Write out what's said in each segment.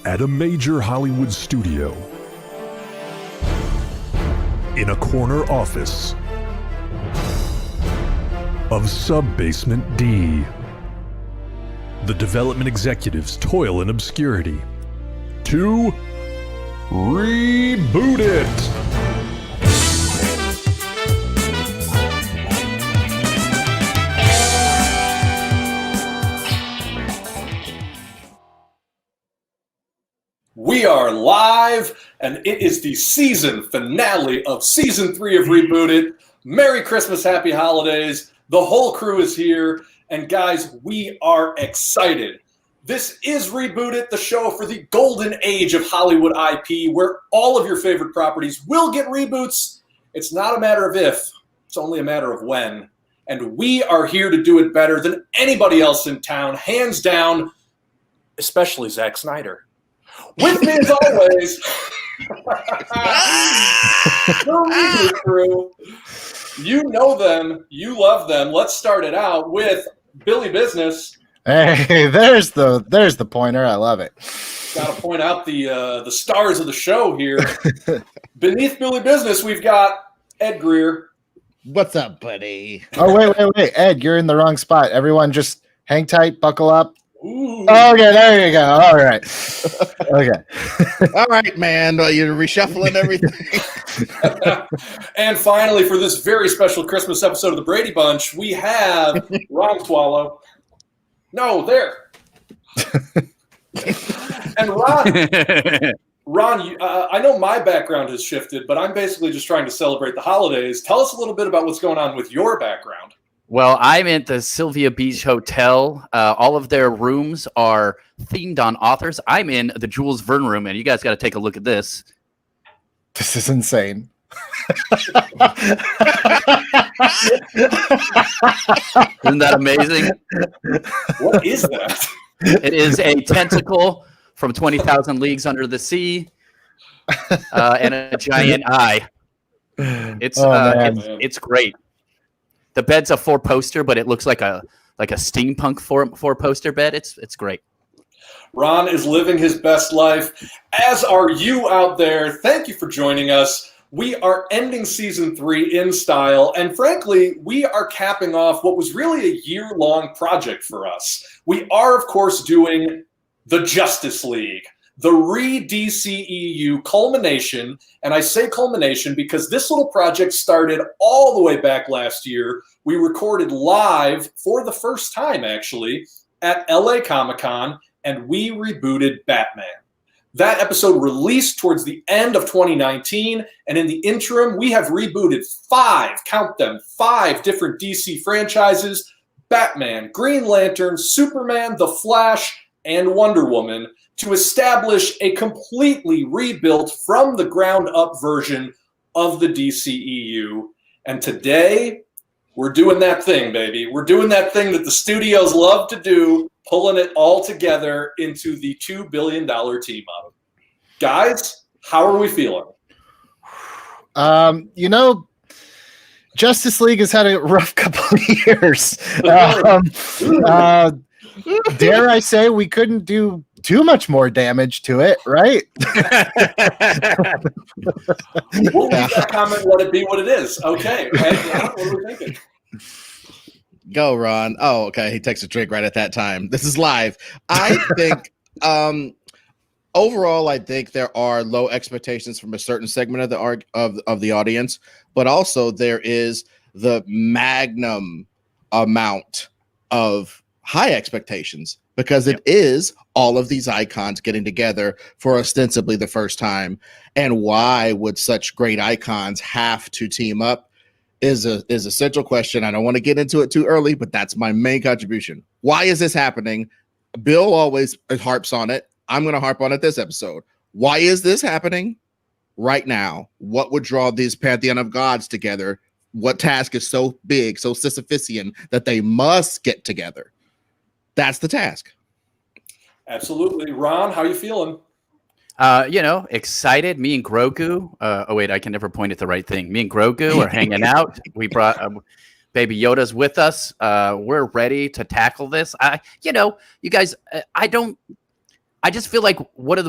At a major Hollywood studio, in a corner office of Sub-Basement D, the development executives toil in obscurity to reboot it. We are live, and it is the season finale of Season 3 of Reboot It. Merry Christmas, Happy Holidays. The whole crew is here, and guys, we are excited. This is Reboot It, the show for the golden age of Hollywood IP, where all of your favorite properties will get reboots. It's not a matter of if, it's only a matter of when. And we are here to do it better than anybody else in town, hands down, especially Zack Snyder. With me, as always, the Reboot crew. You know them, you love them. Let's start it out with Billy Business. Hey, there's the pointer. I love it. Got to point out the stars of the show here. Beneath Billy Business, we've got Ed Greer. What's up, buddy? Oh, wait. Ed, you're in the wrong spot. Everyone just hang tight, buckle up. Ooh. Okay, there you go. All right. Okay. All right, man. You're reshuffling everything. And finally, for this very special Christmas episode of the Brady Bunch, we have Ron Swallow. No, there. And Ron, I know my background has shifted, but I'm basically just trying to celebrate the holidays. Tell us a little bit about what's going on with your background. Well, I'm at the Sylvia Beach Hotel. All of their rooms are themed on authors. I'm in the Jules Verne room, and you guys got to take a look at this. This is insane. Isn't that amazing? What is that? It is a tentacle from 20,000 Leagues Under the Sea and a giant eye. It's great. The bed's a 4-poster, but it looks like a steampunk 4-poster bed. It's great. Ron is living his best life, as are you out there. Thank you for joining us. We are ending Season 3 in style, and frankly, we are capping off what was really a year-long project for us. We are, of course, doing the Justice League, the Re-DCEU culmination, and I say culmination because this little project started all the way back last year. We recorded live for the first time, actually, at LA Comic-Con, and we rebooted Batman. That episode released towards the end of 2019, and in the interim, we have rebooted 5 different DC franchises: Batman, Green Lantern, Superman, The Flash, and Wonder Woman, to establish a completely rebuilt from the ground up version of the DCEU. And today, we're doing that thing, baby. We're doing that thing that the studios love to do, pulling it all together into the $2 billion team up. Guys, how are we feeling? Justice League has had a rough couple of years. Dare I say we couldn't do too much more damage to it, right? We'll leave that comment, let it be what it is. Okay. What are we thinking? Go, Ron. Oh, okay. He takes a drink right at that time. This is live. I think overall, I think there are low expectations from a certain segment of the audience, but also there is the magnum amount of high expectations because it is all of these icons getting together for ostensibly the first time. And why would such great icons have to team up is a central question. I don't want to get into it too early, but that's my main contribution. Why is this happening? Bill always harps on it. I'm going to harp on it this episode. Why is this happening right now? What would draw these pantheon of gods together? What task is so big, so Sisyphean that they must get together? That's the task. Absolutely. Ron, how are you feeling? Excited. Me and Grogu. Oh, wait, I can never point at the right thing. Me and Grogu are hanging out. We brought Baby Yoda's with us. We're ready to tackle this. You guys, I just feel like one of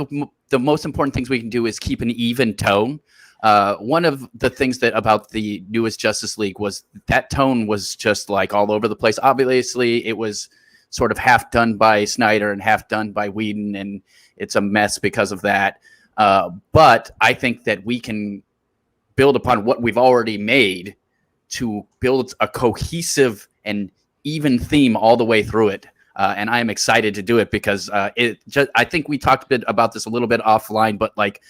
the most important things we can do is keep an even tone. One of the things that about the newest Justice League was that tone was just like all over the place. Obviously, it was sort of half done by Snyder and half done by Whedon, and it's a mess because of that. But I think that we can build upon what we've already made to build a cohesive and even theme all the way through it. And I am excited to do it because I think we talked a bit about this a little bit offline, but like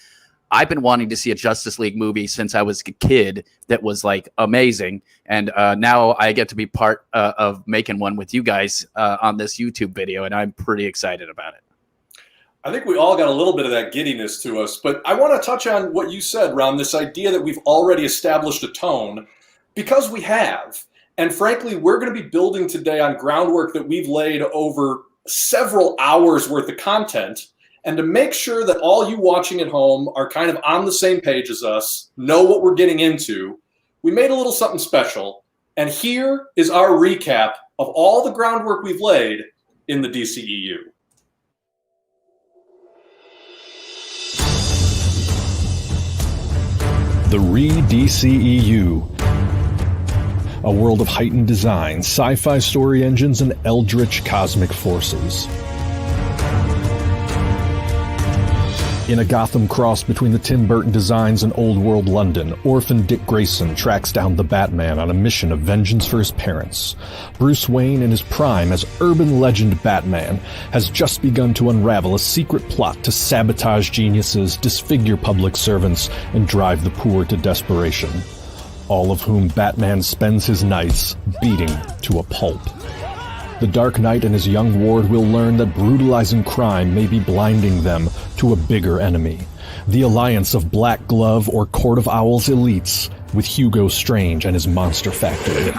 I've been wanting to see a Justice League movie since I was a kid that was like amazing. And now I get to be part of making one with you guys on this YouTube video. And I'm pretty excited about it. I think we all got a little bit of that giddiness to us, but I want to touch on what you said, Ron, this idea that we've already established a tone, because we have. And frankly, we're going to be building today on groundwork that we've laid over several hours worth of content. And to make sure that all you watching at home are kind of on the same page as us, know what we're getting into, we made a little something special. And here is our recap of all the groundwork we've laid in the DCEU. The Re-DCEU. A world of heightened design, sci-fi story engines, and eldritch cosmic forces. In a Gotham cross between the Tim Burton designs and old world London, orphan Dick Grayson tracks down the Batman on a mission of vengeance for his parents. Bruce Wayne, in his prime as urban legend Batman, has just begun to unravel a secret plot to sabotage geniuses, disfigure public servants, and drive the poor to desperation. All of whom Batman spends his nights beating to a pulp. The Dark Knight and his young ward will learn that brutalizing crime may be blinding them to a bigger enemy. The alliance of Black Glove or Court of Owls elites with Hugo Strange and his monster factory.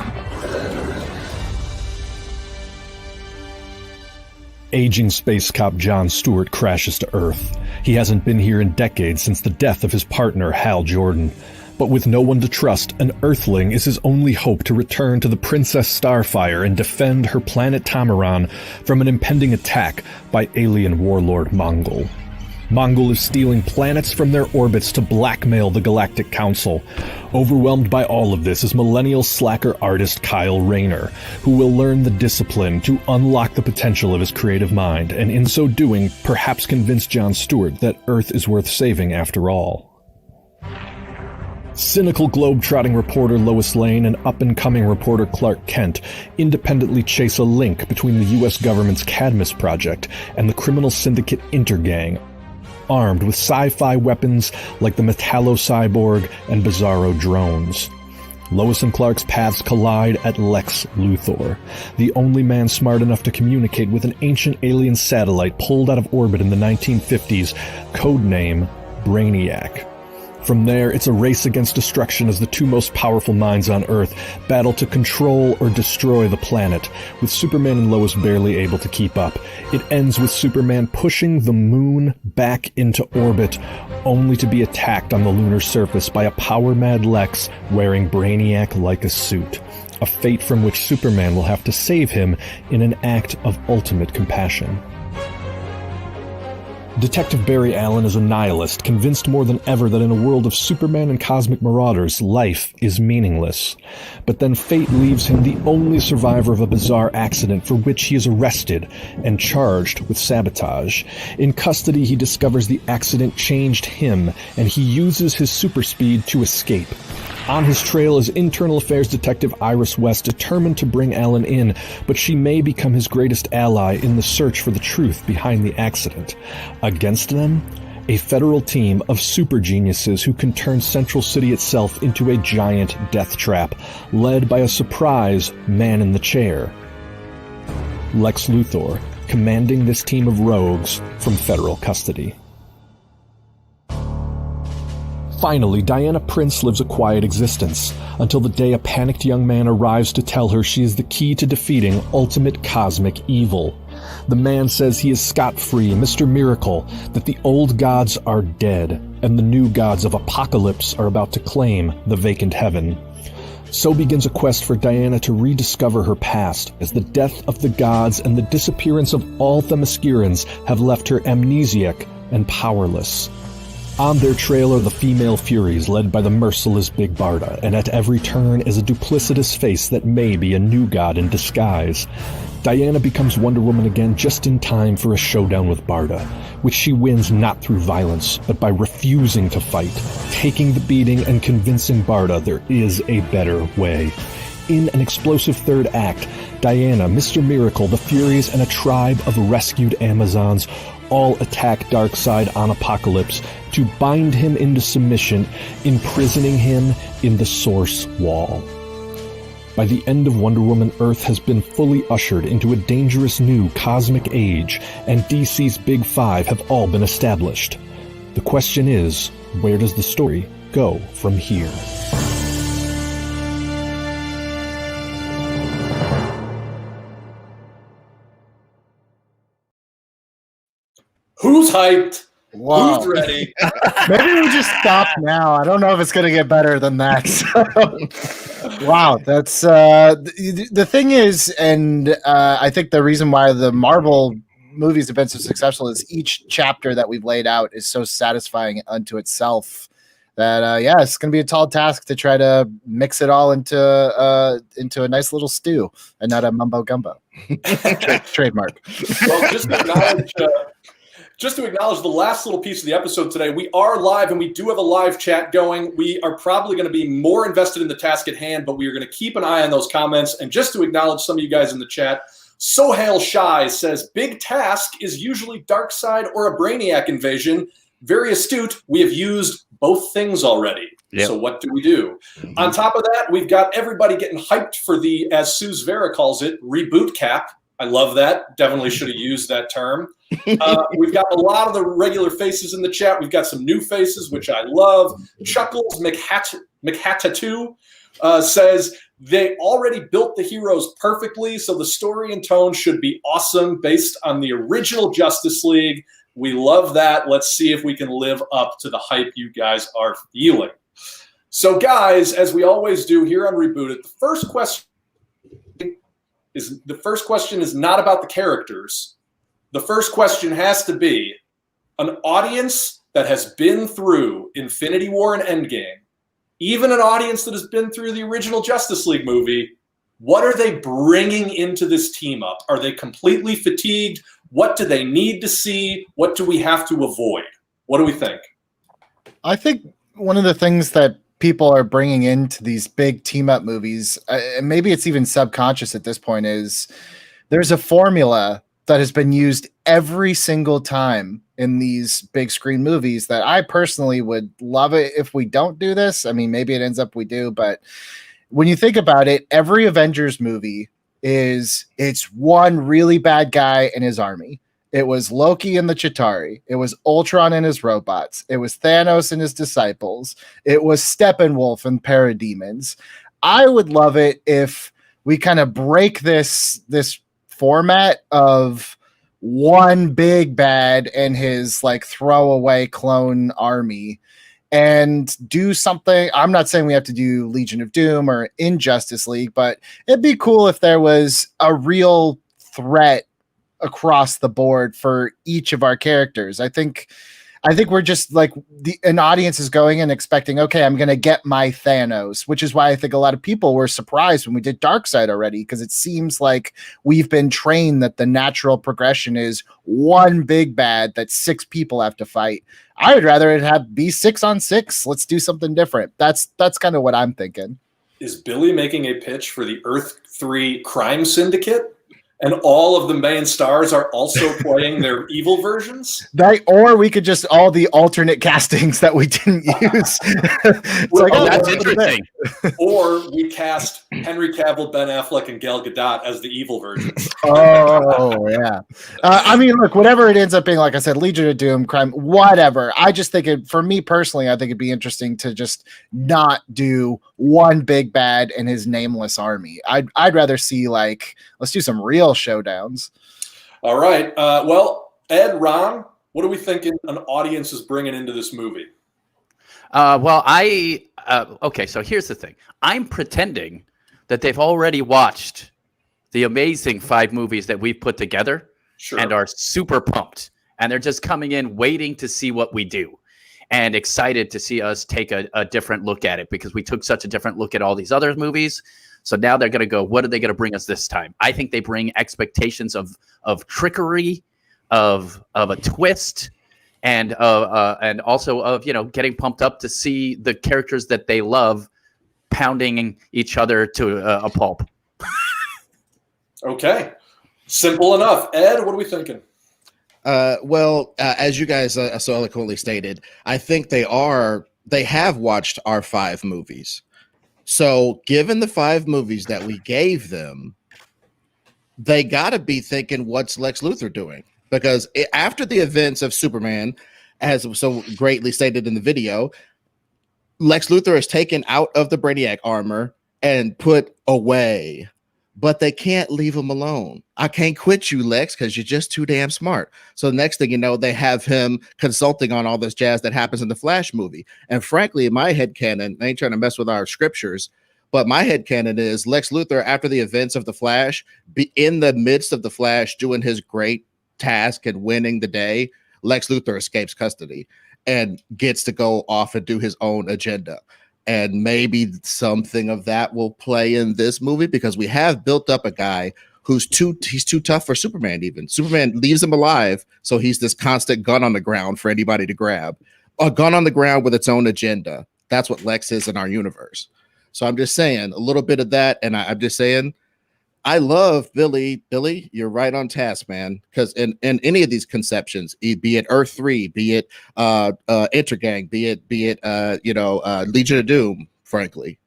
Aging space cop John Stewart crashes to Earth. He hasn't been here in decades since the death of his partner Hal Jordan. But with no one to trust, an Earthling is his only hope to return to the Princess Starfire and defend her planet Tamaran from an impending attack by alien warlord Mongol. Mongol is stealing planets from their orbits to blackmail the Galactic Council. Overwhelmed by all of this is millennial slacker artist Kyle Rayner, who will learn the discipline to unlock the potential of his creative mind, and in so doing, perhaps convince John Stewart that Earth is worth saving after all. Cynical globe-trotting reporter Lois Lane and up-and-coming reporter Clark Kent independently chase a link between the U.S. government's Cadmus project and the criminal syndicate Intergang, armed with sci-fi weapons like the Metallo-Cyborg and Bizarro drones. Lois and Clark's paths collide at Lex Luthor, the only man smart enough to communicate with an ancient alien satellite pulled out of orbit in the 1950s, codename Brainiac. From there, it's a race against destruction as the two most powerful minds on Earth battle to control or destroy the planet, with Superman and Lois barely able to keep up. It ends with Superman pushing the moon back into orbit, only to be attacked on the lunar surface by a power-mad Lex wearing Brainiac like a suit, a fate from which Superman will have to save him in an act of ultimate compassion. Detective Barry Allen is a nihilist, convinced more than ever that in a world of Superman and cosmic marauders, life is meaningless. But then fate leaves him the only survivor of a bizarre accident for which he is arrested and charged with sabotage. In custody, he discovers the accident changed him, and he uses his superspeed to escape. On his trail is Internal Affairs Detective Iris West, determined to bring Allen in, but she may become his greatest ally in the search for the truth behind the accident. Against them, a federal team of super geniuses who can turn Central City itself into a giant death trap, led by a surprise man in the chair. Lex Luthor, commanding this team of rogues from federal custody. Finally, Diana Prince lives a quiet existence, until the day a panicked young man arrives to tell her she is the key to defeating ultimate cosmic evil. The man says he is scot-free, Mr. Miracle, that the old gods are dead, and the new gods of Apocalypse are about to claim the vacant heaven. So begins a quest for Diana to rediscover her past, as the death of the gods and the disappearance of all Themyscirans have left her amnesiac and powerless. On their trail are the female Furies, led by the merciless Big Barda, and at every turn is a duplicitous face that may be a new god in disguise. Diana becomes Wonder Woman again just in time for a showdown with Barda, which she wins not through violence, but by refusing to fight, taking the beating and convincing Barda there is a better way. In an explosive third act, Diana, Mr. Miracle, the Furies, and a tribe of rescued Amazons all attack Darkseid on Apocalypse to bind him into submission, imprisoning him in the Source Wall. By the end of Wonder Woman, Earth has been fully ushered into a dangerous new cosmic age, and DC's Big Five have all been established. The question is, where does the story go from here? Who's hyped? Wow. Who's ready? Maybe we just stop now. I don't know if it's going to get better than that. Wow, that's the thing is, and I think the reason why the Marvel movies have been so successful is each chapter that we've laid out is so satisfying unto itself that yeah, it's going to be a tall task to try to mix it all into a nice little stew and not a mumbo gumbo. Trademark. Well, just to acknowledge the last little piece of the episode today, we are live and we do have a live chat going. We are probably going to be more invested in the task at hand, but we are going to keep an eye on those comments. And just to acknowledge some of you guys in the chat, Sohail Shai says, big task is usually Darkseid or a Brainiac invasion. Very astute. We have used both things already. Yep. So what do we do? Mm-hmm. On top of that, we've got everybody getting hyped for the, as Suze Vera calls it, reboot cap. I love that. Definitely should have used that term. We've got a lot of the regular faces in the chat. We've got some new faces, which I love. Chuckles McHatatu says, they already built the heroes perfectly, so the story and tone should be awesome based on the original Justice League. We love that. Let's see if we can live up to the hype you guys are feeling. So, guys, as we always do here on Reboot It, the first question is not about the characters. The first question has to be an audience that has been through Infinity War and Endgame, even an audience that has been through the original Justice League movie. What are they bringing into this team up? Are they completely fatigued? What do they need to see? What do we have to avoid? What do we think? I think one of the things that people are bringing into these big team-up movies, and maybe it's even subconscious at this point, is there's a formula that has been used every single time in these big screen movies that I personally would love it if we don't do this. I mean, maybe it ends up we do, but when you think about it, every Avengers movie it's one really bad guy and his army. It was Loki and the Chitauri. It was Ultron and his robots. It was Thanos and his disciples. It was Steppenwolf and parademons. I would love it if we kind of break this format of one big bad and his like throwaway clone army and do something. I'm not saying we have to do Legion of Doom or Injustice League, but it'd be cool if there was a real threat across the board for each of our characters. I think we're just like an audience is going and expecting, okay, I'm going to get my Thanos, which is why I think a lot of people were surprised when we did Darkseid already, because it seems like we've been trained that the natural progression is one big bad that 6 people have to fight. I would rather it be 6-on-6. Let's do something different. That's kind of what I'm thinking. Is Billy making a pitch for the Earth 3 crime syndicate? And all of the main stars are also playing their evil versions? Or we could just all the alternate castings that we didn't use. That's interesting. Or we cast Henry Cavill, Ben Affleck, and Gal Gadot as the evil versions. Oh, yeah. I mean, look, whatever it ends up being, like I said, Legion of Doom, crime, whatever. I just think for me personally, I think it'd be interesting to just not do one big bad and his nameless army. I'd rather see let's do some real showdowns. All right. Well, Ed, Ron, what are we thinking an audience is bringing into this movie? Okay, so here's the thing. I'm pretending that they've already watched the amazing 5 movies that we've put together and are super pumped. And they're just coming in waiting to see what we do and excited to see us take a different look at it because we took such a different look at all these other movies. So now they're going to go, what are they going to bring us this time? I think they bring expectations of trickery, of a twist, and also of, getting pumped up to see the characters that they love pounding each other to a pulp. Okay. Simple enough. Ed, what are we thinking? As you guys so eloquently stated, I think they have watched our 5 movies. So given the 5 movies that we gave them, they got to be thinking, what's Lex Luthor doing? Because after the events of Superman, as so greatly stated in the video, Lex Luthor is taken out of the Brainiac armor and put away. But they can't leave him alone. I can't quit you, Lex, because you're just too damn smart. So the next thing you know, they have him consulting on all this jazz that happens in the Flash movie. And frankly, in my headcanon, I ain't trying to mess with our scriptures, but my headcanon is Lex Luthor, after the events of the Flash, be in the midst of the Flash doing his great task and winning the day, Lex Luthor escapes custody and gets to go off and do his own agenda. And maybe something of that will play in this movie because we have built up a guy who's too tough for Superman. Even Superman leaves him alive, so he's this constant gun on the ground for anybody to grab. A gun on the ground with its own agenda. That's what Lex is in our universe. So I'm just saying a little bit of that, and I'm just saying I love Billy. Billy, you're right on task, man. Because in any of these conceptions, be it Earth 3, be it Intergang, be it Legion of Doom, frankly,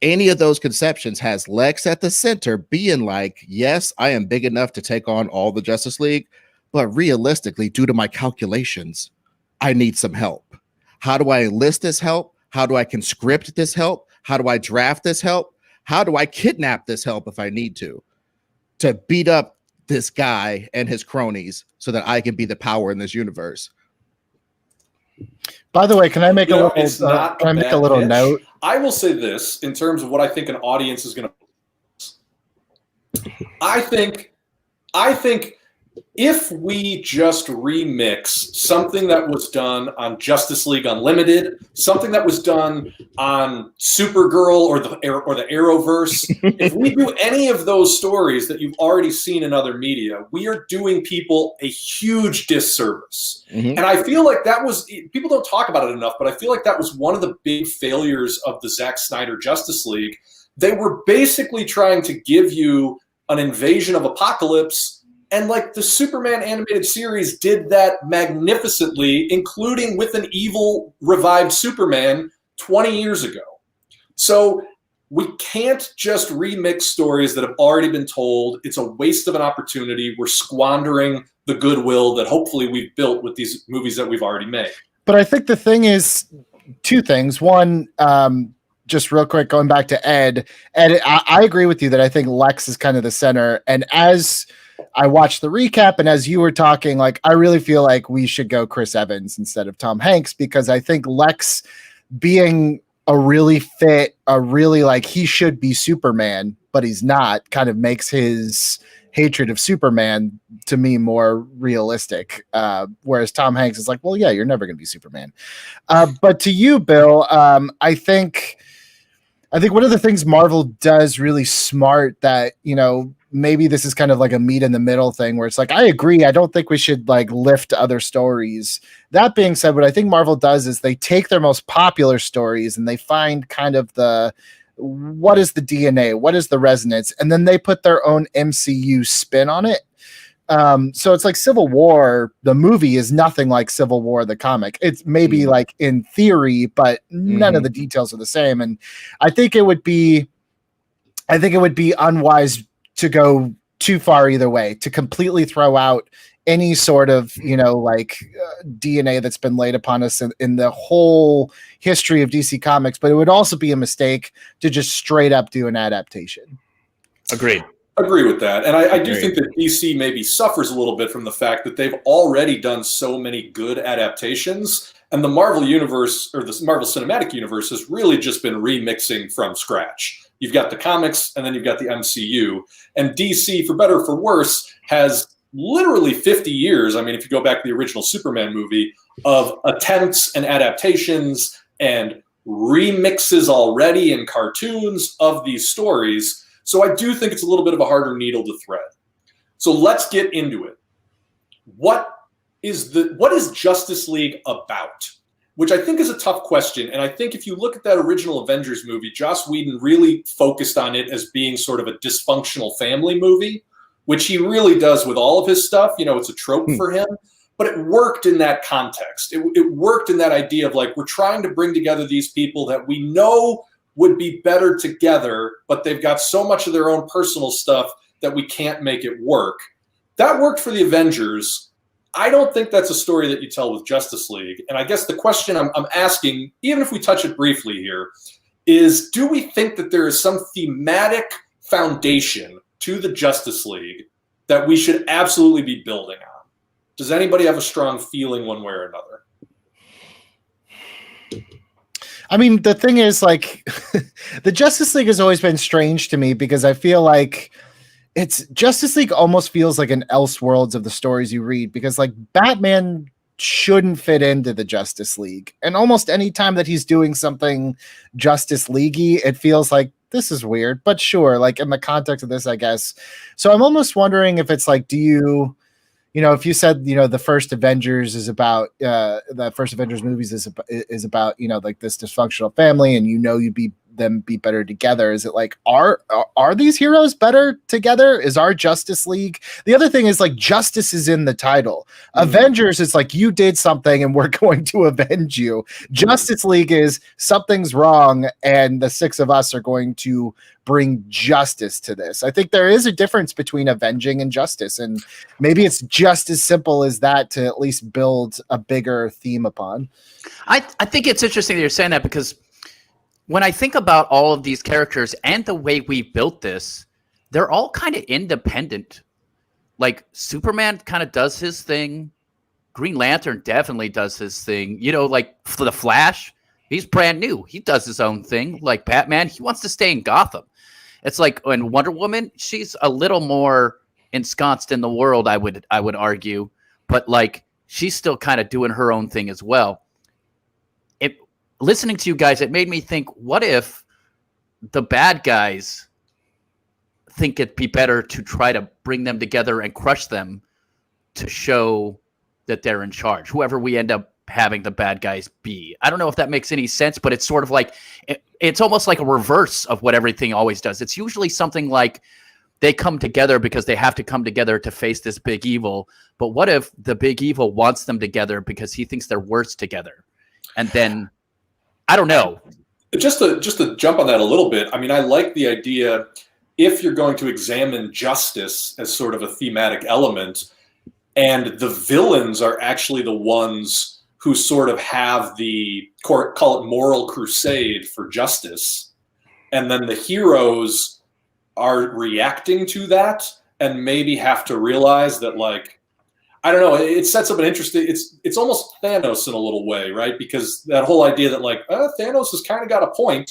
any of those conceptions has Lex at the center being like, yes, I am big enough to take on all the Justice League, but realistically, due to my calculations, I need some help. How do I enlist this help? How do I conscript this help? How do I draft this help? How do I kidnap this help if I need to beat up this guy and his cronies so that I can be the power in this universe? By the way, can I make a little note? I will say this in terms of what I think an audience is going to. I think if we just remix something that was done on Justice League Unlimited, something that was done on Supergirl or the Arrowverse, if we do any of those stories that you've already seen in other media, we are doing people a huge disservice. Mm-hmm. And I feel like that was, people don't talk about it enough, but I feel like that was one of the big failures of the Zack Snyder Justice League. They were basically trying to give you an invasion of apocalypse. And like the Superman animated series did that magnificently, including with an evil revived Superman 20 years ago. So we can't just remix stories that have already been told. It's a waste of an opportunity. We're squandering the goodwill that hopefully we've built with these movies that we've already made. But I think the thing is 2 things. One, just real quick, going back to Ed, I agree with you that I think Lex is kind of the center. And as I watched the recap, and as you were talking, like, I really feel like we should go Chris Evans instead of Tom Hanks, because I think Lex being a really like, he should be Superman, but he's not, kind of makes his hatred of Superman to me more realistic. Whereas Tom Hanks is like, well, yeah, you're never going to be Superman. But to you, Bill, I think one of the things Marvel does really smart that, maybe this is kind of like a meet in the middle thing where it's like, I agree. I don't think we should like lift other stories. That being said, what I think Marvel does is they take their most popular stories and they find kind of what is the DNA? What is the resonance? And then they put their own MCU spin on it. So it's like Civil War, the movie is nothing like Civil War, the comic. It's maybe like in theory, but none of the details are the same. And I think it would be unwise to go too far either way, to completely throw out any sort of, DNA that's been laid upon us in the whole history of DC Comics. But it would also be a mistake to just straight up do an adaptation. Agreed. Agree with that. And I do Agreed. think that DC maybe suffers a little bit from the fact that they've already done so many good adaptations, and the Marvel universe, or the Marvel Cinematic Universe, has really just been remixing from scratch. You've got the comics, and then you've got the MCU. And DC, for better or for worse, has literally 50 years, I mean, if you go back to the original Superman movie, of attempts and adaptations and remixes already in cartoons of these stories. So I do think it's a little bit of a harder needle to thread. So let's get into it. What is Justice League about? Which I think is a tough question. And I think if you look at that original Avengers movie, Joss Whedon really focused on it as being sort of a dysfunctional family movie, which he really does with all of his stuff. You know, it's a trope for him. But it worked in that context. It worked in that idea of like, we're trying to bring together these people that we know would be better together, but they've got so much of their own personal stuff that we can't make it work. That worked for the Avengers. I don't think that's a story that you tell with Justice League. And I guess the question I'm asking, even if we touch it briefly here, is do we think that there is some thematic foundation to the Justice League that we should absolutely be building on? Does anybody have a strong feeling one way or another? I mean, the thing is, like, the Justice League has always been strange to me because I feel like Justice League almost feels like an Elseworlds of the stories you read, because like Batman shouldn't fit into the Justice League. And almost any time that he's doing something Justice League-y, it feels like this is weird, but sure, like in the context of this, I guess. So I'm almost wondering if it's like, if you said, the first Avengers is about, the first Avengers movies is about, like this dysfunctional family, and you'd be better together. Is it like, are these heroes better together? Is our Justice League? The other thing is like, justice is in the title. Avengers is like, you did something and we're going to avenge you. Justice League is something's wrong and the six of us are going to bring justice to this. I think there is a difference between avenging and justice, and maybe it's just as simple as that to at least build a bigger theme upon. I think it's interesting that you're saying that, because when I think about all of these characters and the way we built this, they're all kind of independent. Like Superman kind of does his thing. Green Lantern definitely does his thing. Like for the Flash, he's brand new. He does his own thing. Like Batman, he wants to stay in Gotham. It's like when Wonder Woman, she's a little more ensconced in the world, I would argue, but like she's still kind of doing her own thing as well. Listening to you guys, it made me think, what if the bad guys think it'd be better to try to bring them together and crush them to show that they're in charge, whoever we end up having the bad guys be? I don't know if that makes any sense, but it's sort of like, it's almost like a reverse of what everything always does. It's usually something like they come together because they have to come together to face this big evil. But what if the big evil wants them together because he thinks they're worse together? And then, I don't know. Just to jump on that a little bit, I mean, I like the idea, if you're going to examine justice as sort of a thematic element, and the villains are actually the ones who sort of have the, call it moral crusade for justice, and then the heroes are reacting to that and maybe have to realize that, like, I don't know, it sets up an interesting, it's almost Thanos in a little way, right? Because that whole idea that like, Thanos has kind of got a point,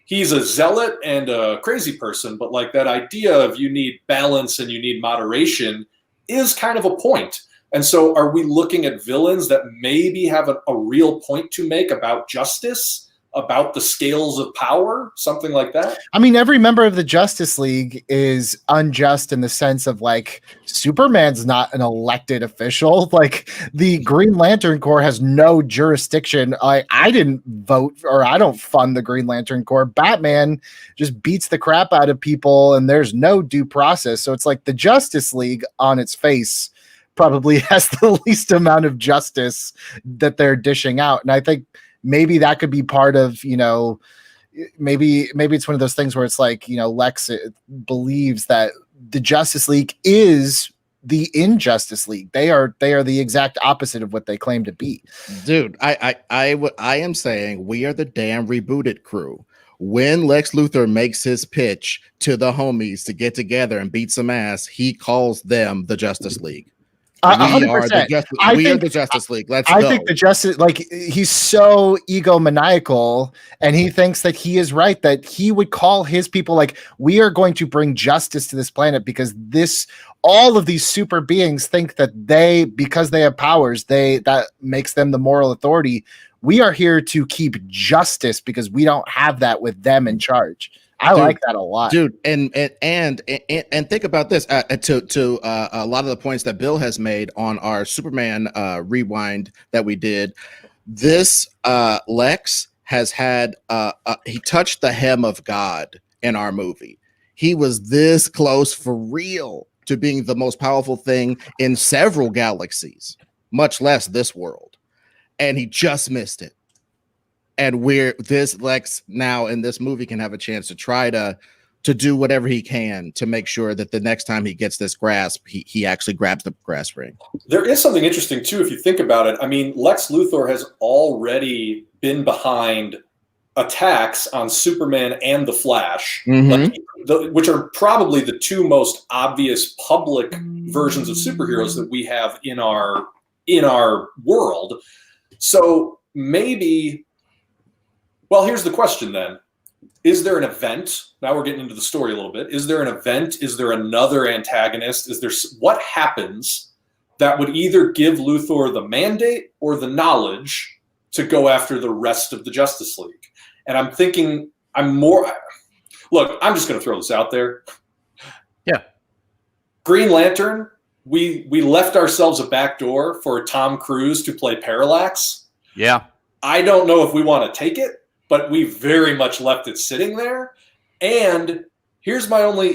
he's a zealot and a crazy person, but like that idea of you need balance and you need moderation is kind of a point. And so are we looking at villains that maybe have a real point to make about justice, about the scales of power, something like that? I mean, every member of the Justice League is unjust in the sense of like, Superman's not an elected official. Like the Green Lantern Corps has no jurisdiction. I didn't vote, or I don't fund the Green Lantern Corps. Batman just beats the crap out of people and there's no due process. So it's like the Justice League on its face probably has the least amount of justice that they're dishing out. And I think maybe that could be part of, maybe it's one of those things where it's like, Lex believes that the Justice League is the Injustice League. They are the exact opposite of what they claim to be. Dude, I am saying we are the damn Reboot It crew. when Lex Luthor makes his pitch to the homies to get together and beat some ass, he calls them the Justice League. We are the 100%. Justice League. Let's I go. think the Justice, like, he's so egomaniacal, and he thinks that he is right, that he would call his people like, we are going to bring justice to this planet because all of these super beings think that because they have powers, that makes them the moral authority. We are here to keep justice because we don't have that with them in charge. I like that a lot, dude. And think about this. To a lot of the points that Bill has made on our Superman rewind that we did. This Lex has had he touched the hem of God in our movie. He was this close for real to being the most powerful thing in several galaxies, much less this world, and he just missed it. And this Lex now in this movie can have a chance to try to do whatever he can to make sure that the next time he gets this grasp, he actually grabs the grasp ring. There is something interesting too, if you think about it. I mean, Lex Luthor has already been behind attacks on Superman and the Flash, which are probably the two most obvious public versions of superheroes that we have in our world. So maybe. Well, here's the question then. Is there an event? Now we're getting into the story a little bit. Is there an event? Is there another antagonist? What happens that would either give Luthor the mandate or the knowledge to go after the rest of the Justice League? And I'm thinking look, I'm just going to throw this out there. Yeah. Green Lantern, we left ourselves a back door for Tom Cruise to play Parallax. Yeah. I don't know if we want to take it, but we very much left it sitting there. And here's my only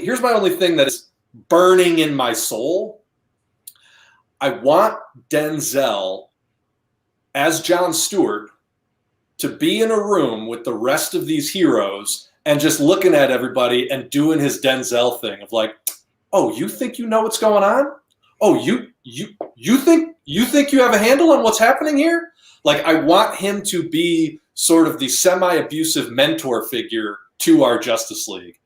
thing that is burning in my soul. I want Denzel as John Stewart to be in a room with the rest of these heroes and just looking at everybody and doing his Denzel thing of like, oh, you think you know what's going on? Oh, you think you have a handle on what's happening here? Like, I want him to be sort of the semi-abusive mentor figure to our Justice League.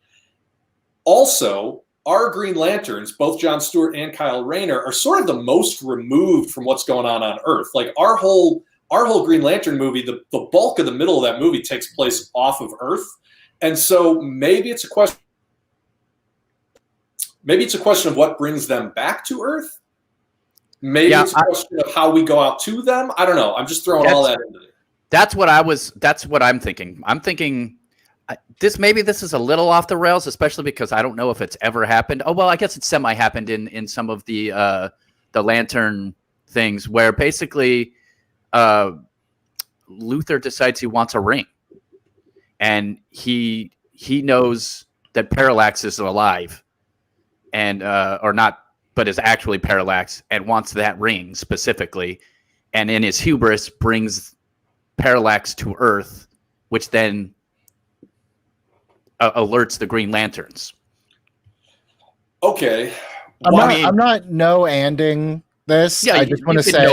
Also, our Green Lanterns, both John Stewart and Kyle Rayner, are sort of the most removed from what's going on Earth. Like, our whole Green Lantern movie, the bulk of the middle of that movie takes place off of Earth. And so maybe it's a question of what brings them back to Earth. Maybe it's a question of how we go out to them. I don't know. I'm just throwing all that into it. That's what I'm thinking. I'm thinking this is a little off the rails, especially because I don't know if it's ever happened. Oh, well, I guess it semi-happened in some of the Lantern things where basically Luthor decides he wants a ring. And he knows that Parallax is alive and or not, but is actually Parallax and wants that ring specifically. And in his hubris brings Parallax to Earth, which then alerts the Green Lanterns. Okay. I'm not no-anding this. Yeah, I just want to say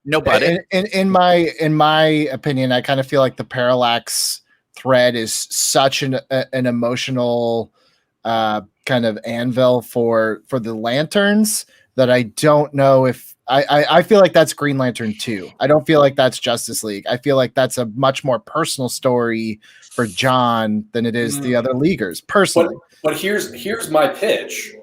no but it. In my opinion, I kind of feel like the Parallax thread is such an emotional kind of anvil for the Lanterns that I don't know if I feel like that's Green Lantern 2. I don't feel like that's Justice League. I feel like that's a much more personal story for John than it is the other Leaguers, personally. But here's my pitch.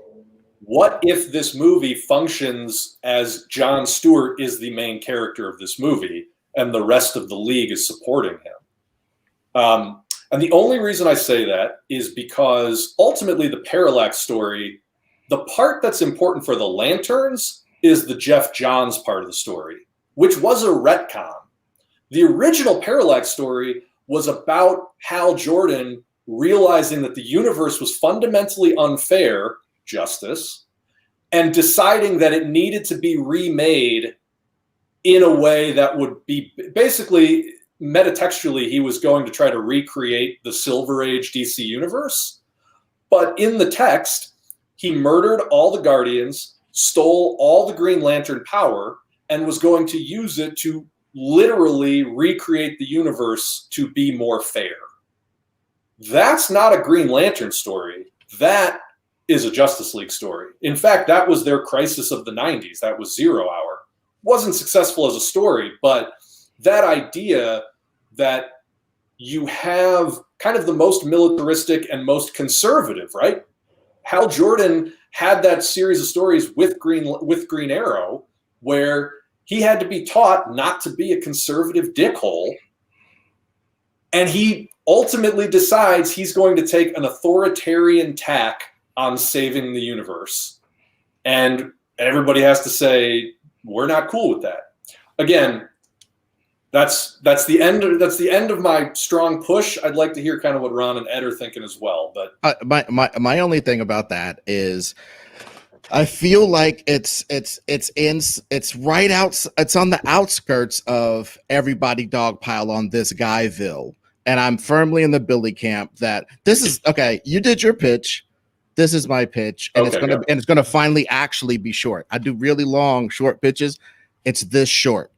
What if this movie functions as John Stewart is the main character of this movie and the rest of the League is supporting him? And the only reason I say that is because ultimately the Parallax story, the part that's important for the Lanterns is the Jeff Johns part of the story, which was a retcon. The original Parallax story was about Hal Jordan realizing that the universe was fundamentally unfair, justice, and deciding that it needed to be remade in a way that would be basically metatextually, he was going to try to recreate the Silver Age DC universe. But in the text, he murdered all the Guardians, stole all the Green Lantern power, and was going to use it to literally recreate the universe to be more fair. That's not a Green Lantern story. That is a Justice League story. In fact, that was their crisis of the 90s. That was 0 Hour. Wasn't successful as a story, but that idea that you have kind of the most militaristic and most conservative, right? Hal Jordan had that series of stories with Green Arrow where he had to be taught not to be a conservative dickhole. And he ultimately decides he's going to take an authoritarian tack on saving the universe. And everybody has to say, we're not cool with that. Again, that's the end of my strong push. I'd like to hear kind of what Ron and Ed are thinking as well. But my only thing about that is I feel like it's right out. It's on the outskirts of everybody dogpile on this Guyville, and I'm firmly in the Billy camp that this is okay. You did your pitch. This is my pitch, and it's gonna finally actually be short. I do really long short pitches. It's this short.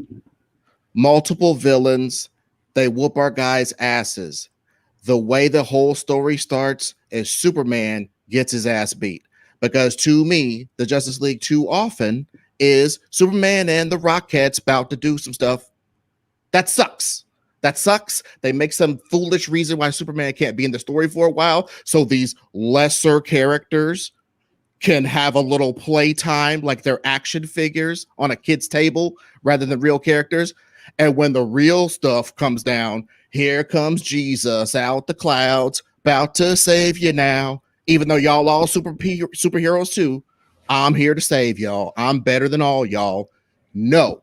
Multiple villains. They whoop our guys' asses. The way the whole story starts is Superman gets his ass beat. Because to me, the Justice League too often is Superman and the Rockettes about to do some stuff. That sucks. That sucks. They make some foolish reason why Superman can't be in the story for a while. So these lesser characters can have a little play time like they're action figures on a kid's table rather than real characters. And when the real stuff comes down, here comes Jesus out the clouds, about to save you now. Even though y'all all superheroes too, I'm here to save y'all. I'm better than all y'all. No,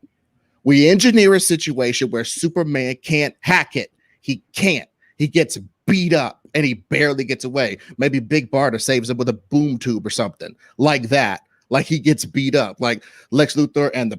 we engineer a situation where Superman can't hack it. He can't. He gets beat up and he barely gets away. Maybe Big Barda saves him with a boom tube or something like that. Like he gets beat up, like Lex Luthor and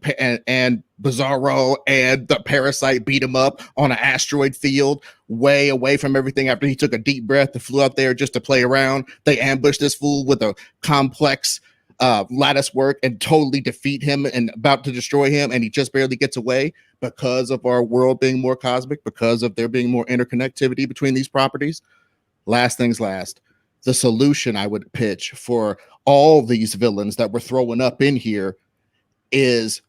Bizarro and the Parasite beat him up on an asteroid field way away from everything after he took a deep breath and flew up there just to play around. They ambushed this fool with a complex lattice work and totally defeat him and about to destroy him, and he just barely gets away because of our world being more cosmic, because of there being more interconnectivity between these properties. Last things last. The solution I would pitch for all these villains that we're throwing up in here is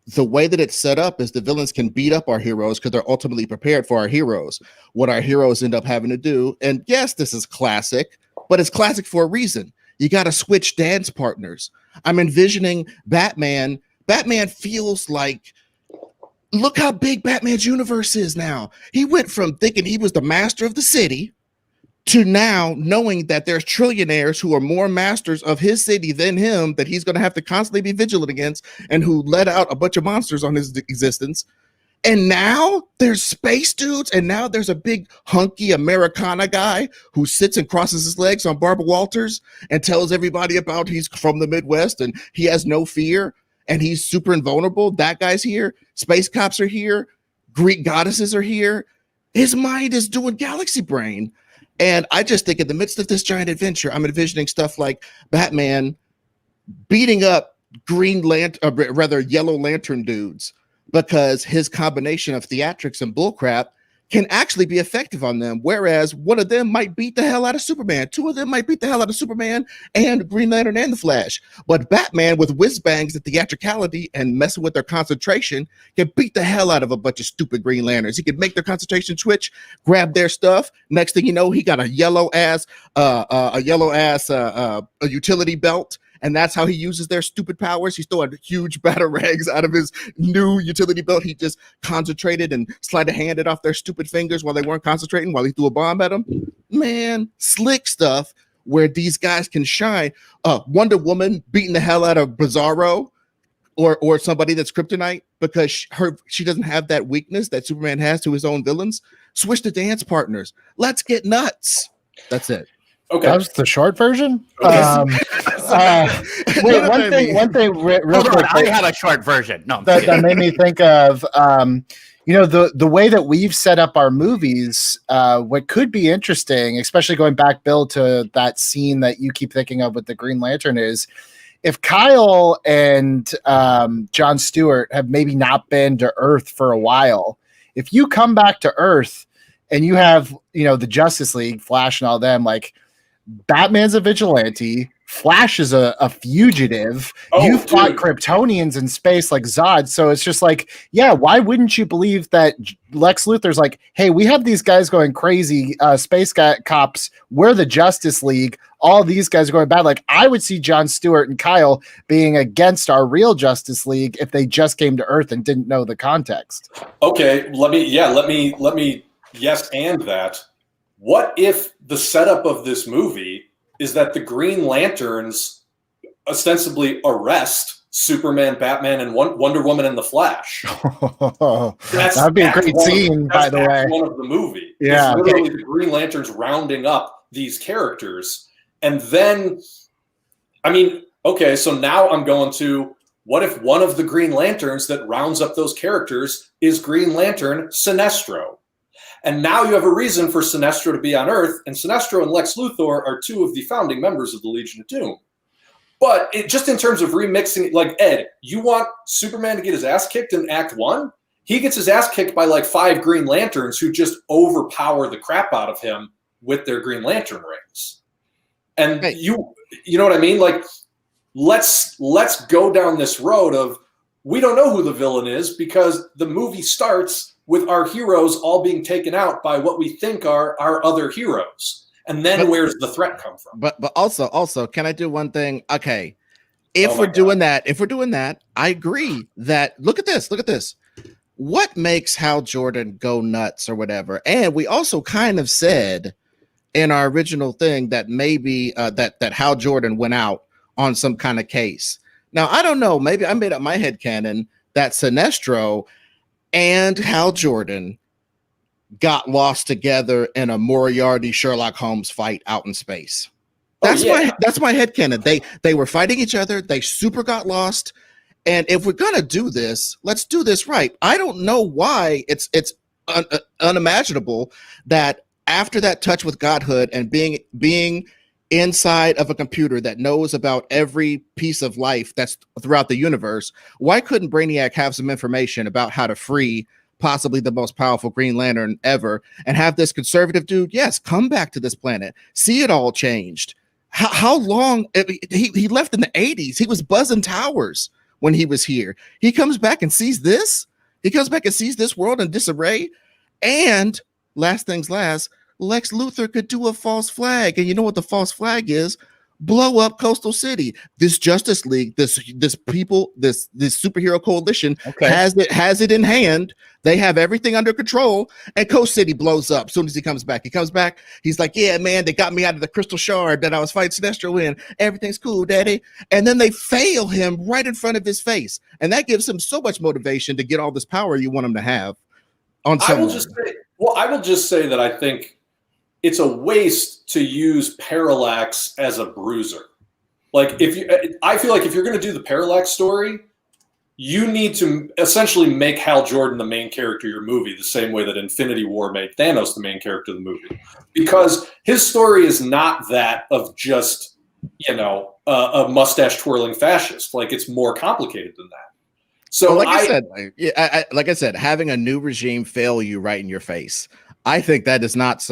the way that it's set up is the villains can beat up our heroes because they're ultimately prepared for our heroes. What our heroes end up having to do, and yes, this is classic, but it's classic for a reason. You got to switch dance partners. I'm envisioning Batman. Batman feels like, look how big Batman's universe is now. He went from thinking he was the master of the city to now knowing that there's trillionaires who are more masters of his city than him that he's going to have to constantly be vigilant against and who let out a bunch of monsters on his existence. And now there's space dudes, and now there's a big hunky Americana guy who sits and crosses his legs on Barbara Walters and tells everybody about he's from the Midwest and he has no fear and he's super invulnerable. That guy's here. Space cops are here. Greek goddesses are here. His mind is doing galaxy brain. And I just think in the midst of this giant adventure, I'm envisioning stuff like Batman beating up Yellow Lantern dudes because his combination of theatrics and bullcrap can actually be effective on them. Whereas one of them might beat the hell out of Superman. Two of them might beat the hell out of Superman and Green Lantern and the Flash. But Batman with whiz bangs and theatricality and messing with their concentration can beat the hell out of a bunch of stupid Green Lanterns. He can make their concentration twitch, grab their stuff. Next thing you know, he got a yellow ass utility belt. And that's how he uses their stupid powers. He's throwing huge batarangs out of his new utility belt. He just concentrated and sleight of handed off their stupid fingers while they weren't concentrating, while he threw a bomb at them. Man, slick stuff where these guys can shine. Wonder Woman beating the hell out of Bizarro or somebody that's kryptonite because she doesn't have that weakness that Superman has to his own villains. Switch the dance partners. Let's get nuts. That's it. Okay, that was the short version. Okay. Wait, one thing, real quick. I had a short version. No, that made me think of, the way that we've set up our movies. What could be interesting, especially going back, Bill, to that scene that you keep thinking of with the Green Lantern, is if Kyle and John Stewart have maybe not been to Earth for a while. If you come back to Earth and you have, the Justice League, Flash and all them, like Batman's a vigilante, Flash is a fugitive. You fought Kryptonians in space like Zod. So it's just like, yeah, why wouldn't you believe that Lex Luthor's like, hey, we have these guys going crazy, space cops, we're the Justice League, all these guys are going bad. Like, I would see Jon Stewart and Kyle being against our real Justice League if they just came to Earth and didn't know the context. Okay, let me yes and that. What if the setup of this movie is that the Green Lanterns ostensibly arrest Superman, Batman, and Wonder Woman and the Flash? That'd be a great scene, by the way. One of the movie. Yeah, it's literally the Green Lanterns rounding up these characters, and then, so now I'm going to, what if one of the Green Lanterns that rounds up those characters is Green Lantern Sinestro? And now you have a reason for Sinestro to be on Earth, and Sinestro and Lex Luthor are two of the founding members of the Legion of Doom. But just in terms of remixing, like, Ed, you want Superman to get his ass kicked in Act 1? He gets his ass kicked by like 5 Green Lanterns who just overpower the crap out of him with their Green Lantern rings. And you know what I mean? Like, let's go down this road of, we don't know who the villain is because the movie starts with our heroes all being taken out by what we think are our other heroes. And then where's the threat come from? But also, can I do one thing? Okay. If we're doing that, I agree that look at this. What makes Hal Jordan go nuts or whatever? And we also kind of said in our original thing that maybe that Hal Jordan went out on some kind of case. Now, I don't know, maybe I made up my headcanon that Sinestro and Hal Jordan got lost together in a Moriarty Sherlock Holmes fight out in space. That's my headcanon. They were fighting each other. They super got lost. And if we're gonna do this, let's do this right. I don't know why it's unimaginable that after that touch with godhood and being inside of a computer that knows about every piece of life that's throughout the universe, why couldn't Brainiac have some information about how to free possibly the most powerful Green Lantern ever and have this conservative dude, yes, come back to this planet, see it all changed? How long? He left in the 80s. He was buzzing towers when he was here. He comes back and sees this. He comes back and sees this world in disarray. And last things last, Lex Luthor could do a false flag. And you know what the false flag is? Blow up Coastal City. This Justice League, this superhero coalition has it in hand. They have everything under control, and Coast City blows up as soon as he comes back. He comes back, he's like, yeah, man, they got me out of the crystal shard that I was fighting Sinestro in. Everything's cool, daddy. And then they fail him right in front of his face. And that gives him so much motivation to get all this power you want him to have on someone. I will just say that I think it's a waste to use Parallax as a bruiser. Like, I feel like if you're going to do the Parallax story, you need to essentially make Hal Jordan the main character of your movie, the same way that Infinity War made Thanos the main character of the movie, because his story is not that of just, a mustache twirling fascist. Like, it's more complicated than that. So, well, like I said, having a new regime fail you right in your face, I think that is not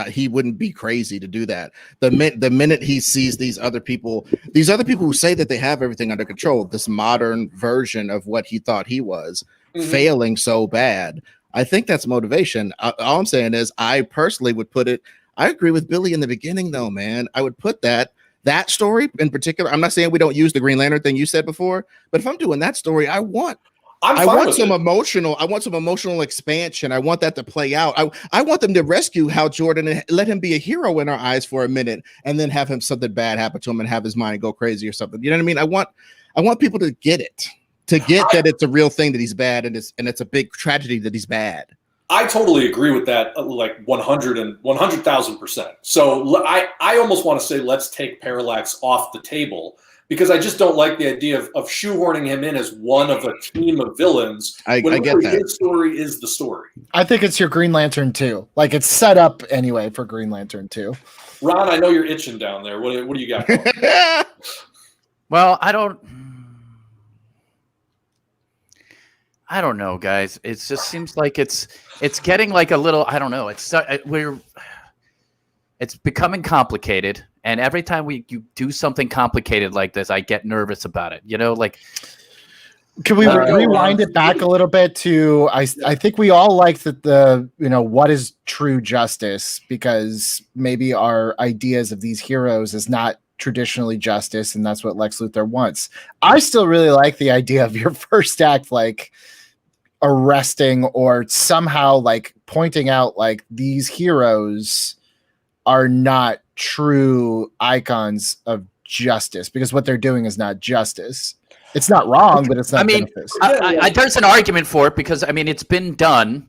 he wouldn't be crazy to do that. The minute he sees these other people who say that they have everything under control, this modern version of what he thought he was, failing so bad, I think that's motivation. All I'm saying is I personally would put it, I agree with Billy in the beginning though, man. I would put that story in particular. I'm not saying we don't use the Green Lantern thing you said before, but if I'm doing that story, I want some emotional expansion. I want that to play out. I want them to rescue Hal Jordan and let him be a hero in our eyes for a minute, and then have him something bad happen to him and have his mind go crazy or something. You know what I mean? I want people to get it, that it's a real thing that he's bad, and it's a big tragedy that he's bad. I totally agree with that, like 100,000%. So I almost want to say let's take Parallax off the table, because I just don't like the idea of shoehorning him in as one of a team of villains. I get that. His story is the story. I think it's your Green Lantern 2. Like, it's set up anyway for Green Lantern 2. Ron, I know you're itching down there. What do you got going? Well, I don't know, guys. It just seems like it's getting like a little. I don't know. It's becoming complicated, and every time you do something complicated like this, I get nervous about it. You know, like. Can we rewind it back a little bit to I think we all like that what is true justice, because maybe our ideas of these heroes is not traditionally justice, and that's what Lex Luthor wants. I still really like the idea of your first act like arresting or somehow like pointing out like these heroes are not true icons of justice, because what they're doing is not justice. It's not wrong, but it's not. I mean, there's an argument for it, because I mean, it's been done.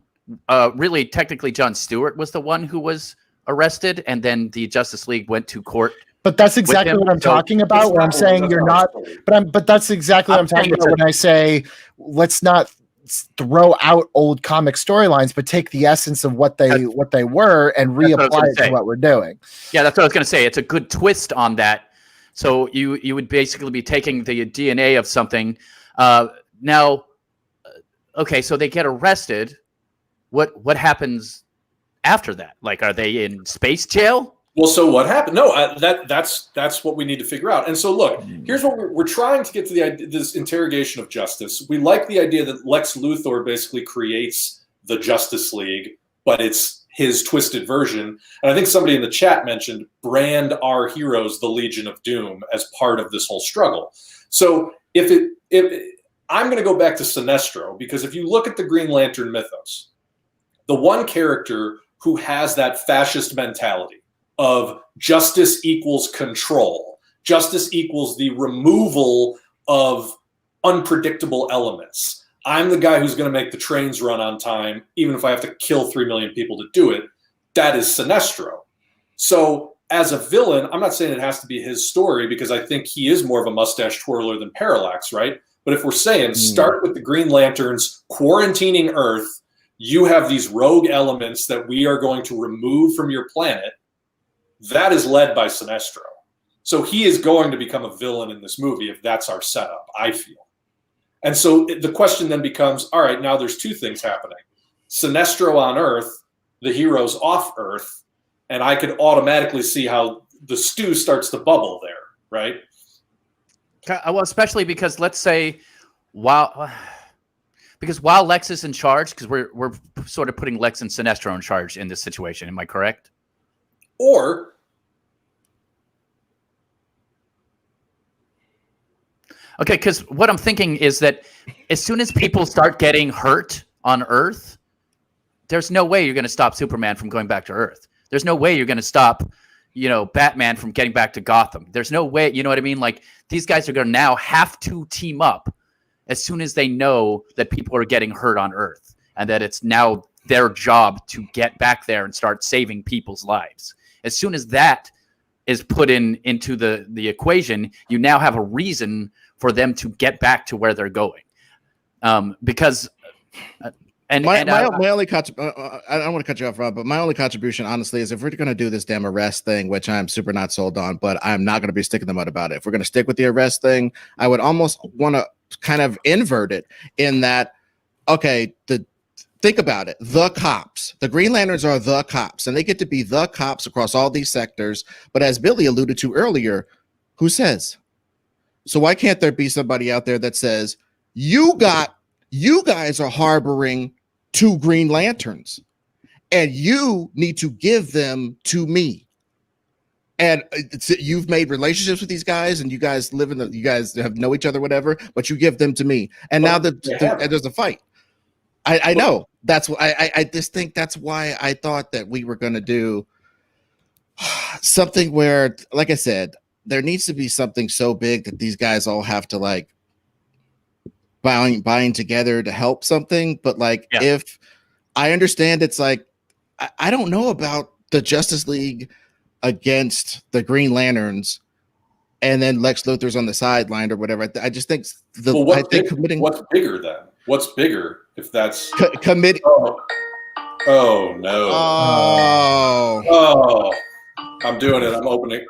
Really, technically, John Stewart was the one who was arrested, and then the Justice League went to court. But that's exactly what I'm talking about. When I'm saying you're not, but that's exactly what I'm talking about when I say let's not throw out old comic storylines, but take the essence of what they were and reapply it to what we're doing. Yeah, that's what I was going to say. It's a good twist on that. So you would basically be taking the DNA of something. Now, okay, so they get arrested. What happens after that? Like, are they in space jail? Well, so what happened? No, that's what we need to figure out. And so, look, here's what we're trying to get to the idea, this interrogation of justice. We like the idea that Lex Luthor basically creates the Justice League, but it's his twisted version. And I think somebody in the chat mentioned brand our heroes the Legion of Doom as part of this whole struggle. So if I'm going to go back to Sinestro, because if you look at the Green Lantern mythos, the one character who has that fascist mentality of justice equals control, justice equals the removal of unpredictable elements. I'm the guy who's going to make the trains run on time, even if I have to kill 3 million people to do it. That is Sinestro. So as a villain, I'm not saying it has to be his story, because I think he is more of a mustache twirler than Parallax, right? But if we're saying start with the Green Lanterns quarantining Earth, you have these rogue elements that we are going to remove from your planet, that is led by Sinestro. So he is going to become a villain in this movie if that's our setup, I feel. And so the question then becomes, all right, now there's two things happening. Sinestro on Earth, the heroes off Earth, and I could automatically see how the stew starts to bubble there, right? Well, especially because let's say while Lex is in charge, because we're sort of putting Lex and Sinestro in charge in this situation. Am I correct? Or okay, because what I'm thinking is that as soon as people start getting hurt on Earth, there's no way you're going to stop Superman from going back to Earth. There's no way you're going to stop, Batman from getting back to Gotham. There's no way, you know what I mean? Like, these guys are going to now have to team up as soon as they know that people are getting hurt on Earth, and that it's now their job to get back there and start saving people's lives. As soon as that is put into the equation, you now have a reason for them to get back to where they're going. Because my only I don't want to cut you off, Rob, but my only contribution, honestly, is if we're going to do this damn arrest thing, which I'm super not sold on, but I'm not going to be sticking the mud about it. If we're going to stick with the arrest thing, I would almost want to kind of invert it in that, okay, think about it. The cops, the Green Lanterns are the cops, and they get to be the cops across all these sectors. But as Billy alluded to earlier, who says? So why can't there be somebody out there that says, you guys are harboring 2 Green Lanterns, and you need to give them to me. And you've made relationships with these guys, and you guys you guys have know each other, whatever, but you give them to me. And now there's a fight. I know. That's what I just think that's why I thought that we were going to do something where, like I said, there needs to be something so big that these guys all have to like bind together to help something. But like, if I understand, it's like, I don't know about the Justice League against the Green Lanterns, and then Lex Luthor's on the sideline or whatever. I just think committing. What's bigger then? What's bigger if that's committing? Oh no! Oh, I'm doing it. I'm opening.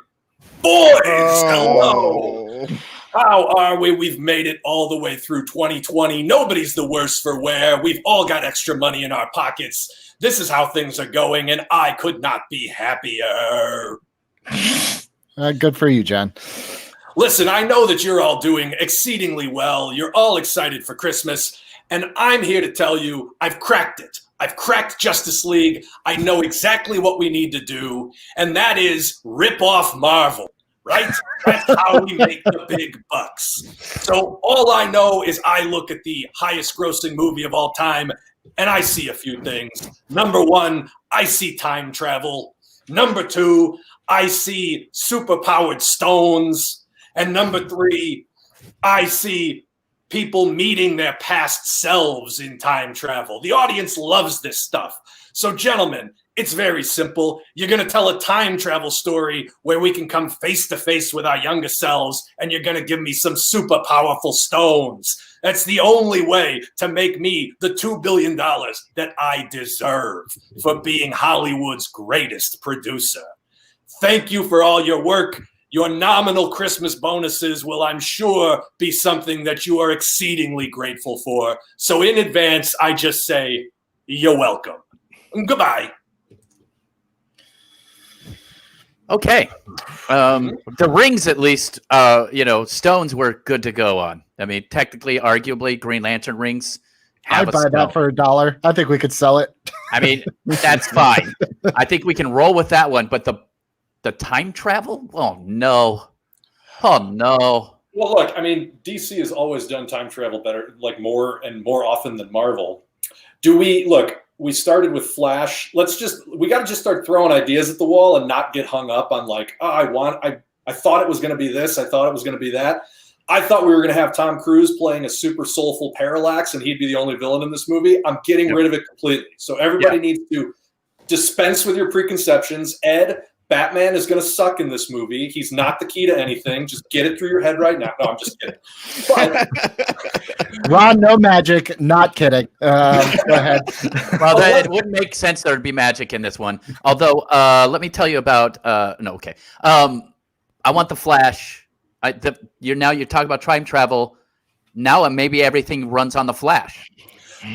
Boys, hello. How are we? We've made it all the way through 2020. Nobody's the worse for wear. We've all got extra money in our pockets. This is how things are going, and I could not be happier. Good for you, John. Listen, I know that you're all doing exceedingly well. You're all excited for Christmas, and I'm here to tell you I've cracked it. I've cracked Justice League. I know exactly what we need to do, and that is rip off Marvel. Right? That's how we make the big bucks. So all I know is I look at the highest grossing movie of all time and I see a few things. Number one, I see time travel. Number two, I see superpowered stones. And number three, I see people meeting their past selves in time travel. The audience loves this stuff. So gentlemen, it's very simple. You're going to tell a time travel story where we can come face to face with our younger selves, and you're going to give me some super powerful stones. That's the only way to make me the $2 billion that I deserve for being Hollywood's greatest producer. Thank you for all your work. Your nominal Christmas bonuses will, I'm sure, be something that you are exceedingly grateful for. So in advance, I just say, you're welcome. Goodbye. Okay. The rings, at least, stones were good to go on. I mean, technically, arguably, Green Lantern rings have I'd buy that for $1. I think we could sell it. I mean, that's fine. I think we can roll with that one. But the time travel? Oh, no. Oh, no. Well, look, I mean, DC has always done time travel better, like more and more often than Marvel. We started with Flash. We got to just start throwing ideas at the wall and not get hung up on like, I thought it was going to be this. I thought it was going to be that. I thought we were going to have Tom Cruise playing a super soulful Parallax and he'd be the only villain in this movie. I'm getting rid of it completely. So everybody needs to dispense with your preconceptions. Ed, Batman is going to suck in this movie. He's not the key to anything. Just get it through your head right now. No, I'm just kidding. But, Ron, no magic. Not kidding. Go ahead. Well, it wouldn't make sense there would be magic in this one. Although, let me tell you about. I want the Flash. You're talking about time travel. Now, maybe everything runs on the Flash.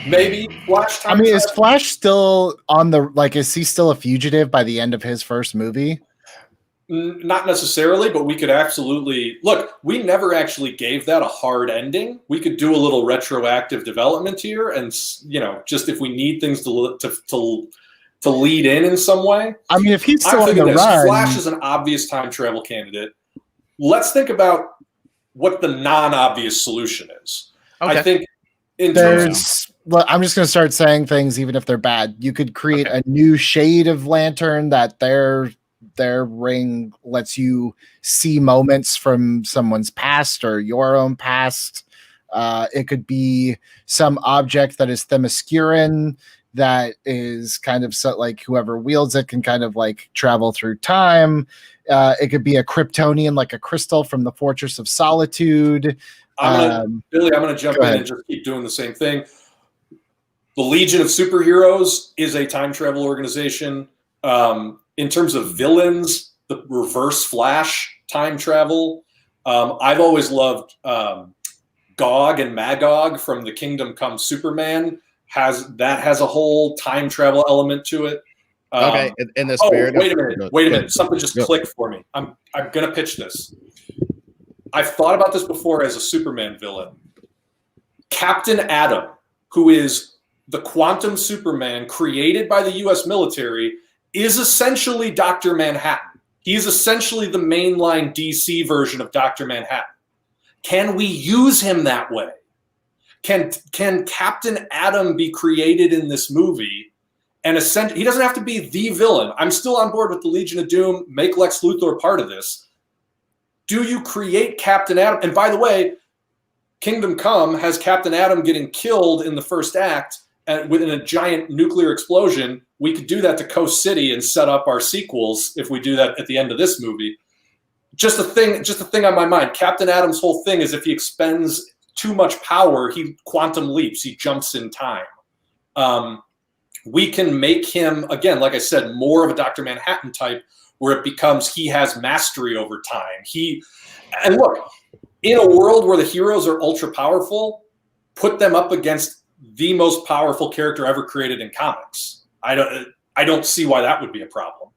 Maybe Flash. Is Flash still on the is he still a fugitive by the end of his first movie? Not necessarily, but we could absolutely look. We never actually gave that a hard ending. We could do a little retroactive development here, and just if we need things to lead in some way. I mean, if he's still on the run, Flash is an obvious time travel candidate. Let's think about what the non-obvious solution is. Okay. I think I'm just going to start saying things, even if they're bad. You could create a new shade of Lantern that their ring lets you see moments from someone's past or your own past. It could be some object that is Themysciran that is kind of whoever wields it can kind of travel through time. It could be a Kryptonian, like a crystal from the Fortress of Solitude. Billy, I'm going to jump in and just keep doing the same thing. The Legion of Superheroes is a time travel organization. In terms of villains, the Reverse Flash time travel. I've always loved Gog and Magog from the Kingdom Come Superman. Has a whole time travel element to it. Okay, in the spirit. Wait a minute. Something just clicked for me. I'm going to pitch this. I've thought about this before as a Superman villain. Captain Atom, who is the quantum Superman created by the U.S. military, is essentially Dr. Manhattan. He's essentially the mainline DC version of Dr. Manhattan. Can we use him that way? Can Captain Atom be created in this movie? And he doesn't have to be the villain. I'm still on board with the Legion of Doom. Make Lex Luthor part of this. Do you create Captain Atom? And by the way, Kingdom Come has Captain Atom getting killed in the first act and within a giant nuclear explosion. We could do that to Coast City and set up our sequels if we do that at the end of this movie. Just a thing on my mind. Captain Atom's whole thing is if he expends too much power, he quantum leaps, he jumps in time. We can make him, again, like I said, more of a Dr. Manhattan type, where it becomes he has mastery over time. And look, in a world where the heroes are ultra powerful, put them up against the most powerful character ever created in comics. I don't see why that would be a problem.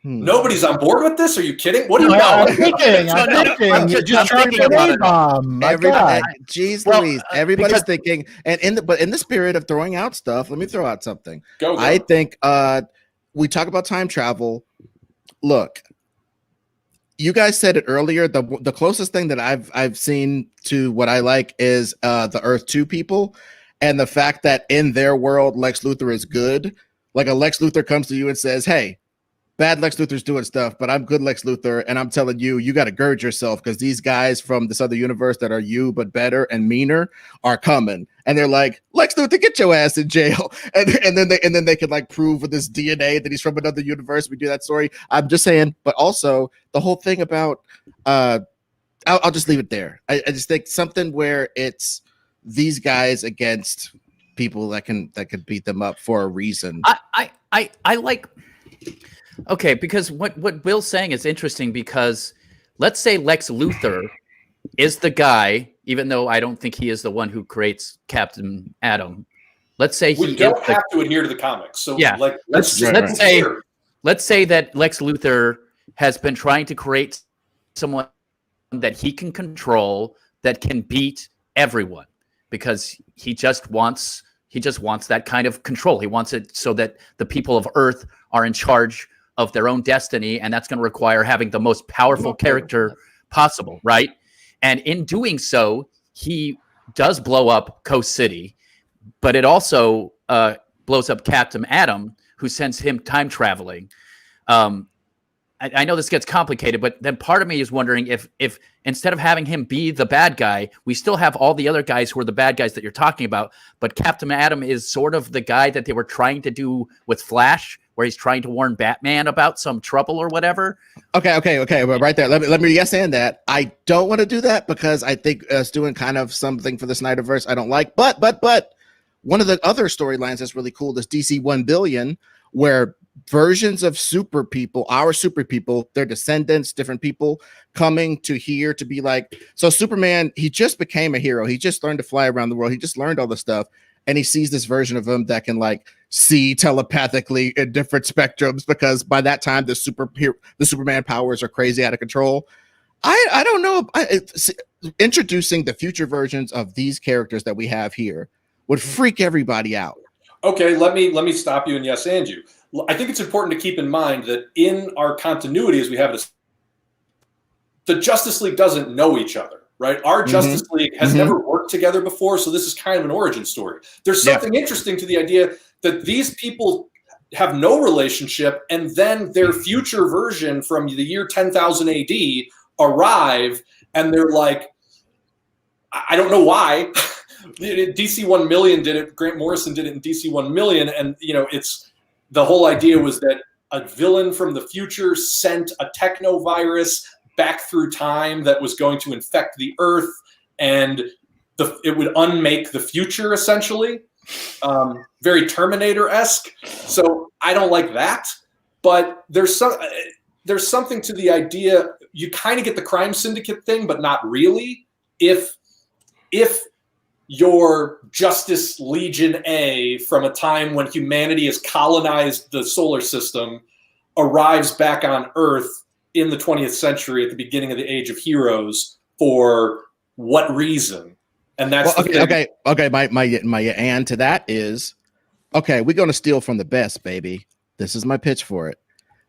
Nobody's on board with this? Are you kidding? What are you I'm thinking. You're just trying to about it. Everybody, geez, Well, Louise, everybody's thinking, and in the spirit of throwing out stuff, let me throw out something. Go. I think we talk about time travel. Look, you guys said it earlier. The closest thing that I've seen to what I like is the Earth 2 people, and the fact that in their world Lex Luthor is good. Like a Lex Luthor comes to you and says, "Hey, bad Lex Luthor's doing stuff, but I'm good Lex Luthor, and I'm telling you, you got to gird yourself because these guys from this other universe that are you but better and meaner are coming." And they're like, "Lex Luthor, get your ass in jail," and then they can like prove with his DNA that he's from another universe. We do that story. I'm just saying, but also the whole thing about I'll just leave it there. I just think something where it's these guys against people that could beat them up for a reason. I like. Okay, because what Will's saying is interesting because let's say Lex Luthor is the guy, even though I don't think he is the one who creates Captain Atom. Let's say we don't have to adhere to the comics. So yeah, like let's say that Lex Luthor has been trying to create someone that he can control that can beat everyone because he just wants that kind of control. He wants it so that the people of Earth are in charge of their own destiny, and that's going to require having the most powerful character possible, right? And in doing so, he does blow up Coast City, but it also blows up Captain Atom, who sends him time traveling. I know this gets complicated, but then part of me is wondering if instead of having him be the bad guy, we still have all the other guys who are the bad guys that you're talking about, but Captain Atom is sort of the guy that they were trying to do with Flash, where he's trying to warn Batman about some trouble or whatever. Okay. But right there, let me yes and that. I don't want to do that because I think it's doing kind of something for the Snyderverse I don't like. But one of the other storylines that's really cool is DC 1 billion, where versions of super people, our super people, their descendants, different people coming to here to be like, so Superman, he just became a hero. He just learned to fly around the world. He just learned all this stuff. And he sees this version of him that can like see telepathically in different spectrums because by that time the Superman powers are crazy out of control. I don't know. Introducing the future versions of these characters that we have here would freak everybody out. Okay, let me stop you and yes and you. I think it's important to keep in mind that in our continuity as we have it, the Justice League doesn't know each other, right? Our Justice League has never worked together before, so this is kind of an origin story. There's something interesting to the idea that these people have no relationship and then their future version from the year 10,000 AD arrive and they're like, I don't know why. DC 1 million did it. Grant Morrison did it in DC 1 million. And, it's the whole idea was that a villain from the future sent a technovirus back through time that was going to infect the Earth and it would unmake the future, essentially. Very Terminator-esque. So I don't like that. But there's something to the idea. You kind of get the crime syndicate thing, but not really. If your Justice Legion A from a time when humanity has colonized the solar system arrives back on Earth in the 20th century at the beginning of the Age of Heroes, for what reason? And that's okay. My and to that is, okay, we're going to steal from the best, baby. This is my pitch for it.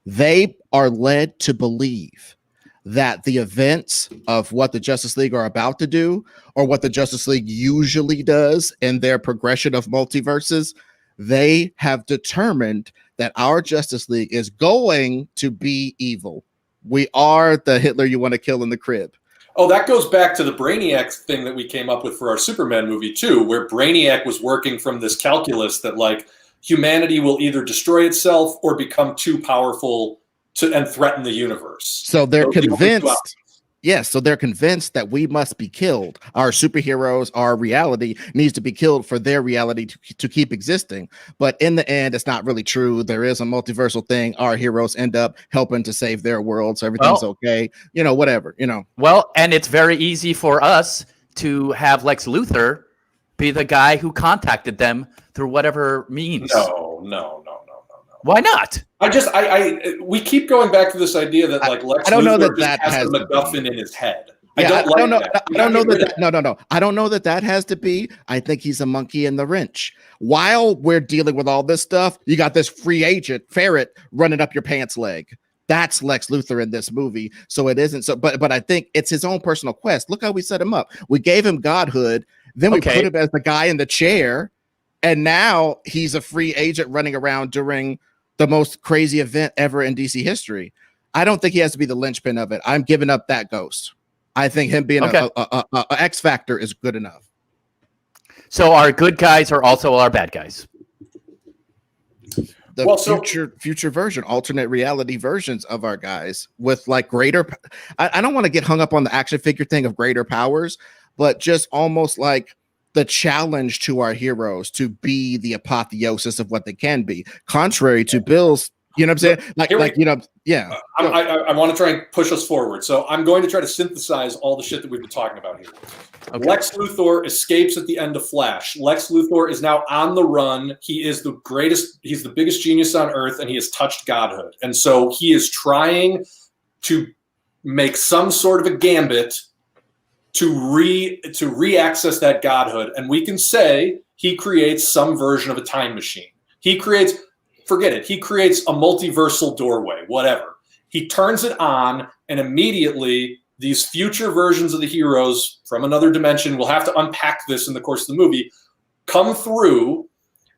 They are led to believe that the events of what the Justice League are about to do, or what the Justice League usually does in their progression of multiverses, they have determined that our Justice League is going to be evil. We are the Hitler you want to kill in the crib. Oh, that goes back to the Brainiac thing that we came up with for our Superman movie too, where Brainiac was working from this calculus that like humanity will either destroy itself or become too powerful and threaten the universe. So they're convinced Yes, so they're convinced that we must be killed. Our superheroes, our reality needs to be killed for their reality to keep existing. But in the end, it's not really true. There is a multiversal thing. Our heroes end up helping to save their world, so everything's okay. Whatever. Well, and it's very easy for us to have Lex Luthor be the guy who contacted them through whatever means. No. Why not? We keep going back to this idea that like Lex Luthor just has the MacGuffin in his head. I don't know that. I don't know that has to be. I think he's a monkey in the wrench. While we're dealing with all this stuff, you got this free agent ferret running up your pants leg. That's Lex Luthor in this movie. So it isn't so, but I think it's his own personal quest. Look how we set him up. We gave him godhood, then we put him as the guy in the chair, and now he's a free agent running around during the most crazy event ever in DC history. I don't think he has to be the linchpin of it. I'm giving up that ghost. I think him being a X Factor is good enough. So our good guys are also our bad guys. Future version, alternate reality versions of our guys with like greater. I don't want to get hung up on the action figure thing of greater powers, but just almost like the challenge to our heroes to be the apotheosis of what they can be, contrary to Bill's. You know what I'm saying? Yeah. I want to try and push us forward. So I'm going to try to synthesize all the shit that we've been talking about here. Okay. Lex Luthor escapes at the end of Flash. Lex Luthor is now on the run. He is the greatest. He's the biggest genius on Earth, and he has touched godhood. And so he is trying to make some sort of a gambit to re-access that godhood. And we can say he creates some version of a time machine. Forget it. He creates a multiversal doorway, whatever. He turns it on, and immediately these future versions of the heroes from another dimension, we'll have to unpack this in the course of the movie, come through.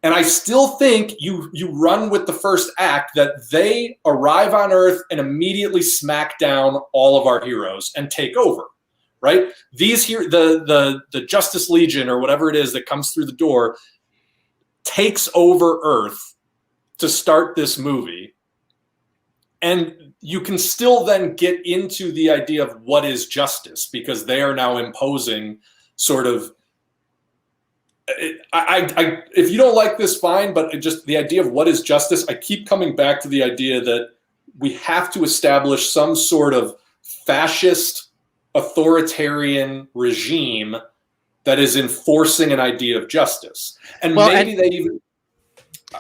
And I still think you run with the first act that they arrive on Earth and immediately smack down all of our heroes and take over, right? These here, the Justice Legion or whatever it is that comes through the door takes over Earth to start this movie. And you can still then get into the idea of what is justice, because they are now imposing sort of, if you don't like this, fine, but just the idea of what is justice, I keep coming back to the idea that we have to establish some sort of fascist authoritarian regime that is enforcing an idea of justice. And they even...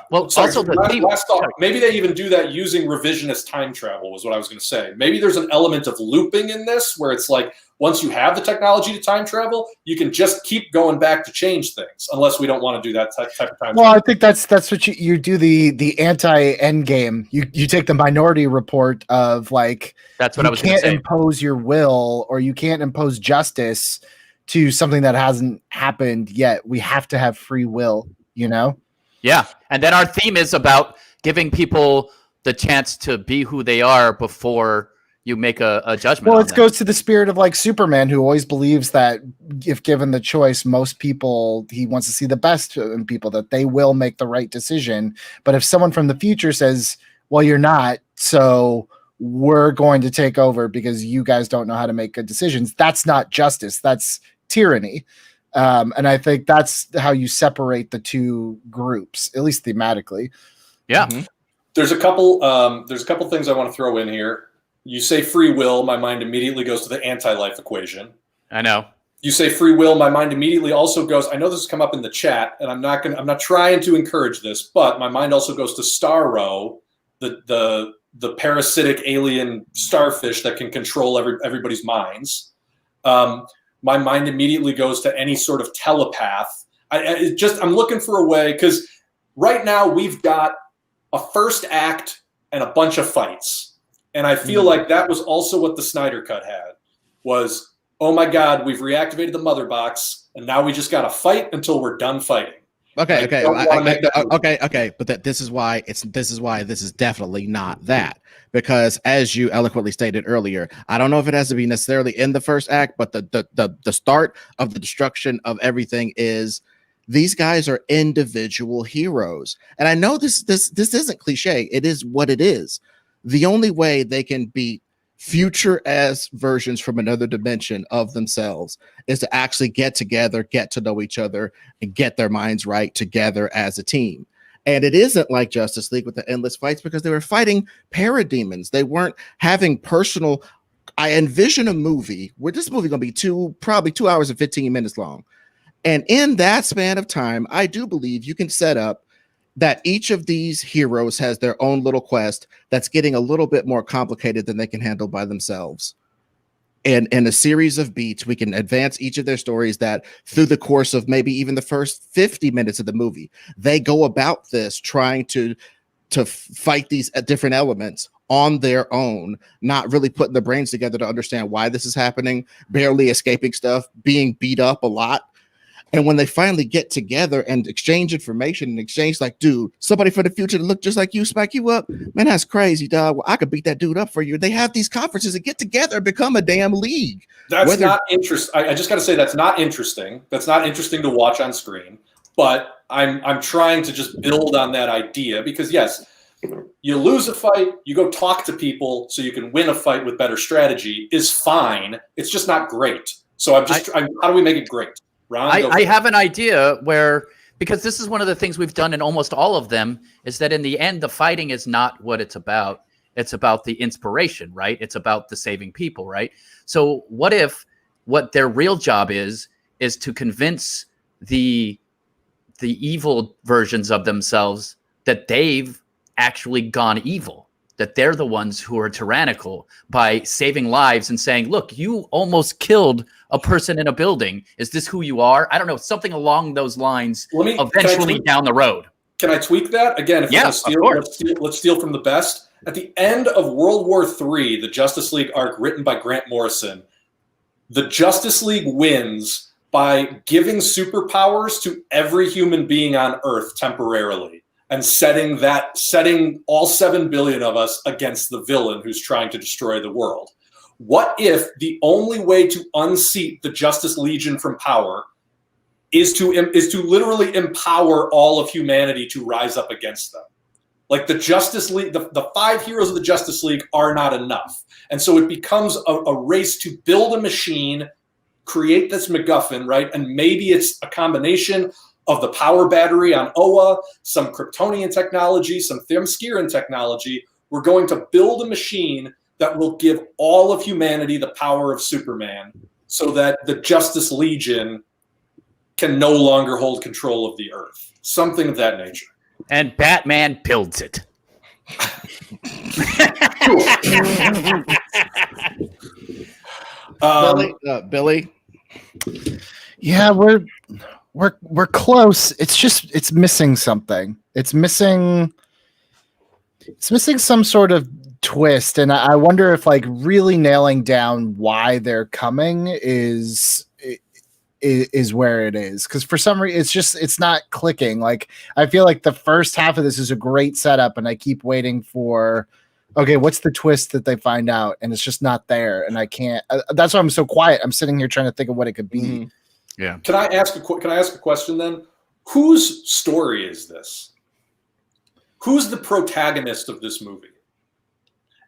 Well, also last thought, maybe they even do that using revisionist time travel was what I was going to say. Maybe there's an element of looping in this where it's like once you have the technology to time travel, you can just keep going back to change things, unless we don't want to do that type of time travel. I think that's what you do, the anti-end game. You take the Minority Report of like, that's what I was going to say. You can't impose your will, or you can't impose justice to something that hasn't happened yet. We have to have free will, Yeah, and then our theme is about giving people the chance to be who they are before you make a judgment. Well, it goes to the spirit of like Superman, who always believes that if given the choice, most people, he wants to see the best in people, that they will make the right decision. But if someone from the future says, well, you're not, so we're going to take over because you guys don't know how to make good decisions, that's not justice. That's tyranny. And I think that's how you separate the two groups, at least thematically. Yeah. Mm-hmm. There's a couple things I want to throw in here. You say free will, my mind immediately goes to the anti-life equation. I know. You say free will, my mind immediately also goes, I know this has come up in the chat, and I'm not trying to encourage this, but my mind also goes to Starro, the parasitic alien starfish that can control everybody's minds. My mind immediately goes to any sort of telepath. I'm looking for a way, because right now we've got a first act and a bunch of fights. And I feel like that was also what the Snyder Cut had, was, oh my God, we've reactivated the mother box, and now we just got to fight until we're done fighting. Okay. But this is why this is definitely not that. Because as you eloquently stated earlier, I don't know if it has to be necessarily in the first act, but the start of the destruction of everything is these guys are individual heroes. And I know this isn't cliche. It is what it is. The only way they can beat future as versions from another dimension of themselves is to actually get together, get to know each other, and get their minds right together as a team. And it isn't like Justice League with the endless fights because they were fighting parademons. They weren't having personal. I envision a movie where this movie going to be probably 2 hours and 15 minutes long. And in that span of time, I do believe you can set up that each of these heroes has their own little quest that's getting a little bit more complicated than they can handle by themselves. And in a series of beats, we can advance each of their stories that through the course of maybe even the first 50 minutes of the movie, they go about this trying to fight these different elements on their own, not really putting the brains together to understand why this is happening, barely escaping stuff, being beat up a lot. And when they finally get together and exchange information and exchange, like, dude, somebody for the future to look just like you, spike you up, man, that's crazy, dog. Well, I could beat that dude up for you. They have these conferences and get together and become a damn league. That's not interesting. I just got to say that's not interesting. That's not interesting to watch on screen. But I'm trying to just build on that idea because, yes, you lose a fight, you go talk to people so you can win a fight with better strategy is fine. It's just not great. So how do we make it great? Ron, I have an idea where, because this is one of the things we've done in almost all of them, is that in the end, the fighting is not what it's about. It's about the inspiration, right? It's about the saving people, right? So what if what their real job is to convince the evil versions of themselves that they've actually gone evil, that they're the ones who are tyrannical by saving lives and saying, look, you almost killed a person in a building. Is this who you are? I don't know, something along those lines eventually down the road. Can I tweak that? Again, if yes, let's steal from the best. At the end of World War III, the Justice League arc written by Grant Morrison, the Justice League wins by giving superpowers to every human being on Earth temporarily and setting all 7 billion of us against the villain who's trying to destroy the world. What if the only way to unseat the Justice Legion from power is to literally empower all of humanity to rise up against them? Like the Justice League, the 5 heroes of the Justice League are not enough. And so it becomes a race to build a machine, create this MacGuffin, right? And maybe it's a combination of the power battery on Oa, some Kryptonian technology, some Themysciran technology. We're going to build a machine that will give all of humanity the power of Superman so that the Justice Legion can no longer hold control of the Earth. Something of that nature. And Batman builds it. Billy? Yeah, we're close. It's missing something. It's missing some sort of twist, and I wonder if like really nailing down why they're coming is where it is, because for some reason it's not clicking. Like I feel like the first half of this is a great setup, and I keep waiting for, okay, what's the twist that they find out, and it's just not there, and I can't. That's why I'm so quiet. I'm sitting here trying to think of what it could be. Mm-hmm. Yeah. Can I ask a question then? Whose story is this? Who's the protagonist of this movie?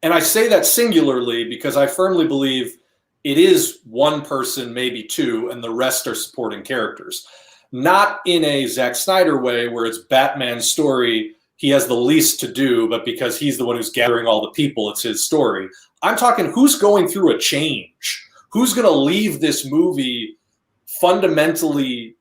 And I say that singularly because I firmly believe it is one person, maybe two, and the rest are supporting characters. Not in a Zack Snyder way where it's Batman's story, he has the least to do, but because he's the one who's gathering all the people, it's his story. I'm talking who's going through a change? Who's going to leave this movie fundamentally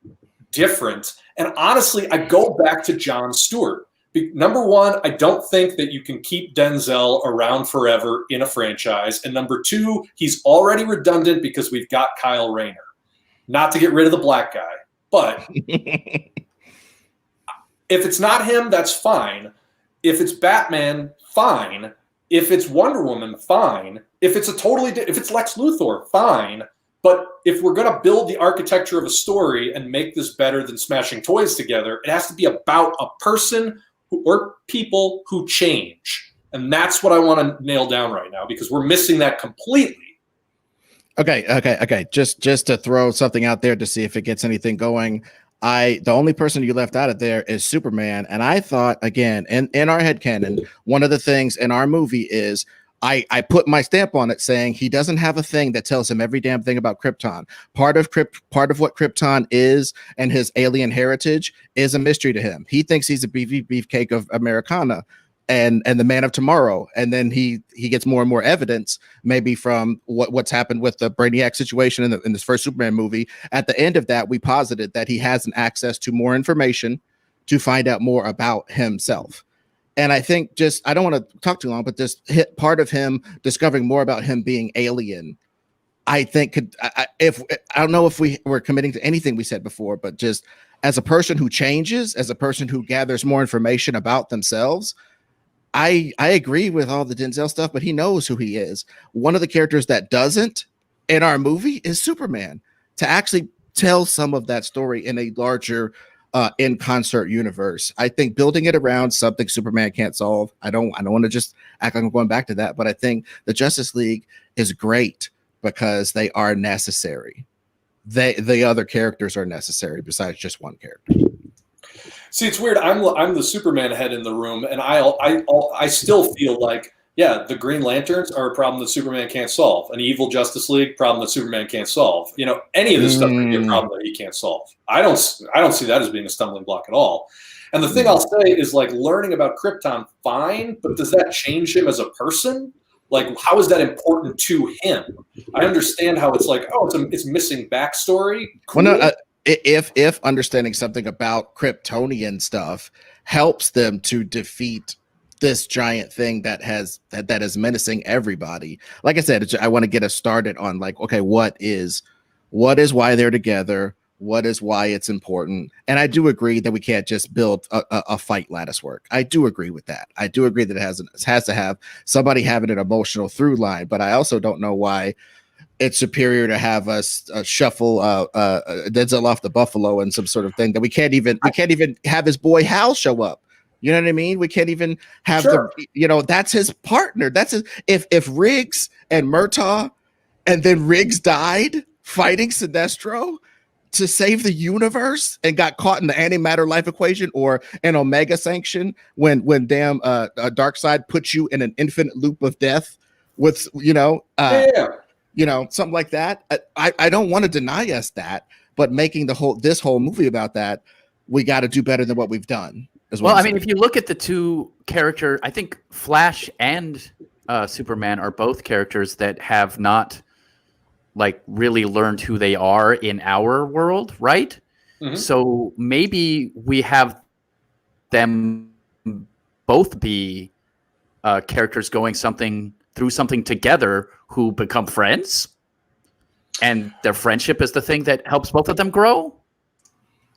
different? And honestly, I go back to Jon Stewart. Number one, I don't think that you can keep Denzel around forever in a franchise. And number two, he's already redundant because we've got Kyle Rayner. Not to get rid of the black guy, but if it's not him, that's fine. If it's Batman, fine. If it's Wonder Woman, fine. If it's if it's Lex Luthor, fine. But if we're going to build the architecture of a story and make this better than smashing toys together, it has to be about a person or people who change. And that's what I want to nail down right now, because we're missing that completely. Okay. Just to throw something out there to see if it gets anything going. The only person you left out of there is Superman. And I thought, again, in our headcanon, one of the things in our movie is I put my stamp on it saying he doesn't have a thing that tells him every damn thing about Krypton. Part of what Krypton is and his alien heritage is a mystery to him. He thinks he's a beefcake of Americana and the man of tomorrow. And then he gets more and more evidence, maybe from what's happened with the Brainiac situation in this first Superman movie. At the end of that, we posited that he has an access to more information to find out more about himself. And I think I don't want to talk too long, but this hit part of him discovering more about him being alien, I think I don't know if we were committing to anything we said before, but just as a person who changes, as a person who gathers more information about themselves, I agree with all the Denzel stuff, but he knows who he is. One of the characters that doesn't in our movie is Superman. To actually tell some of that story in a larger in concert universe, I think building it around something Superman can't solve. I don't want to just act like I'm going back to that, but I think the Justice League is great because they are necessary. The other characters are necessary besides just one character. See, it's weird. I'm the Superman head in the room, and I still feel like, yeah, the Green Lanterns are a problem that Superman can't solve. An evil Justice League problem that Superman can't solve. You know, any of this stuff could be a problem that he can't solve. I don't see that as being a stumbling block at all. And the thing I'll say is, like, learning about Krypton, fine, but does that change him as a person? Like, how is that important to him? I understand how it's like, oh, it's missing backstory. Cool. Well, no, if understanding something about Kryptonian stuff helps them to defeat this giant thing that is menacing everybody. Like I said, I want to get us started on, like, okay, what is why they're together? What is why it's important? And I do agree that we can't just build a fight lattice work. I do agree with that. I do agree that it has to have somebody having an emotional through line, but I also don't know why it's superior to have us shuffle Denzel off the Buffalo and some sort of thing that we can't even have his boy Hal show up. You know what I mean? We can't even have that's his partner. That's his, if Riggs and Murtaugh and then Riggs died fighting Sinestro to save the universe and got caught in the antimatter life equation or an Omega sanction when damn Darkseid puts you in an infinite loop of death with something like that. I don't want to deny us that, but making this whole movie about that, we got to do better than what we've done. Well, I mean, if you look at the two characters, I think Flash and Superman are both characters that have not, like, really learned who they are in our world, right? Mm-hmm. So maybe we have them both be characters going through something together who become friends, and their friendship is the thing that helps both of them grow.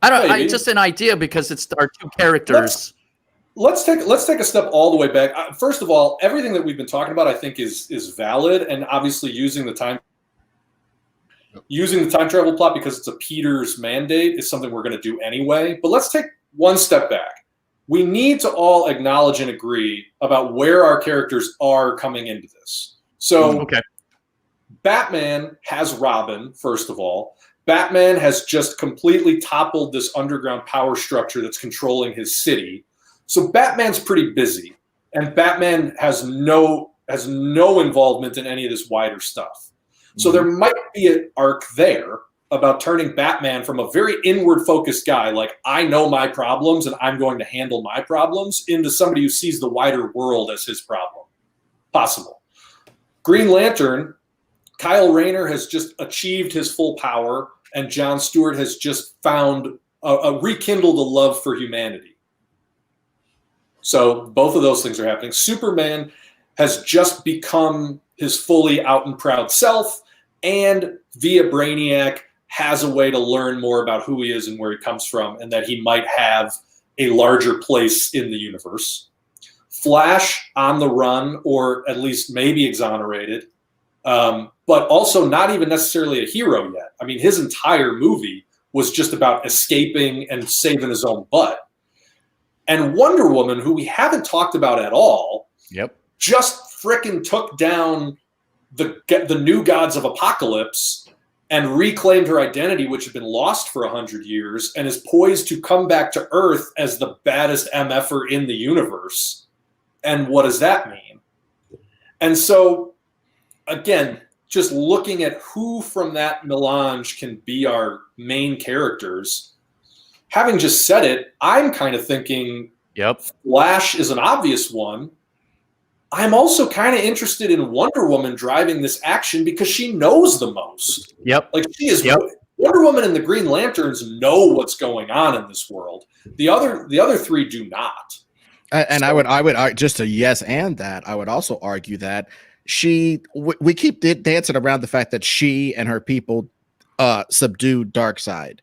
It's just an idea because it's our two characters. Let's take a step all the way back. First of all, everything that we've been talking about, I think, is valid, and obviously using the time travel plot because it's a Peter's mandate is something we're going to do anyway. But let's take one step back. We need to all acknowledge and agree about where our characters are coming into this. So, okay. Batman has Robin, first of all. Batman has just completely toppled this underground power structure that's controlling his city. So Batman's pretty busy, and Batman has no involvement in any of this wider stuff. So there might be an arc there about turning Batman from a very inward-focused guy, like, I know my problems and I'm going to handle my problems, into somebody who sees the wider world as his problem. Possible. Green Lantern, Kyle Rayner has just achieved his full power, and Jon Stewart has just found rekindled a love for humanity. So both of those things are happening. Superman has just become his fully out and proud self, and via Brainiac has a way to learn more about who he is and where he comes from, and that he might have a larger place in the universe. Flash on the run, or at least maybe exonerated, but also not even necessarily a hero yet. I mean, his entire movie was just about escaping and saving his own butt. And Wonder Woman, who we haven't talked about at all, just frickin' took down the new gods of Apocalypse and reclaimed her identity, which had been lost for 100 years, and is poised to come back to Earth as the baddest MFer in the universe. And what does that mean? And so, again, just looking at who from that melange can be our main characters, having just said it, I'm kind of thinking Flash is an obvious one. I'm also kind of interested in Wonder Woman driving this action because she knows the most. Like she is Wonder Woman and the Green Lanterns know what's going on in this world. The other three do not. And so, I would just a yes and that. I would also argue that we keep dancing around the fact that she and her people subdued Darkseid.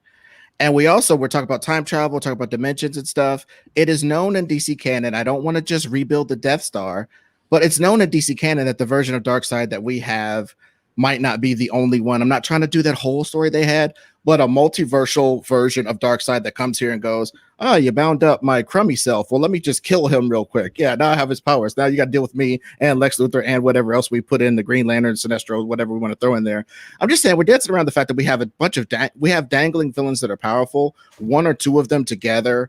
And we're talking about time travel, talking about dimensions and stuff. It is known in DC canon. I don't want to just rebuild the Death Star, but it's known in DC canon that the version of Darkseid that we have might not be the only one. I'm not trying to do that whole story they had, but a multiversal version of Darkseid that comes here and goes, "Oh, you bound up my crummy self. Well, let me just kill him real quick. Yeah, now I have his powers. Now you got to deal with me and Lex Luthor and whatever else we put in, the Green Lantern, Sinestro, whatever we want to throw in there." I'm just saying we're dancing around the fact that we have a bunch of we have dangling villains that are powerful, one or two of them together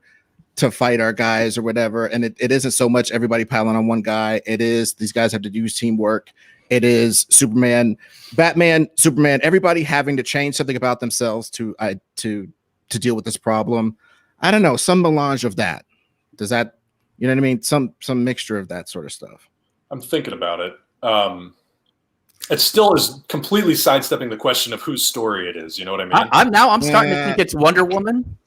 to fight our guys or whatever. And it isn't so much everybody piling on one guy. It is these guys have to use teamwork. It is Superman, Batman, Superman, everybody having to change something about themselves to deal with this problem. I don't know, some melange of that. Does that, you know what I mean? Some mixture of that sort of stuff. I'm thinking about it. It still is completely sidestepping the question of whose story it is. You know what I mean? I'm starting to think it's Wonder Woman.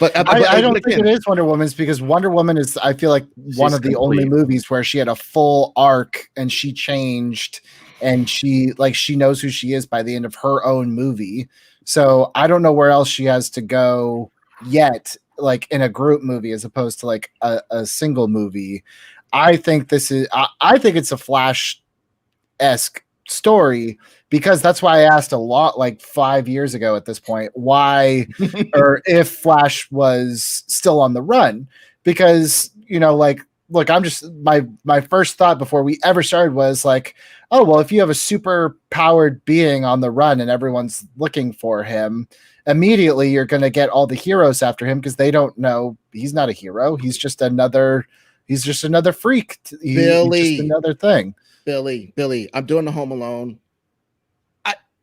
But I don't think it is Wonder Woman's, because Wonder Woman is, I feel like, one of the only movies where she had a full arc and she changed and she knows who she is by the end of her own movie. So I don't know where else she has to go yet, like in a group movie as opposed to like a single movie. I think it's a Flash-esque story, because that's why I asked a lot like 5 years ago at this point, why or if Flash was still on the run, because, you know, like, look, I'm just, my first thought before we ever started was like, oh, well, if you have a super powered being on the run and everyone's looking for him, immediately you're going to get all the heroes after him because they don't know he's not a hero. He's just another freak. He's just another thing. Billy, I'm doing the Home Alone.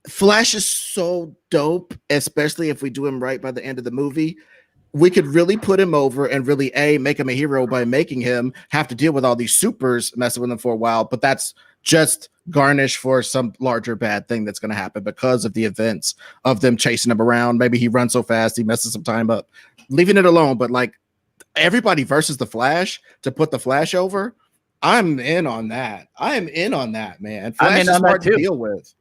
Flash is so dope, especially if we do him right by the end of the movie. We could really put him over and really make him a hero by making him have to deal with all these supers messing with him for a while. But that's just garnish for some larger bad thing that's going to happen because of the events of them chasing him around. Maybe he runs so fast he messes some time up. Leaving it alone, but like everybody versus the Flash to put the Flash over. I'm in on that. I am in on that, man. Flash is hard to deal with.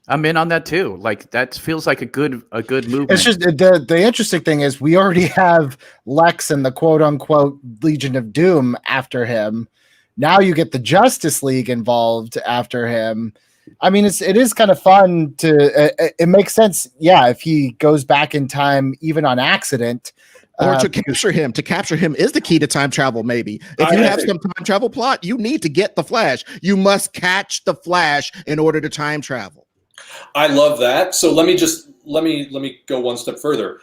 I'm in on that too. Like that feels like a good movement. It's just the interesting thing is we already have Lex and the quote unquote Legion of Doom after him. Now you get the Justice League involved after him. I mean, it is kind of fun to. It makes sense, yeah, if he goes back in time even on accident. Or to capture him. To capture him is the key to time travel, maybe. If you have some time travel plot, you need to get the Flash. You must catch the Flash in order to time travel. I love that. So let me go one step further.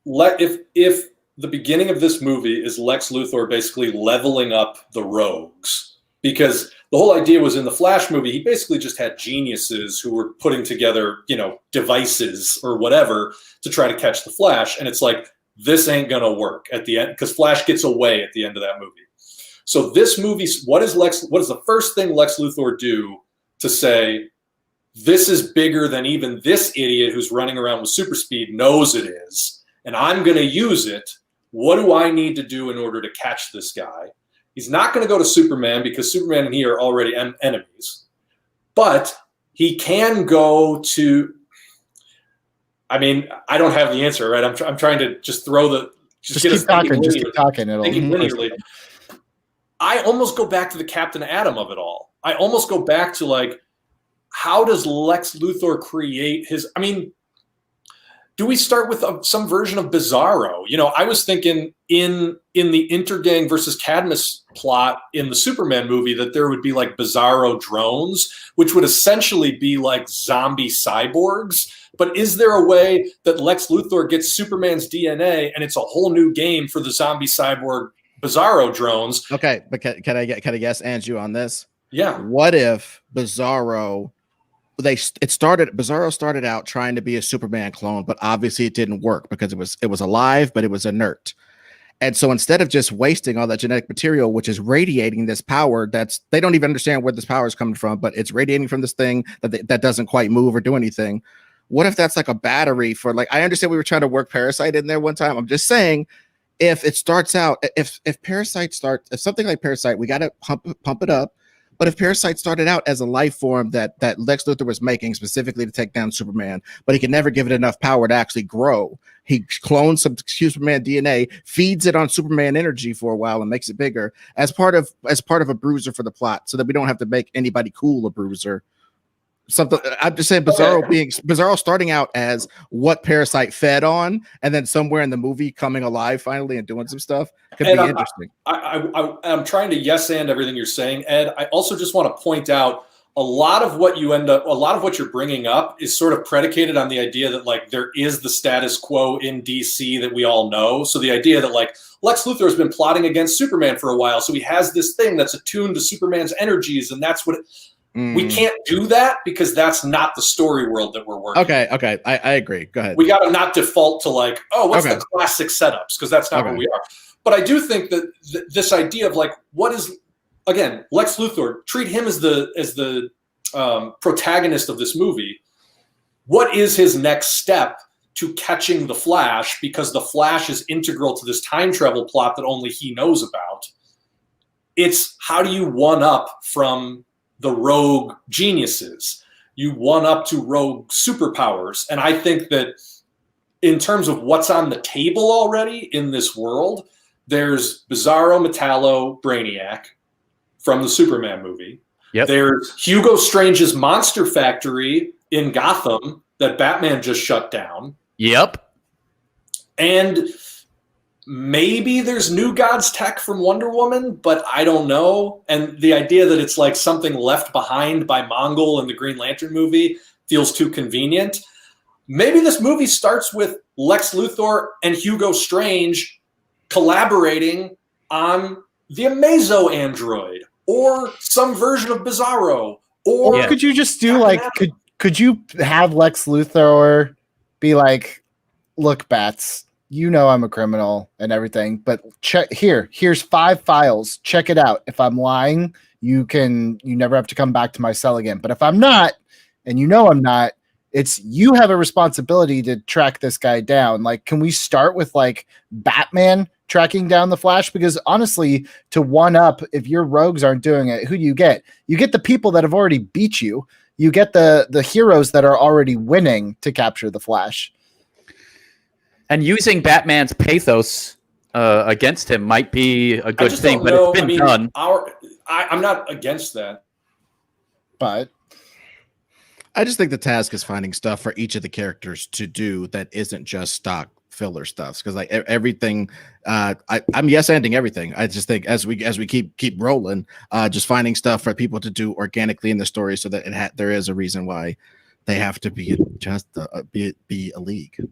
If the beginning of this movie is Lex Luthor basically leveling up the rogues, because the whole idea was in the Flash movie, he basically just had geniuses who were putting together, you know, devices or whatever to try to catch the Flash. And it's like, this ain't going to work at the end because Flash gets away at the end of that movie. So this movie, what is the first thing Lex Luthor do to say, this is bigger than even this idiot who's running around with super speed knows it is, and I'm going to use it. What do I need to do in order to catch this guy? He's not going to go to Superman because Superman and he are already enemies. But he can go to, I mean, I don't have the answer, right? I'm trying to just throw the, just keep talking. Just keep talking. Thinking linearly. I almost go back to the Captain Atom of it all. I almost go back to like, how does Lex Luthor create his, I mean, do we start with some version of Bizarro? You know, I was thinking in the Intergang versus Cadmus plot in the Superman movie that there would be like Bizarro drones, which would essentially be like zombie cyborgs. But is there a way that Lex Luthor gets Superman's DNA and it's a whole new game for the zombie cyborg Bizarro drones. Okay, but can I guess Andrew on this? Yeah. What if Bizarro Bizarro started out trying to be a Superman clone, but obviously it didn't work because it was alive, but it was inert. And so instead of just wasting all that genetic material, which is radiating this power, they don't even understand where this power is coming from, but it's radiating from this thing that doesn't quite move or do anything. What if that's like a battery for, like, I understand we were trying to work Parasite in there one time. I'm just saying, if it starts out, if something like Parasite, we got to pump it up. But if Parasite started out as a life form that Lex Luthor was making specifically to take down Superman, but he could never give it enough power to actually grow, he clones some Superman DNA, feeds it on Superman energy for a while, and makes it bigger as part of a bruiser for the plot, so that we don't have to make anybody cool a bruiser. Something I'm just saying, Bizarro starting out as what Parasite fed on, and then somewhere in the movie coming alive finally and doing some stuff could be interesting. I'm trying to yes and everything you're saying, Ed. I also just want to point out a lot of what you're bringing up is sort of predicated on the idea that, like, there is the status quo in DC that we all know. So the idea that, like, Lex Luthor has been plotting against Superman for a while, so he has this thing that's attuned to Superman's energies, and that's what. We can't do that because that's not the story world that we're working. Okay. I agree. Go ahead. We got to not default to, like, oh, what's the classic setups? Because that's not where we are. But I do think that this idea of, like, what is, again, Lex Luthor, treat him as the protagonist of this movie. What is his next step to catching the Flash? Because the Flash is integral to this time travel plot that only he knows about. It's how do you one up from the rogue geniuses? You one up to rogue superpowers. And I think that in terms of what's on the table already in this world, there's Bizarro, Metallo, Brainiac from the Superman movie. Yep. There's Hugo Strange's Monster Factory in Gotham that Batman just shut down. Yep. And maybe there's New Gods tech from Wonder Woman, but I don't know. And the idea that it's like something left behind by Mongol in the Green Lantern movie feels too convenient. Maybe this movie starts with Lex Luthor and Hugo Strange collaborating on the Amazo android or some version of Bizarro. Or could you just do like, could you have Lex Luthor be like, look, Bats, you know I'm a criminal and everything, but here's 5 files. Check it out. If I'm lying, you never have to come back to my cell again. But if I'm not, and you know I'm not, you have a responsibility to track this guy down. Like, can we start with, like, Batman tracking down the Flash? Because honestly, to one up, if your rogues aren't doing it, who do you get? You get the people that have already beat you. You get the heroes that are already winning to capture the Flash. And using Batman's pathos against him might be a good thing, but it's been done. I'm not against that. But I just think the task is finding stuff for each of the characters to do that isn't just stock filler stuff. Because, like, everything, I'm yes-anding everything. I just think as we keep rolling, just finding stuff for people to do organically in the story, so that there is a reason why they have to be be a league.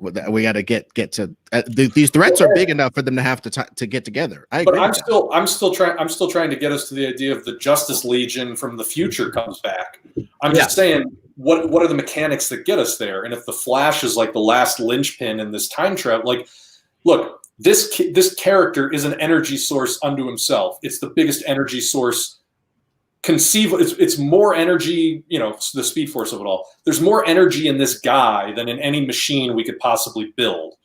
We got to get to these threats are big enough for them to have to get together. I agree. But I'm still trying to get us to the idea of the Justice Legion from the future comes back. I'm just saying, what are the mechanics that get us there? And if the Flash is like the last linchpin in this time travel, like, look, this character is an energy source unto himself. It's the biggest energy source conceivable. It's more energy, the Speed Force of it all. There's more energy in this guy than in any machine we could possibly build.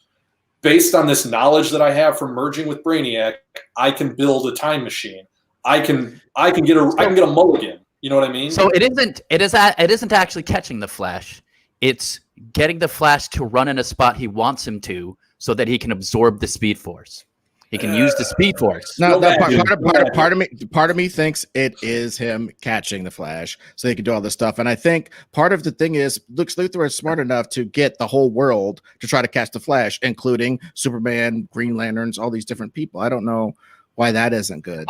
Based on this knowledge that I have from merging with Brainiac, I can build a time machine. I can get a mulligan. You know what I mean? So it isn't actually catching the Flash. It's getting the Flash to run in a spot he wants him to, so that he can absorb the Speed Force. He can use the Speed Force. No, part of me thinks it is him catching the Flash, so he can do all this stuff. And I think part of the thing is Lex Luthor is smart enough to get the whole world to try to catch the Flash, including Superman, Green Lanterns, all these different people. I don't know why that isn't good.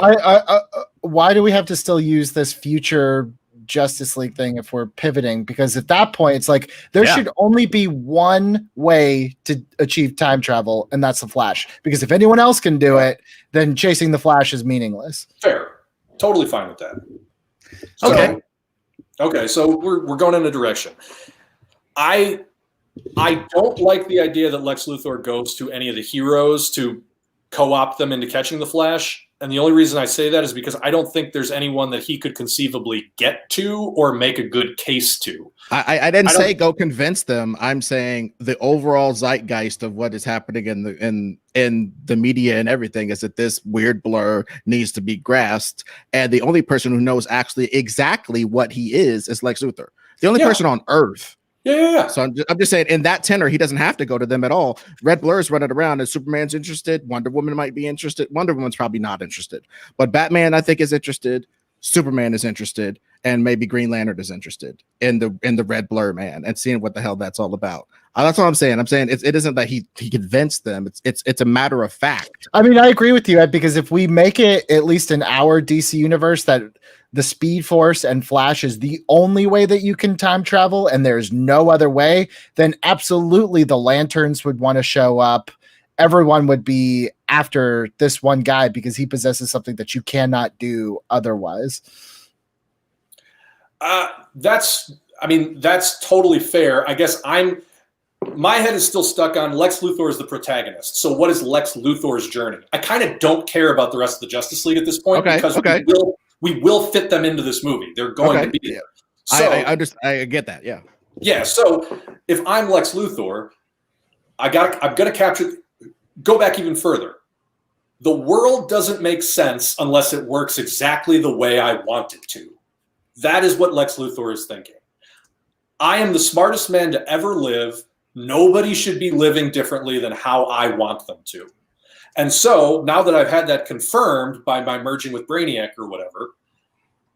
Why do we have to still use this future Justice League thing if we're pivoting, because at that point it's like there Yeah. should only be one way to achieve time travel, and that's the Flash. Because if anyone else can do it, then chasing the Flash is meaningless. Fair. Totally fine with that. Okay. Okay, so we're going in a direction. I don't like the idea that Lex Luthor goes to any of the heroes to co-opt them into catching the Flash. And the only reason I say that is because I don't think there's anyone that he could conceivably get to or make a good case to. I didn't say go convince them. I'm saying the overall zeitgeist of what is happening in the media and everything is that this weird blur needs to be grasped. And the only person who knows actually exactly what he is Lex Luthor. The only person on Earth. Yeah. So I'm just saying, in that tenor, he doesn't have to go to them at all. Red Blur is running around, and Superman's interested. Wonder Woman might be interested. Wonder Woman's probably not interested, but Batman, I think, is interested. Superman is interested, and maybe Green Lantern is interested in the Red Blur man and seeing what the hell that's all about. That's what I'm saying. I'm saying it isn't that he convinced them. It's a matter of fact. I mean, I agree with you, Ed, because if we make it at least in our DC universe that the Speed Force and Flash is the only way that you can time travel and there's no other way, then absolutely the Lanterns would want to show up. Everyone would be after this one guy because he possesses something that you cannot do otherwise. That's totally fair. I guess my head is still stuck on Lex Luthor as the protagonist. So what is Lex Luthor's journey? I kind of don't care about the rest of the Justice League at this point because we will fit them into this movie. They're going to be there. So, I get that. Yeah. Yeah. So if I'm Lex Luthor, I'm going to capture. Go back even further. The world doesn't make sense unless it works exactly the way I want it to. That is what Lex Luthor is thinking. I am the smartest man to ever live. Nobody should be living differently than how I want them to. And so now that I've had that confirmed by my merging with Brainiac or whatever,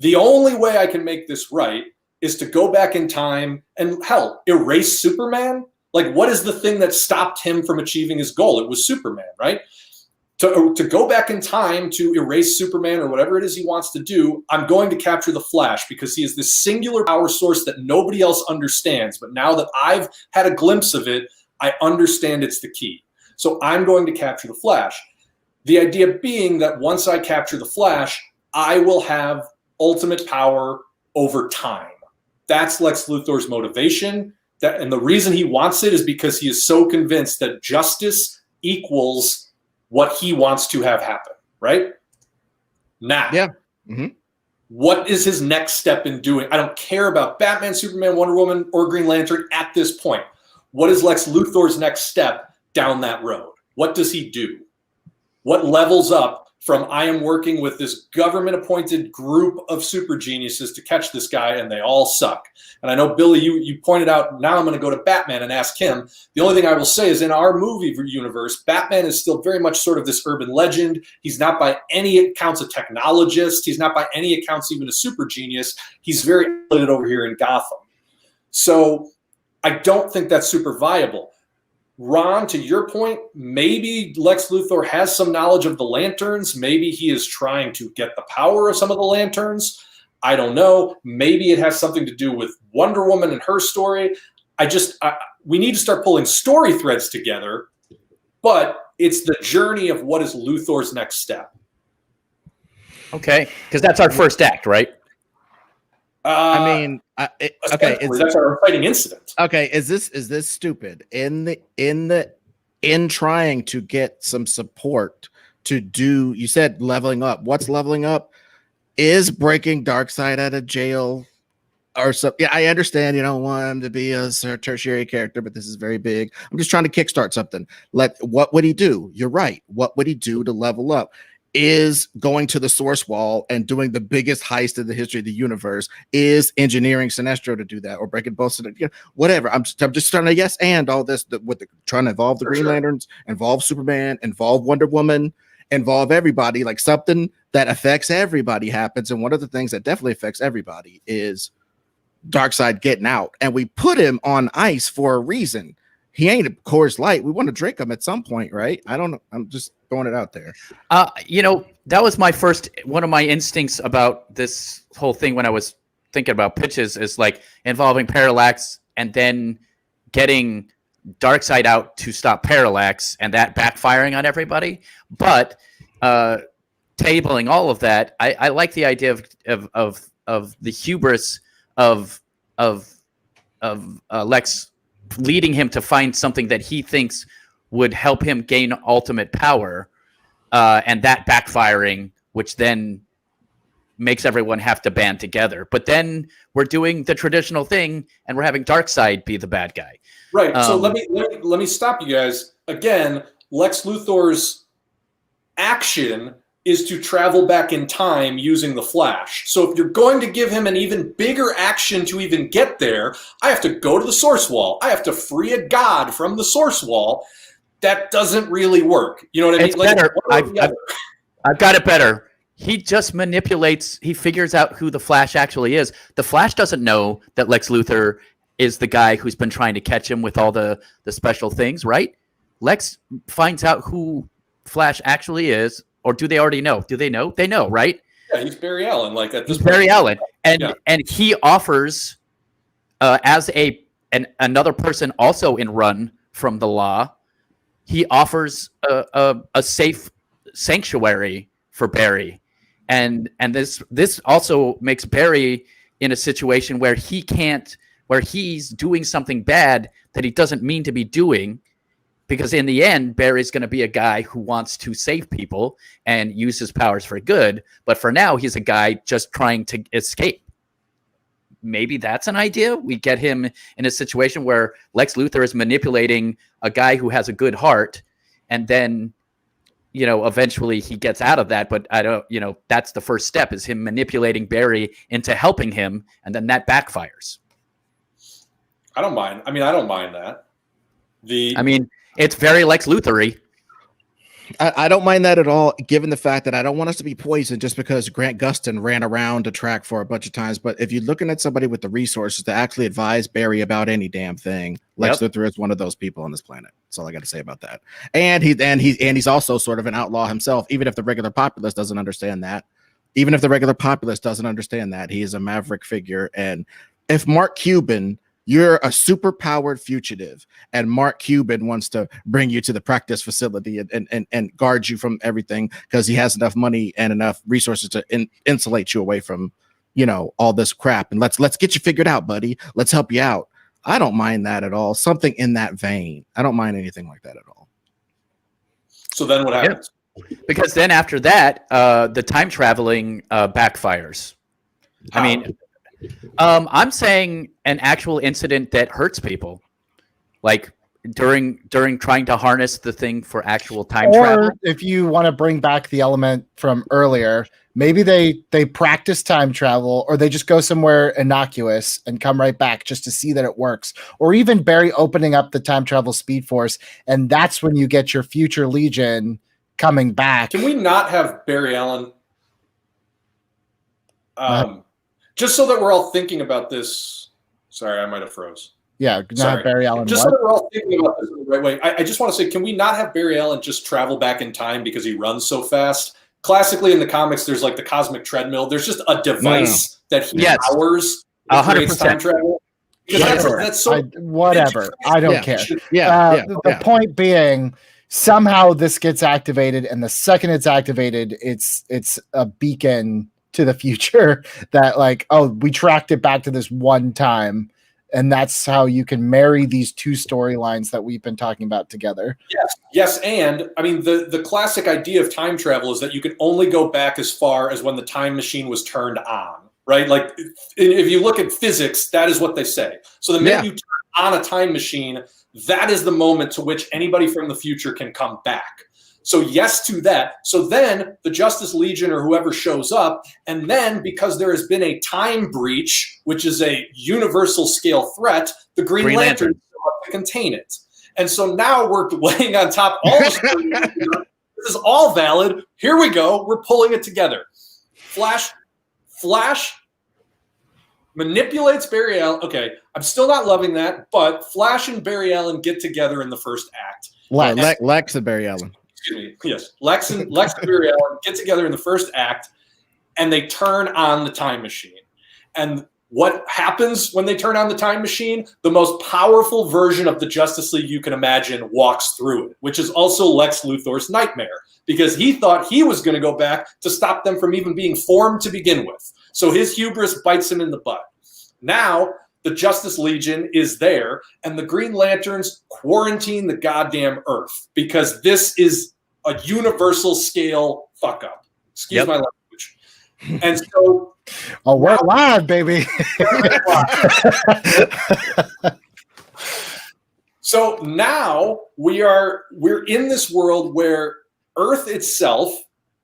the only way I can make this right is to go back in time and, hell, erase Superman. Like, what is the thing that stopped him from achieving his goal? It was Superman, right? To go back in time to erase Superman or whatever it is he wants to do, I'm going to capture the Flash because he is this singular power source that nobody else understands. But now that I've had a glimpse of it, I understand it's the key. So I'm going to capture the Flash. The idea being that once I capture the Flash, I will have ultimate power over time. That's Lex Luthor's motivation. And the reason he wants it is because he is so convinced that justice equals what he wants to have happen, right? Now, what is his next step in doing? I don't care about Batman, Superman, Wonder Woman, or Green Lantern at this point. What is Lex Luthor's next step down that road? What does he do? What levels up from I am working with this government-appointed group of super geniuses to catch this guy, and they all suck? And I know, Billy, you pointed out, now I'm going to go to Batman and ask him. The only thing I will say is in our movie universe, Batman is still very much sort of this urban legend. He's not by any accounts a technologist. He's not by any accounts even a super genius. He's very limited over here in Gotham. So I don't think that's super viable. Ron, to your point, maybe Lex Luthor has some knowledge of the Lanterns. Maybe he is trying to get the power of some of the Lanterns. I don't know. Maybe it has something to do with Wonder Woman and her story. We need to start pulling story threads together, but it's the journey of what is Luthor's next step. Okay, because that's our first act, right? Okay, that's our fighting incident. Okay, is this stupid? In trying to get some support to do, you said leveling up. What's leveling up? Is breaking Darkseid out of jail or something? Yeah, I understand you don't want him to be a tertiary character, but this is very big. I'm just trying to kickstart something. What would he do? You're right. What would he do to level up? Is going to the source wall and doing the biggest heist in the history of the universe? Is engineering Sinestro to do that, or breaking both? Whatever. I'm just trying to yes and all this trying to involve the Green Lanterns, involve Superman, involve Wonder Woman, involve everybody. Like something that affects everybody happens, and one of the things that definitely affects everybody is Darkseid getting out, and we put him on ice for a reason. He ain't a Coors Light. We want to drink him at some point, right? I don't know. I'm just throwing it out there. That was one of my instincts about this whole thing when I was thinking about pitches is like involving Parallax and then getting Darkseid out to stop Parallax and that backfiring on everybody. But tabling all of that, I like the idea of the hubris of Lex leading him to find something that he thinks would help him gain ultimate power, and that backfiring, which then makes everyone have to band together. But then we're doing the traditional thing, and we're having Darkseid be the bad guy. Right. So let me stop you guys again. Lex Luthor's action is to travel back in time using the Flash. So if you're going to give him an even bigger action to even get there, I have to go to the source wall. I have to free a god from the source wall. That doesn't really work. You know what I mean? It's better. I've got it better. He just manipulates. He figures out who the Flash actually is. The Flash doesn't know that Lex Luthor is the guy who's been trying to catch him with all the special things, right? Lex finds out who Flash actually is. Or do they already know? Do they know? They know, right? Yeah, he's Barry Allen. Like at this point. Barry Allen, and he offers as another person also in run from the law. He offers a safe sanctuary for Barry, and this also makes Barry in a situation where he's doing something bad that he doesn't mean to be doing. Because in the end, Barry's going to be a guy who wants to save people and use his powers for good. But for now, he's a guy just trying to escape. Maybe that's an idea. We get him in a situation where Lex Luthor is manipulating a guy who has a good heart. And then, eventually he gets out of that. But that's the first step, is him manipulating Barry into helping him. And then that backfires. I don't mind. I don't mind that. It's very Lex Luthor-y. I don't mind that at all, given the fact that I don't want us to be poisoned just because Grant Gustin ran around the track for a bunch of times. But if you're looking at somebody with the resources to actually advise Barry about any damn thing, Lex Luthor is one of those people on this planet. That's all I got to say about that. And he's also sort of an outlaw himself, even if the regular populace doesn't understand that. Even if the regular populace doesn't understand that, he is a maverick figure. And if Mark Cuban, you're a super-powered fugitive, and Mark Cuban wants to bring you to the practice facility and guard you from everything because he has enough money and enough resources to insulate you away from, all this crap. And let's get you figured out, buddy. Let's help you out. I don't mind that at all. Something in that vein. I don't mind anything like that at all. So then what happens? Because then after that, the time traveling backfires. I'm saying an actual incident that hurts people, like during trying to harness the thing for actual time travel. Or if you want to bring back the element from earlier, maybe they practice time travel, or they just go somewhere innocuous and come right back just to see that it works. Or even Barry opening up the time travel Speed Force, and that's when you get your future Legion coming back. Can we not have Barry Allen? Just so that we're all thinking about this. Sorry, I might have froze. Yeah, not Barry Allen. Just so that we're all thinking about this in the right way. I just want to say, can we not have Barry Allen just travel back in time because he runs so fast? Classically in the comics, there's like the cosmic treadmill. There's just a device that he powers that creates time travel. That's so whatever. I don't care. The point being, somehow this gets activated, and the second it's activated, it's a beacon to the future that, like, oh, we tracked it back to this one time, and that's how you can marry these two storylines that we've been talking about together. Yes, and the classic idea of time travel is that you can only go back as far as when the time machine was turned on, right? Like, if you look at physics, that is what they say. So the minute you turn on a time machine, that is the moment to which anybody from the future can come back. So yes to that. So then the Justice Legion or whoever shows up, and then because there has been a time breach, which is a universal scale threat, the Green Lantern show up to contain it. And so now we're laying on top all this. This is all valid. Here we go. We're pulling it together. Flash manipulates Barry Allen. Okay, I'm still not loving that, but Flash and Barry Allen get together in the first act. Lex and Barry Allen. Excuse me. Yes, Lex and Barry Allen get together in the first act, and they turn on the time machine. And what happens when they turn on the time machine? The most powerful version of the Justice League you can imagine walks through it, which is also Lex Luthor's nightmare, because he thought he was going to go back to stop them from even being formed to begin with. So his hubris bites him in the butt. Now, the Justice Legion is there, and the Green Lanterns quarantine the goddamn Earth, because this is a universal scale fuck up. Excuse my language. And so... Oh, we're live, baby. So now we're in this world where Earth itself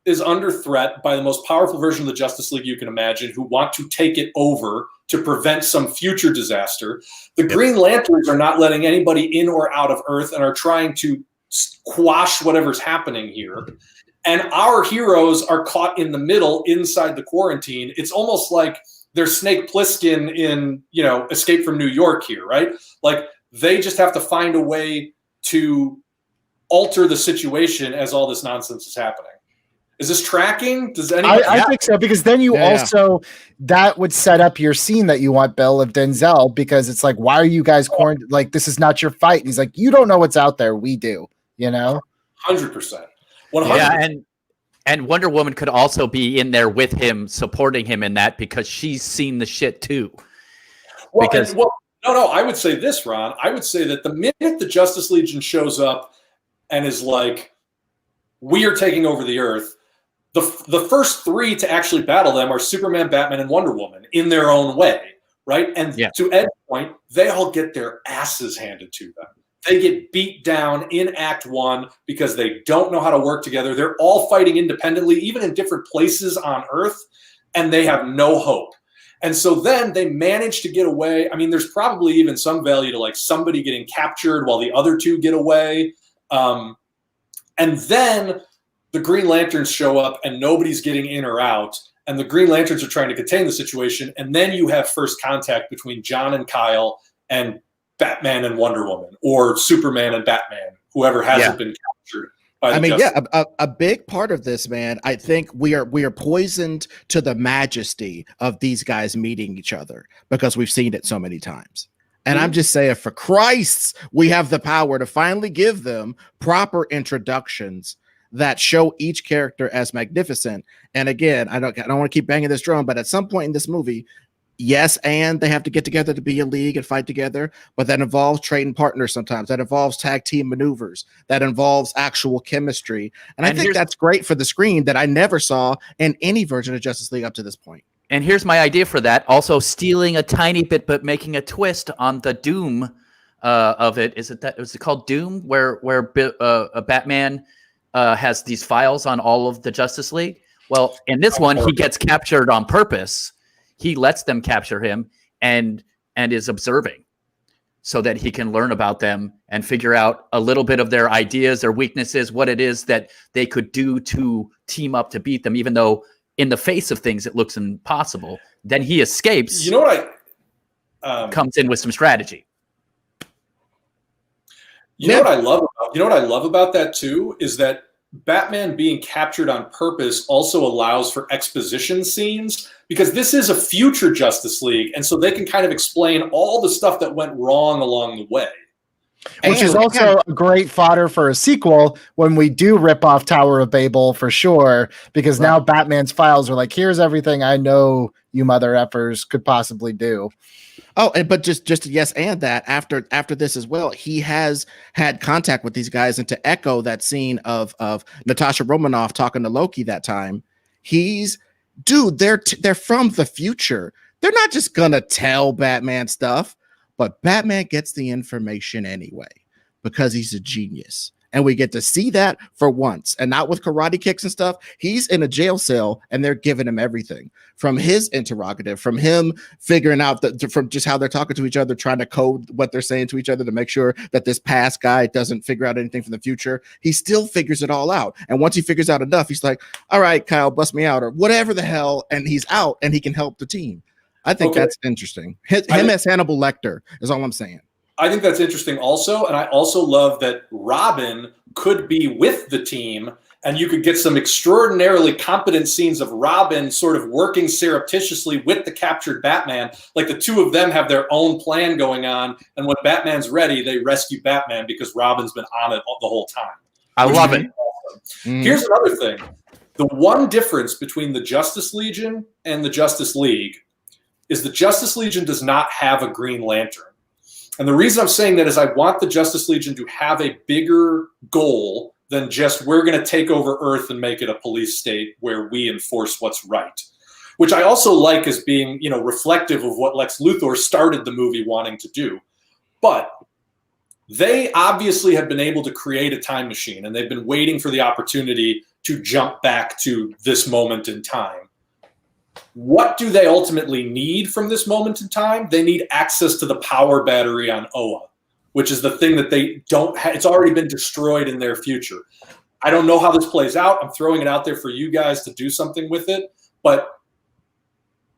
is under threat by the most powerful version of the Justice League you can imagine, who want to take it over to prevent some future disaster. The Green Lanterns are not letting anybody in or out of Earth and are trying to quash whatever's happening here. And our heroes are caught in the middle inside the quarantine. It's almost like they're Snake Plissken in, Escape from New York here, right? Like, they just have to find a way to alter the situation as all this nonsense is happening. Is this tracking? Does anybody? I think so, because then you also, that would set up your scene that you want, Bill, of Denzel, because it's like, why are you guys quarantined? Like, this is not your fight. And he's like, you don't know what's out there. We do, 100%. 100%. Yeah, and Wonder Woman could also be in there with him, supporting him in that, because she's seen the shit too. No, I would say this, Ron. I would say that the minute the Justice Legion shows up and is like, we are taking over the Earth, the first three to actually battle them are Superman, Batman, and Wonder Woman in their own way, right? And to Ed's point, they all get their asses handed to them. They get beat down in Act 1 because they don't know how to work together. They're all fighting independently, even in different places on Earth, and they have no hope. And so then they manage to get away. I mean, there's probably even some value to like somebody getting captured while the other two get away. And then the Green Lanterns show up and nobody's getting in or out. And the Green Lanterns are trying to contain the situation. And then you have first contact between John and Kyle and Batman and Wonder Woman, or Superman and Batman, whoever hasn't been captured. A big part of this, man, I think we are poisoned to the majesty of these guys meeting each other because we've seen it so many times. And I'm just saying, for Christ's, we have the power to finally give them proper introductions that show each character as magnificent. And again, I don't want to keep banging this drum, but at some point in this movie, yes, and they have to get together to be a league and fight together, but that involves trading partners sometimes. That involves tag team maneuvers. That involves actual chemistry. And I think that's great for the screen that I never saw in any version of Justice League up to this point. And here's my idea for that. Also stealing a tiny bit, but making a twist on the Doom of it. Is it called Doom, where Batman has these files on all of the Justice League? Well, in this one, he gets captured on purpose. He lets them capture him and is observing so that he can learn about them and figure out a little bit of their ideas, their weaknesses, what it is that they could do to team up to beat them, even though in the face of things it looks impossible. Then he escapes. You know what comes in with some strategy. You know what I love about that too is that Batman being captured on purpose also allows for exposition scenes, because this is a future Justice League, and so they can kind of explain all the stuff that went wrong along the way. Which is also a great fodder for a sequel when we do rip off Tower of Babel for sure, because now Batman's files are like, here's everything I know you mother effers could possibly do. Oh, but just yes, and that after this as well, he has had contact with these guys, and to echo that scene of Natasha Romanoff talking to Loki that time, they're from the future. They're not just gonna tell Batman stuff, but Batman gets the information anyway because he's a genius. And we get to see that for once, and not with karate kicks and stuff. He's in a jail cell and they're giving him everything from his interrogative, from him figuring out from just how they're talking to each other, trying to code what they're saying to each other to make sure that this past guy doesn't figure out anything from the future. He still figures it all out. And once he figures out enough, he's like, all right, Kyle, bust me out or whatever the hell. And he's out and he can help the team. I think that's interesting. Him as Hannibal Lecter is all I'm saying. I think that's interesting also. And I also love that Robin could be with the team and you could get some extraordinarily competent scenes of Robin sort of working surreptitiously with the captured Batman. Like the two of them have their own plan going on, and when Batman's ready, they rescue Batman because Robin's been on it the whole time. I love it. Awesome. Here's another thing. The one difference between the Justice Legion and the Justice League is the Justice Legion does not have a Green Lantern. And the reason I'm saying that is I want the Justice Legion to have a bigger goal than just we're going to take over Earth and make it a police state where we enforce what's right. Which I also like as being, you know, reflective of what Lex Luthor started the movie wanting to do. But they obviously have been able to create a time machine, and they've been waiting for the opportunity to jump back to this moment in time. What do they ultimately need from this moment in time? They need access to the power battery on Oa, which is the thing that they don't have. It's already been destroyed in their future. I don't know how this plays out. I'm throwing it out there for you guys to do something with it. But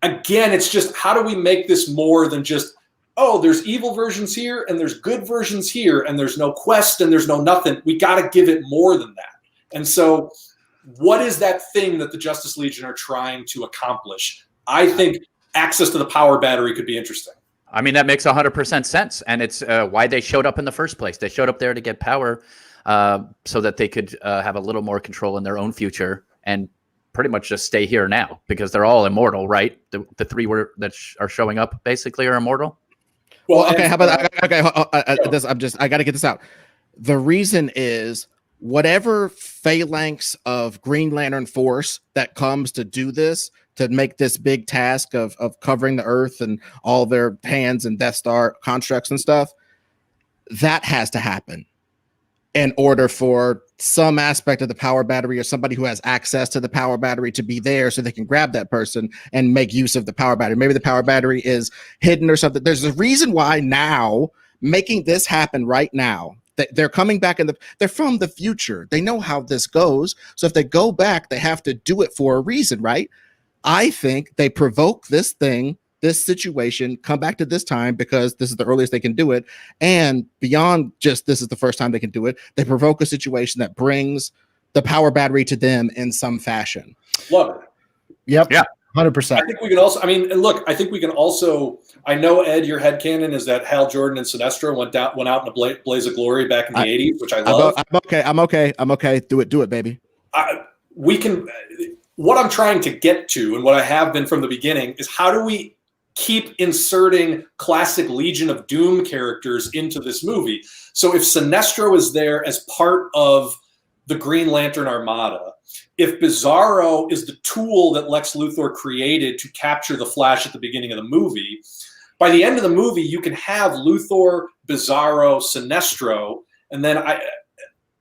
again, it's just, how do we make this more than just, oh, there's evil versions here and there's good versions here and there's no quest and there's no nothing. We got to give it more than that. And so what is that thing that the Justice Legion are trying to accomplish? I think access to the power battery could be interesting. I mean, that makes 100% sense. And it's why they showed up in the first place. They showed up there to get power so that they could have a little more control in their own future and pretty much just stay here now because they're all immortal, right? The three that are showing up basically are immortal. Well, okay, how about I got to get this out. The reason is whatever phalanx of Green Lantern force that comes to do this, to make this big task of covering the Earth and all their hands and Death Star constructs and stuff, that has to happen in order for some aspect of the power battery or somebody who has access to the power battery to be there so they can grab that person and make use of the power battery. Maybe the power battery is hidden or something. There's a reason why now, making this happen right now, they're coming back they're from the future. They know how this goes. So if they go back, they have to do it for a reason, right? I think they provoke this thing, this situation, come back to this time because this is the earliest they can do it. And beyond just this is the first time they can do it, they provoke a situation that brings the power battery to them in some fashion. Love it. Yep. Yeah. 100%. I think we can also, I mean, and look, I think we can also, I know, Ed, your headcanon is that Hal Jordan and Sinestro went out in a blaze of glory back in the 80s, which I love. I'm okay. Do it, baby. We can, what I'm trying to get to and what I have been from the beginning is how do we keep inserting classic Legion of Doom characters into this movie? So if Sinestro is there as part of the Green Lantern Armada, if Bizarro is the tool that Lex Luthor created to capture the Flash at the beginning of the movie, by the end of the movie, you can have Luthor, Bizarro, Sinestro, and then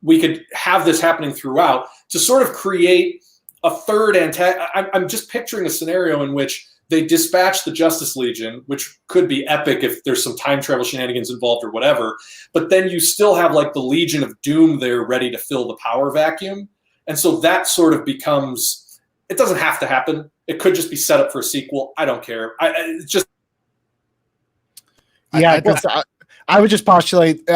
we could have this happening throughout to sort of create a third antagonist. I'm just picturing a scenario in which they dispatch the Justice Legion, which could be epic if there's some time travel shenanigans involved or whatever, but then you still have like the Legion of Doom there ready to fill the power vacuum. And so that sort of becomes, it doesn't have to happen. It could just be set up for a sequel. I don't care. It's just. Yeah, I would just postulate,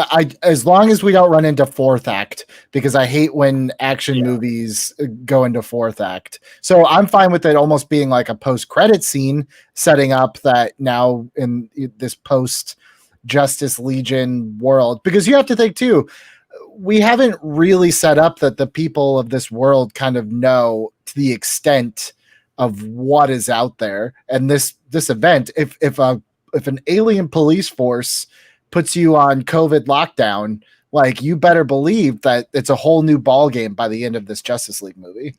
as long as we don't run into fourth act, because I hate when action movies go into fourth act. So I'm fine with it almost being like a post-credit scene, setting up that now in this post-Justice Legion world. Because you have to think, too, we haven't really set up that the people of this world kind of know to the extent of what is out there. And this event, if an alien police force puts you on COVID lockdown, like, you better believe that it's a whole new ball game by the end of this Justice League movie.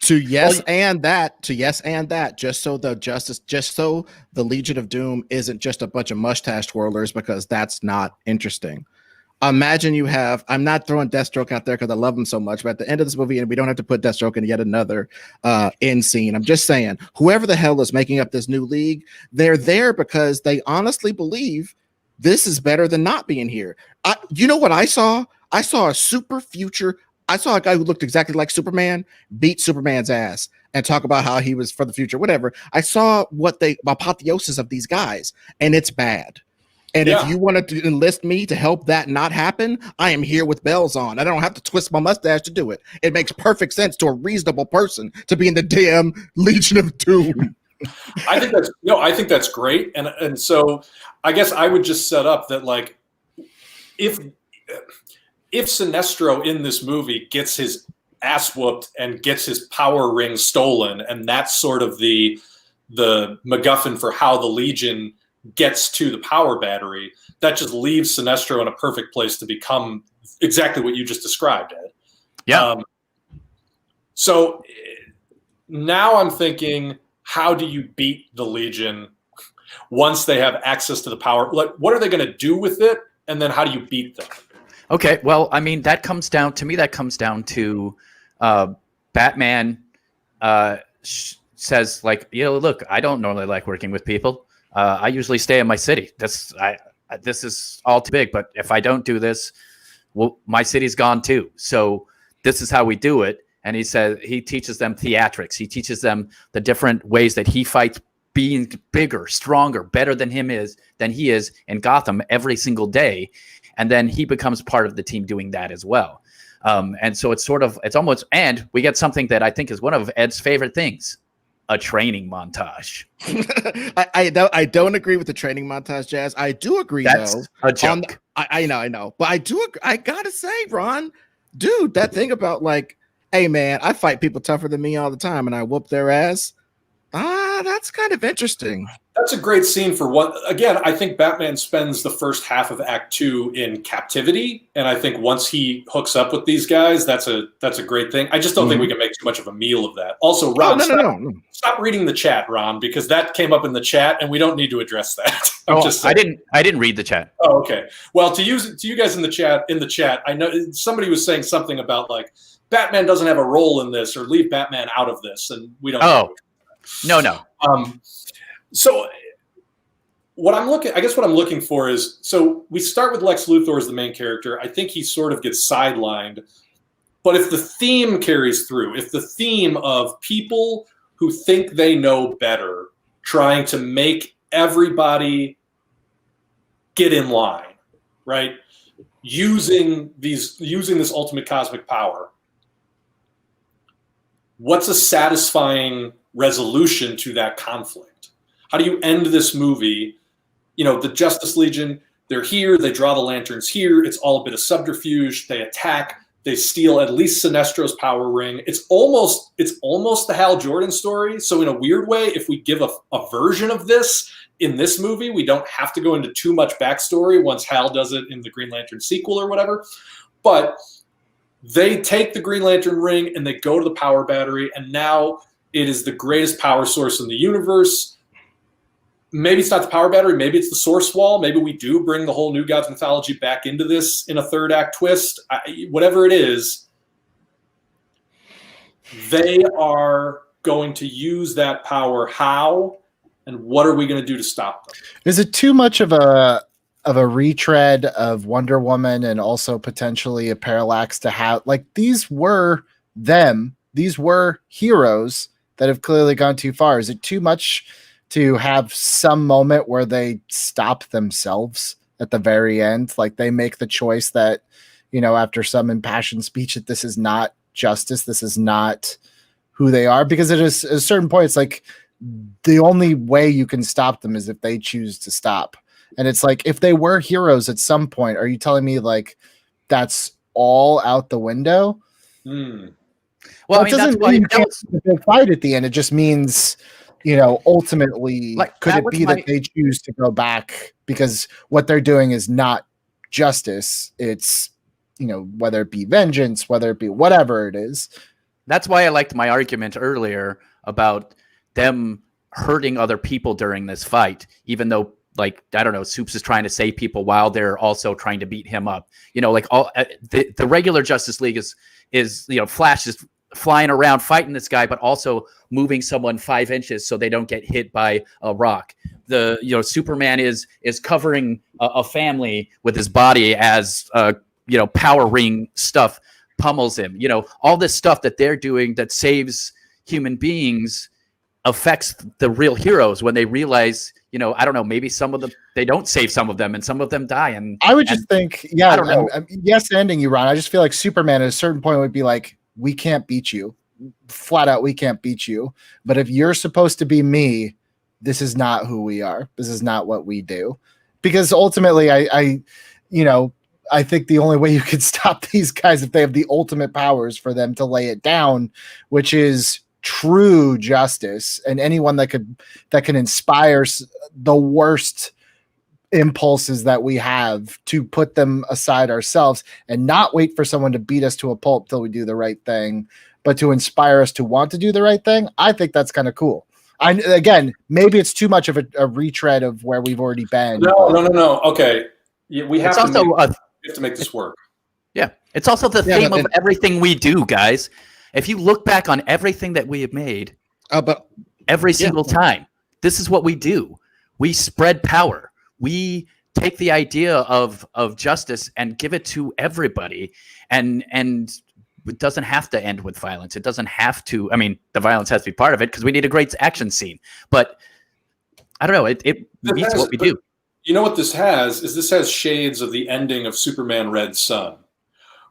And that, just so the Legion of Doom isn't just a bunch of mustache twirlers, because that's not interesting. Imagine you have, I'm not throwing Deathstroke out there because I love him so much, but at the end of this movie, and we don't have to put Deathstroke in yet another end scene. I'm just saying, whoever the hell is making up this new league, they're there because they honestly believe this is better than not being here. You know what I saw? I saw a super future. I saw a guy who looked exactly like Superman beat Superman's ass and talk about how he was for the future, whatever. I saw what apotheosis of these guys, and it's bad. And Yeah. if you wanted to enlist me to help that not happen, I am here with bells on. I don't have to twist my mustache to do it. It makes perfect sense to a reasonable person to be in the damn Legion of Doom. I think that's great. And so I guess I would just set up that, like, if Sinestro in this movie gets his ass whooped and gets his power ring stolen, and that's sort of the MacGuffin for how the Legion gets to the power battery, that just leaves Sinestro in a perfect place to become exactly what you just described, Ed. Yeah. So now I'm thinking, how do you beat the Legion once they have access to the power? Like, what are they going to do with it? And then how do you beat them? Okay, well, I mean, that comes down to Batman says, like, look, I don't normally like working with people. I usually stay in my city. This is all too big, but if I don't do this, well, my city's gone too. So this is how we do it. And he says he teaches them theatrics. He teaches them the different ways that he fights, being bigger, stronger, better than he is in Gotham every single day. And then he becomes part of the team doing that as well. And so it's almost, and we get something that I think is one of Ed's favorite things, a training montage. I don't agree with the training montage, Jazz. I do agree, That's though. a joke. I know. But I gotta say, Ron, dude, that thing about, like, hey, man, I fight people tougher than me all the time and I whoop their ass. That's kind of interesting. That's a great scene for what, again, I think Batman spends the first half of Act 2 in captivity. And I think once he hooks up with these guys, that's a great thing. I just don't think we can make too much of a meal of that. Also, Ron, stop reading the chat, Ron, because that came up in the chat and we don't need to address that. I didn't read the chat. Oh, okay. Well, to you guys in the chat, I know somebody was saying something about, like, Batman doesn't have a role in this, or leave Batman out of this, and we don't. Oh, no. So what I'm looking for is, so we start with Lex Luthor as the main character. I think he sort of gets sidelined, but if the theme carries through, if the theme of people who think they know better, trying to make everybody get in line, right? Using this ultimate cosmic power. What's a satisfying resolution to that conflict? How do you end this movie? The Justice Legion, they're here, they draw the lanterns here, it's all a bit of subterfuge, they attack, they steal at least Sinestro's power ring. It's almost the Hal Jordan story. So in a weird way, if we give a version of this in this movie, we don't have to go into too much backstory once Hal does it in the Green Lantern sequel or whatever. But they take the Green Lantern ring and they go to the power battery, and now it is the greatest power source in the universe. Maybe it's not the power battery, maybe it's the source wall. Maybe we do bring the whole New Gods mythology back into this in a third act twist. Whatever it is, they are going to use that power. How? And what are we going to do to stop them? Is it too much of a retread of Wonder Woman and also potentially a Parallax to have, like, these were heroes that have clearly gone too far? Is it too much to have some moment where they stop themselves at the very end? Like, they make the choice that, after some impassioned speech, that this is not justice, this is not who they are, because at a certain point, it's like the only way you can stop them is if they choose to stop. And it's like, if they were heroes at some point, are you telling me, like, that's all out the window? Well, it doesn't mean you can't fight at the end. It just means, ultimately, could it be that they choose to go back because what they're doing is not justice? It's, whether it be vengeance, whether it be whatever it is. That's why I liked my argument earlier about them hurting other people during this fight, even though, like, I don't know, Soups is trying to save people while they're also trying to beat him up. Like, all the regular Justice League is Flash is flying around fighting this guy, but also moving someone 5 inches so they don't get hit by a rock. Superman is covering a family with his body as power ring stuff pummels him. All this stuff that they're doing that saves human beings affects the real heroes when they realize, I don't know, maybe some of them, they don't save some of them and some of them die. And I would just think, yeah, I don't know. Yes, ending you, Ron. I just feel like Superman at a certain point would be like, we can't beat you. Flat out, we can't beat you. But if you're supposed to be me, this is not who we are. This is not what we do. Because ultimately, I think the only way you could stop these guys if they have the ultimate powers for them to lay it down, which is true justice, and anyone that can inspire the worst impulses that we have, to put them aside ourselves and not wait for someone to beat us to a pulp till we do the right thing, but to inspire us to want to do the right thing. I think that's kind of cool. Again, maybe it's too much of a retread of where we've already been. No. Okay. We have to make this work. Yeah. It's also the theme of everything we do, guys. If you look back on everything that we have made, but every single time, this is what we do. We spread power. We take the idea of justice and give it to everybody. And it doesn't have to end with violence. It doesn't have to. I mean, the violence has to be part of it because we need a great action scene. But I don't know. It meets what we do. You know what this has is this has shades of the ending of Superman Red Sun.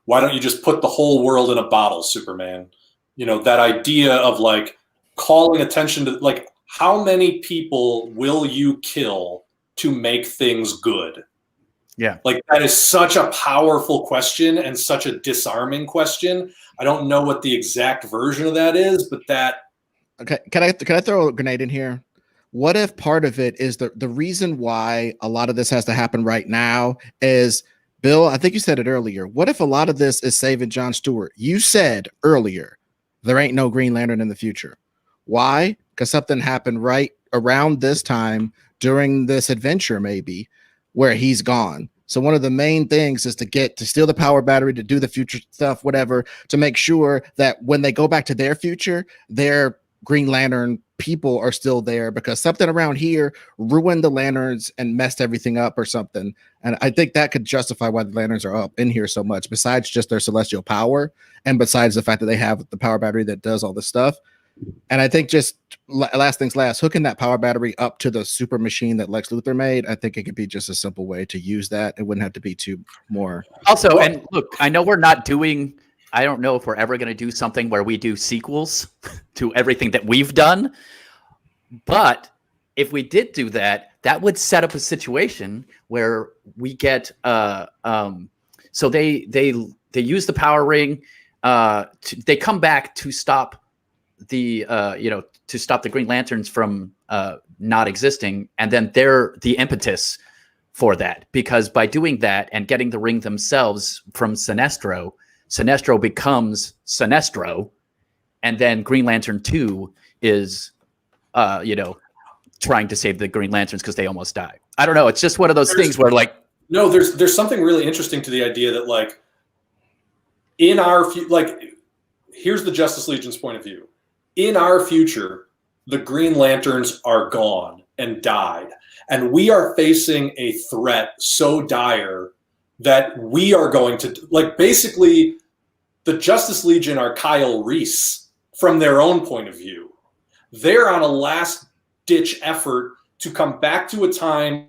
Why don't you just put the whole world in a bottle, Superman? That idea of like calling attention to like, how many people will you kill to make things good? Yeah. Like, that is such a powerful question and such a disarming question. I don't know what the exact version of that is, but that. Okay. Can I throw a grenade in here? What if part of it is the reason why a lot of this has to happen right now is, Bill, I think you said it earlier. What if a lot of this is saving John Stewart? You said earlier, there ain't no Green Lantern in the future. Why? Because something happened right around this time during this adventure, maybe, where he's gone. So one of the main things is to steal the power battery, to do the future stuff, whatever, to make sure that when they go back to their future, their Green Lantern people are still there, because something around here ruined the lanterns and messed everything up or something. And I think that could justify why the lanterns are up in here so much, besides just their celestial power and besides the fact that they have the power battery that does all this stuff. And I think just last things last, hooking that power battery up to the super machine that Lex Luthor made, I think it could be just a simple way to use that. It wouldn't have to be too more. Also, and look, I know we're not doing, I don't know if we're ever going to do something where we do sequels to everything that we've done. But if we did do that, that would set up a situation where we get, so they use the power ring, they come back to stop the Green Lanterns from not existing, and then they're the impetus for that, because by doing that and getting the ring themselves from Sinestro becomes Sinestro, and then Green Lantern 2 is trying to save the Green Lanterns because they almost die. I don't know, it's just one of those things where like, no, there's something really interesting to the idea that like in our here's the Justice Legion's point of view. In our future, the Green Lanterns are gone and died. And we are facing a threat so dire that we are going to, like, basically, the Justice Legion are Kyle Reese from their own point of view. They're on a last-ditch effort to come back to a time.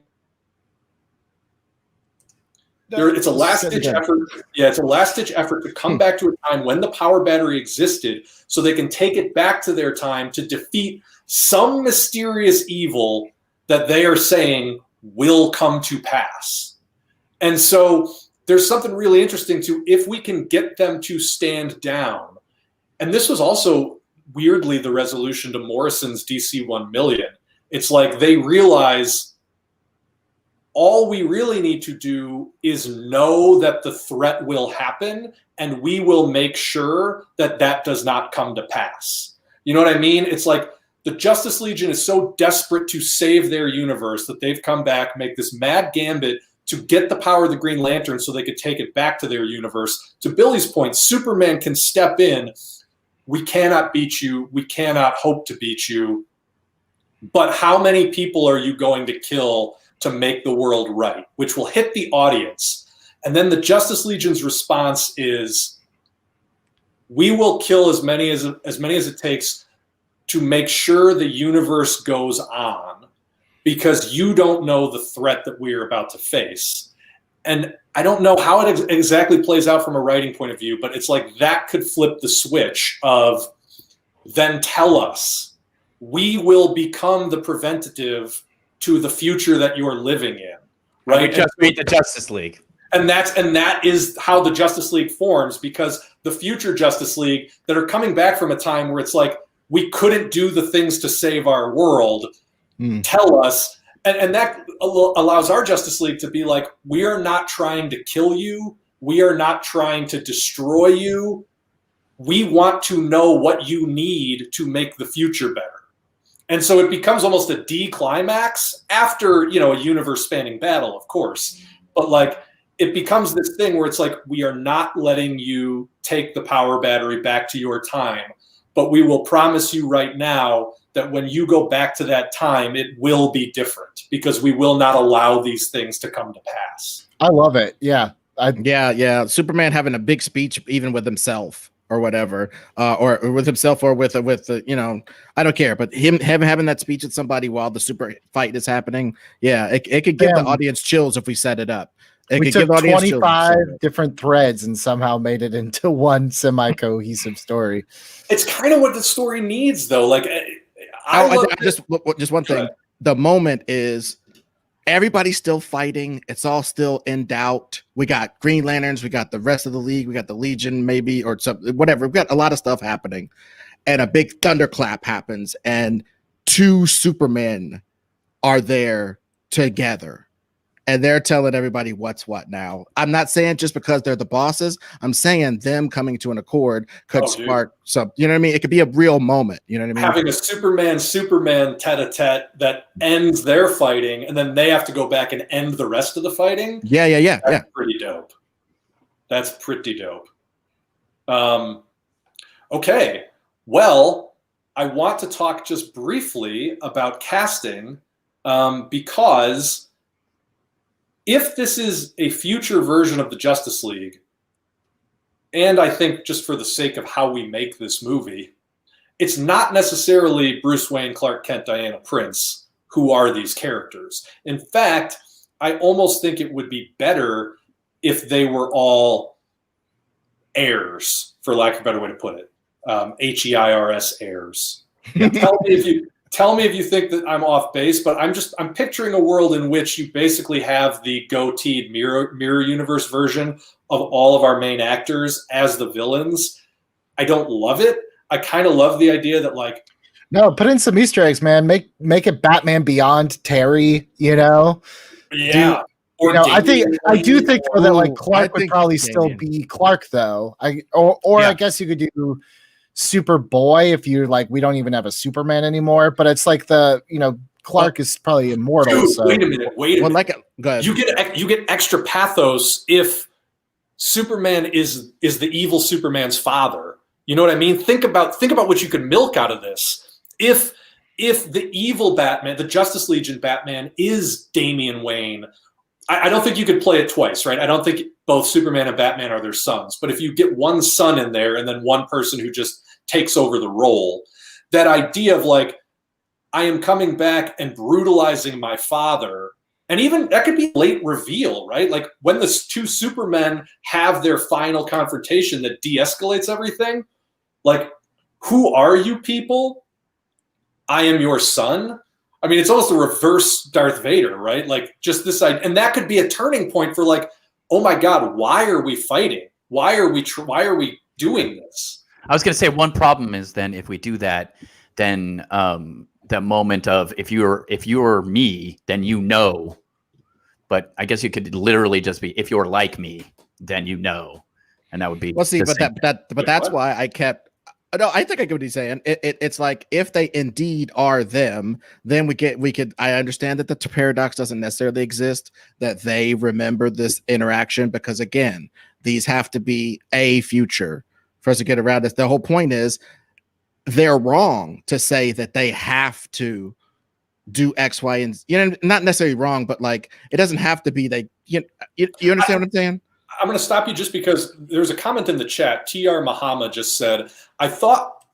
It's a last-ditch effort. Yeah, it's a last-ditch effort to come back to a time when the power battery existed, so they can take it back to their time to defeat some mysterious evil that they are saying will come to pass. And so there's something really interesting to, if we can get them to stand down. And this was also weirdly the resolution to Morrison's DC 1 million. It's like they realize all we really need to do is know that the threat will happen, and we will make sure that that does not come to pass. You know what I mean? It's like the Justice Legion is so desperate to save their universe that they've come back, make this mad gambit to get the power of the Green Lantern so they could take it back to their universe. To Billy's point, Superman can step in. We cannot beat you. We cannot hope to beat you. But how many people are you going to kill to make the world right, which will hit the audience? And then the Justice Legion's response is, we will kill as many as it takes to make sure the universe goes on because you don't know the threat that we're about to face. And I don't know how it exactly plays out from a writing point of view, but it's like that could flip the switch of then tell us. We will become the preventative to the future that you're living in, right? We just read the Justice League. And that is how the Justice League forms, because the future Justice League that are coming back from a time where it's like, we couldn't do the things to save our world, tell us. And that allows our Justice League to be like, we are not trying to kill you. We are not trying to destroy you. We want to know what you need to make the future better. And so it becomes almost a D-climax after, a universe-spanning battle, of course. But like, it becomes this thing where it's like, we are not letting you take the power battery back to your time, but we will promise you right now that when you go back to that time, it will be different because we will not allow these things to come to pass. I love it. Yeah. Yeah. Superman having a big speech, even with himself or whatever, or with himself or with I don't care, but him having that speech with somebody while the super fight is happening. Yeah. It could give the audience chills if we set it up. We took 25 different threads and somehow made it into one semi-cohesive story. It's kind of what the story needs, though. Like, just one thing. The moment is everybody's still fighting. It's all still in doubt. We got Green Lanterns. We got the rest of the League. We got the Legion, maybe, or something, whatever. We've got a lot of stuff happening. And a big thunderclap happens. And 2 Supermen are there together. And they're telling everybody what's what now. I'm not saying just because they're the bosses. I'm saying them coming to an accord could spark some, you know what I mean? It could be a real moment. You know what I mean? Having a Superman tete-a-tete that ends their fighting, and then they have to go back and end the rest of the fighting. Yeah. That's pretty dope. That's pretty dope. Okay. Well, I want to talk just briefly about casting because if this is a future version of the Justice League, and I think just for the sake of how we make this movie, it's not necessarily Bruce Wayne, Clark Kent, Diana Prince who are these characters. In fact, I almost think it would be better if they were all heirs, for lack of a better way to put it. HEIRS heirs. Tell me if you think that I'm off base, but I'm picturing a world in which you basically have the goateed mirror universe version of all of our main actors as the villains. I don't love it. I kind of love the idea that like, no, put in some Easter eggs, man. Make it Batman Beyond Terry, Yeah. I do think though, that like Clark would probably still be Clark though. I guess you could do Superboy if you like. We don't even have a Superman anymore, but it's like Clark is probably immortal. Dude, so wait a minute. Go ahead. You get extra pathos if Superman is the evil Superman's father. You know what I mean? Think about what you could milk out of this. If the evil Batman, the Justice Legion Batman, is Damian Wayne, I don't think you could play it twice, right? I don't think both Superman and Batman are their sons. But if you get one son in there and then one person who just takes over the role, that idea of like, I am coming back and brutalizing my father, and even that could be a late reveal, right? Like when the 2 Supermen have their final confrontation that de-escalates everything, like, who are you people? I am your son. I mean, it's almost a reverse Darth Vader, right? Like just this idea, and that could be a turning point for like, oh my God, why are we fighting? Why are we doing this? I was going to say one problem is then if we do that, then the moment of if you're me, then you know. But I guess you could literally just be if you're like me, then you know, and that would be that's why I kept. No, I think I get what he's saying. It's like if they indeed are them, then we could. I understand that the paradox doesn't necessarily exist, that they remember this interaction, because again, these have to be a future for us to get around this. The whole point is they're wrong to say that they have to do X, Y, and not necessarily wrong, but like it doesn't have to be you understand what I'm saying? I'm going to stop you just because there's a comment in the chat. TR Mahama just said, I thought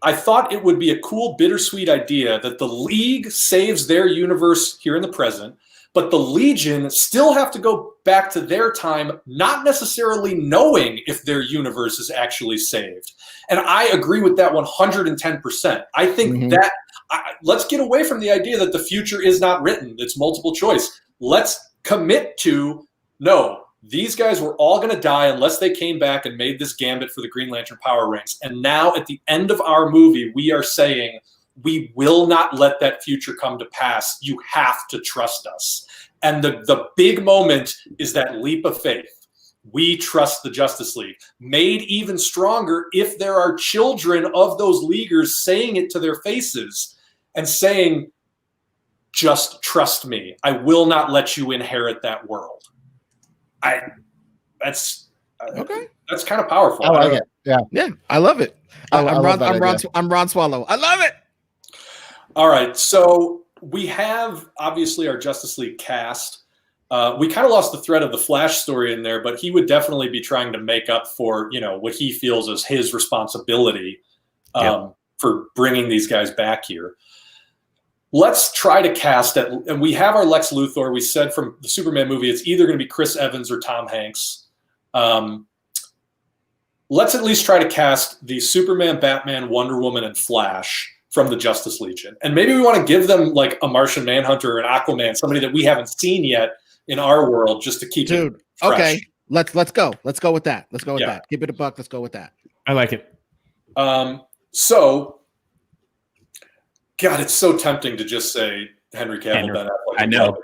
I thought it would be a cool, bittersweet idea that the League saves their universe here in the present, but the Legion still have to go back to their time, not necessarily knowing if their universe is actually saved. And I agree with that 110%. I think that let's get away from the idea that the future is not written. It's multiple choice. Let's commit to, no, these guys were all going to die unless they came back and made this gambit for the Green Lantern power rings. And now at the end of our movie, we are saying, we will not let that future come to pass. You have to trust us. And the big moment is that leap of faith. We trust the Justice League. Made even stronger if there are children of those Leaguers saying it to their faces and saying, just trust me. I will not let you inherit that world. That's kind of powerful. I like it. Yeah, I love it. I'm Ron Swallow. I love it. All right, so we have obviously our Justice League cast. We kind of lost the thread of the Flash story in there, but he would definitely be trying to make up for, you know, what he feels is his responsibility for bringing these guys back here. Let's try to cast it. And we have our Lex Luthor. We said from the Superman movie, it's either going to be Chris Evans or Tom Hanks. Let's at least try to cast the Superman, Batman, Wonder Woman, and Flash from the Justice Legion. And maybe we want to give them like a Martian Manhunter or an Aquaman, somebody that we haven't seen yet in our world, just to keep it fresh. Okay, let's go. Let's go with that. Let's go with that. Keep it a buck. Let's go with that. I like it. So, God, it's so tempting to just say Henry Cavill. Ben Affleck. I know.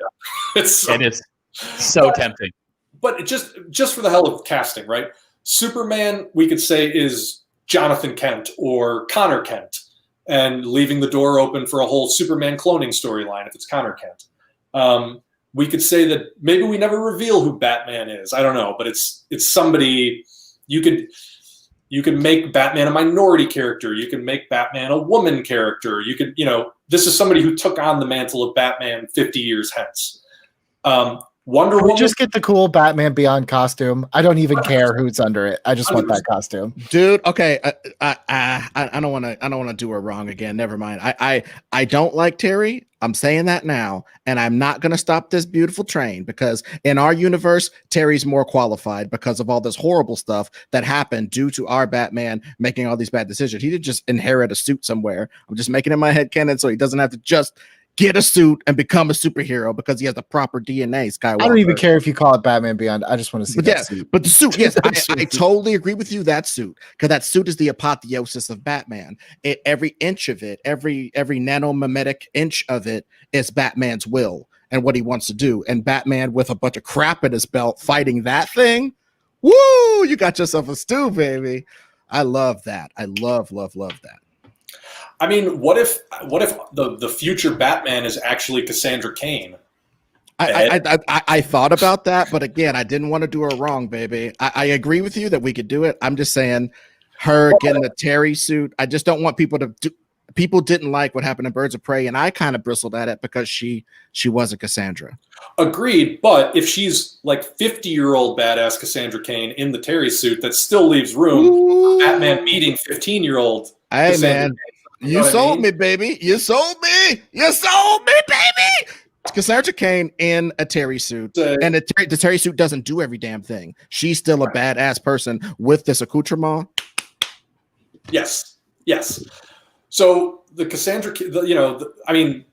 It is so tempting. But just for the hell of casting, right? Superman, we could say, is Jonathan Kent or Connor Kent, and leaving the door open for a whole Superman cloning storyline if it's Connor Kent. We could say that maybe we never reveal who Batman is. I don't know, but it's somebody. You could make Batman a minority character. You can make Batman a woman character. You could, this is somebody who took on the mantle of Batman 50 years hence. Wonder Woman. Just get the cool Batman Beyond costume. I don't even care who's under it. I just want that costume, dude. Okay, I don't want to do her wrong again. Never mind. I don't like Terry. I'm saying that now, and I'm not going to stop this beautiful train because in our universe, Terry's more qualified because of all this horrible stuff that happened due to our Batman making all these bad decisions. He didn't just inherit a suit somewhere. I'm just making it in my head canon so he doesn't have to just get a suit and become a superhero because he has the proper DNA. Skywalker. I don't even care if you call it Batman Beyond. I just want to see that suit. But the suit, yes, I totally agree with you. That suit, because that suit is the apotheosis of Batman. Every inch of it, every nanomimetic inch of it is Batman's will and what he wants to do. And Batman with a bunch of crap in his belt fighting that thing. Woo! You got yourself a stew, baby. I love that. I love that. I mean, what if the future Batman is actually Cassandra Cain? I thought about that, but again, I didn't want to do her wrong, baby. I agree with you that we could do it. I'm just saying, her getting the Terry suit. I just don't want people to do. People didn't like what happened in Birds of Prey, and I kind of bristled at it because she wasn't Cassandra. Agreed, but if she's like 50-year-old badass Cassandra Cain in the Terry suit, that still leaves room for Batman beating 15-year-old. Hey, Cassandra man. Cain. You sold me, baby. You sold me. You sold me, baby. Cassandra Cain in a Terry suit, and the Terry suit doesn't do every damn thing. She's still a badass person with this accoutrement. Yes. So the Cassandra,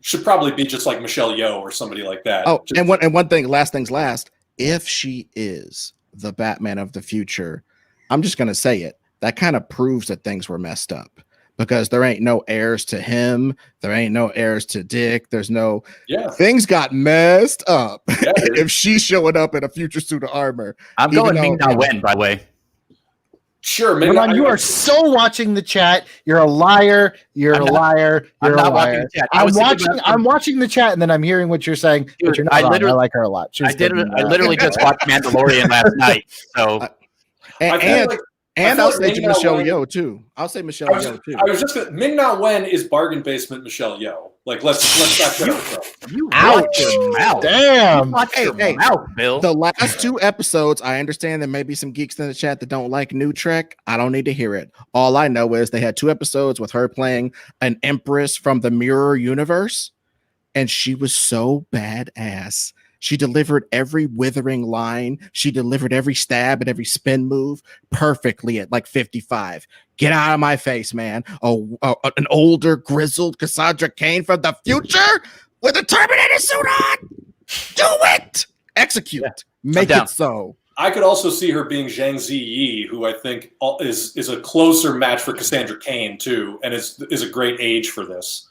should probably be just like Michelle Yeoh or somebody like that. Oh, and one thing, last things last. If she is the Batman of the future, I'm just gonna say it. That kind of proves that things were messed up. Because there ain't no heirs to him. There ain't no heirs to Dick. There's no... Yeah. Things got messed up if she's showing up in a future suit of armor. I'm going Ming Na Wen, by the way. Sure. Ron, you are so watching the chat. You're a liar. You're a liar. You're a liar. I'm watching the chat, and then I'm hearing what you're saying. Dude, but you're not wrong. I like her a lot. I literally just watched Mandalorian last night. So... And I'll say Ming-Na Michelle Wen- Yeoh too. I'll say Michelle Yeoh too. I was just gonna, Ming-Na Wen is bargain basement Michelle Yeoh. Like let's not get ourselves. You Ouch. watch your mouth. Damn. Watch your mouth, Bill. The last 2 episodes, I understand there may be some geeks in the chat that don't like New Trek. I don't need to hear it. All I know is they had 2 episodes with her playing an empress from the mirror universe, and she was so badass. She delivered every withering line. She delivered every stab and every spin move perfectly at like 55. Get out of my face, man. An older, grizzled Cassandra Cain from the future with a Terminator suit on. Do it. Execute. Yeah. Make down. it so. I could also see her being Zhang Ziyi, who I think is a closer match for Cassandra Cain too, and is a great age for this.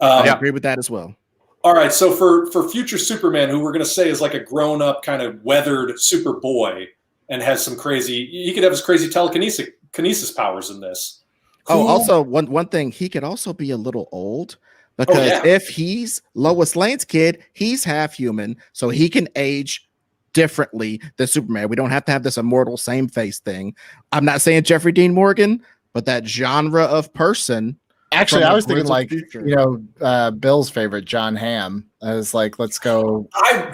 I agree with that as well. All right, so for future Superman, who we're going to say is like a grown-up, kind of weathered Superboy and has some crazy... He could have his crazy telekinesis powers in this. Also, one thing, he could also be a little old because if he's Lois Lane's kid, he's half human, so he can age differently than Superman. We don't have to have this immortal same face thing. I'm not saying Jeffrey Dean Morgan, but that genre of person... Actually, From I the was thinking grizzled like, future. Bill's favorite, John Hamm. I was like, let's go. I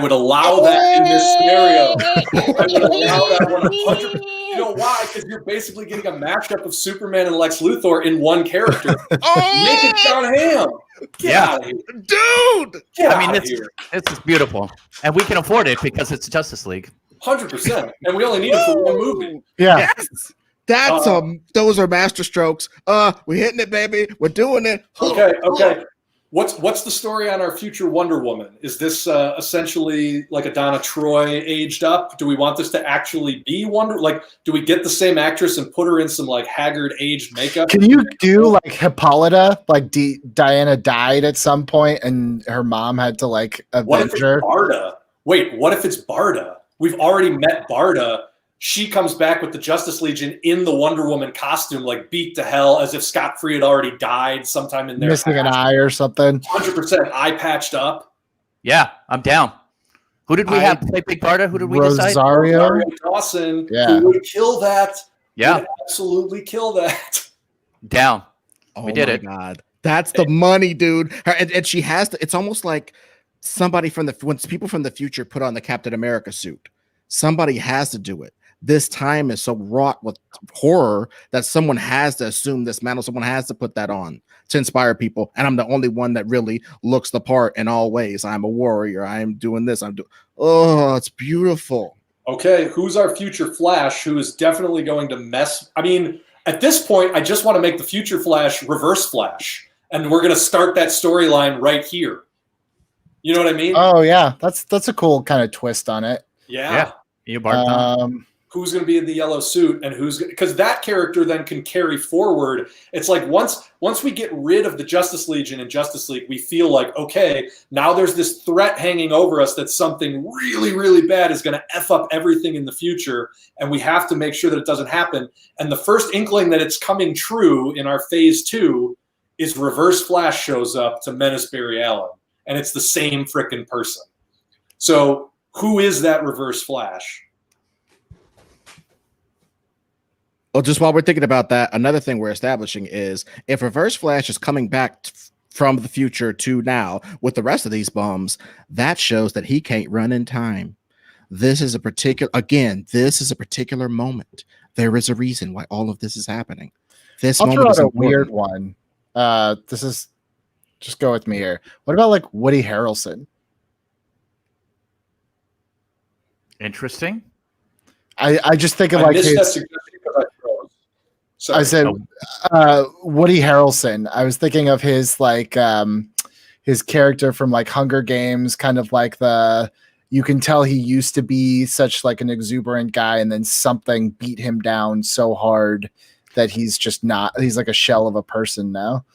would allow that in this scenario. I would allow that 100%. You know why? Because you're basically getting a mashup of Superman and Lex Luthor in one character. Make it John Hamm. Get out of here. Dude! Get I mean, out of this here. is beautiful, and we can afford it because it's Justice League. 100%. And we only need it for one movie. Yeah. Yes. That's those are master strokes. We're hitting it, baby. We're doing it. Okay. What's the story on our future Wonder Woman? Is this essentially like a Donna Troy aged up? Do we want this to actually be Wonder? Like, do we get the same actress and put her in some like haggard aged makeup? Can you do like Hippolyta? Like Diana died at some point and her mom had to like What if avenge it's her. Barda? Wait, what if it's Barda? We've already met Barda. She comes back with the Justice Legion in the Wonder Woman costume, like beat to hell, as if Scott Free had already died sometime in there. Missing an eye or something. 100% eye patched up. Yeah, I'm down. Who did we have play Big Barda? Who did we decide? Rosario Dawson, Yeah. who would kill that. Yeah, Would absolutely kill that. down. Oh We did my it. God. That's the money, dude. And she has to, it's almost like somebody when people from the future put on the Captain America suit, somebody has to do it. This time is so wrought with horror that someone has to assume this mantle. Someone has to put that on to inspire people. And I'm the only one that really looks the part in all ways. I'm a warrior. I am doing this. Oh, it's beautiful. Okay, who's our future Flash who is definitely going to mess? I mean, at this point, I just want to make the future Flash Reverse Flash. And we're going to start that storyline right here. You know what I mean? Oh yeah, that's a cool kind of twist on it. Yeah. You Barda. Who's going to be in the yellow suit and because that character then can carry forward. It's like once we get rid of the Justice Legion and Justice League, we feel like, okay, now there's this threat hanging over us that something really, really bad is going to F up everything in the future. And we have to make sure that it doesn't happen. And the first inkling that it's coming true in our phase 2 is Reverse Flash shows up to menace Barry Allen. And it's the same frickin' person. So who is that Reverse Flash? Well, just while we're thinking about that, another thing we're establishing is if Reverse Flash is coming back from the future to now with the rest of these bums, that shows that he can't run in time. This is a particular moment. There is a reason why all of this is happening. This I'll moment throw is out a important. weird one. This is just go with me here. What about like Woody Harrelson? Interesting. I just think of I like missed that his, suggestion because I froze. Sorry. I said Woody Harrelson. I was thinking of his like his character from like Hunger Games, kind of like you can tell he used to be such like an exuberant guy, and then something beat him down so hard that he's just not. He's like a shell of a person now.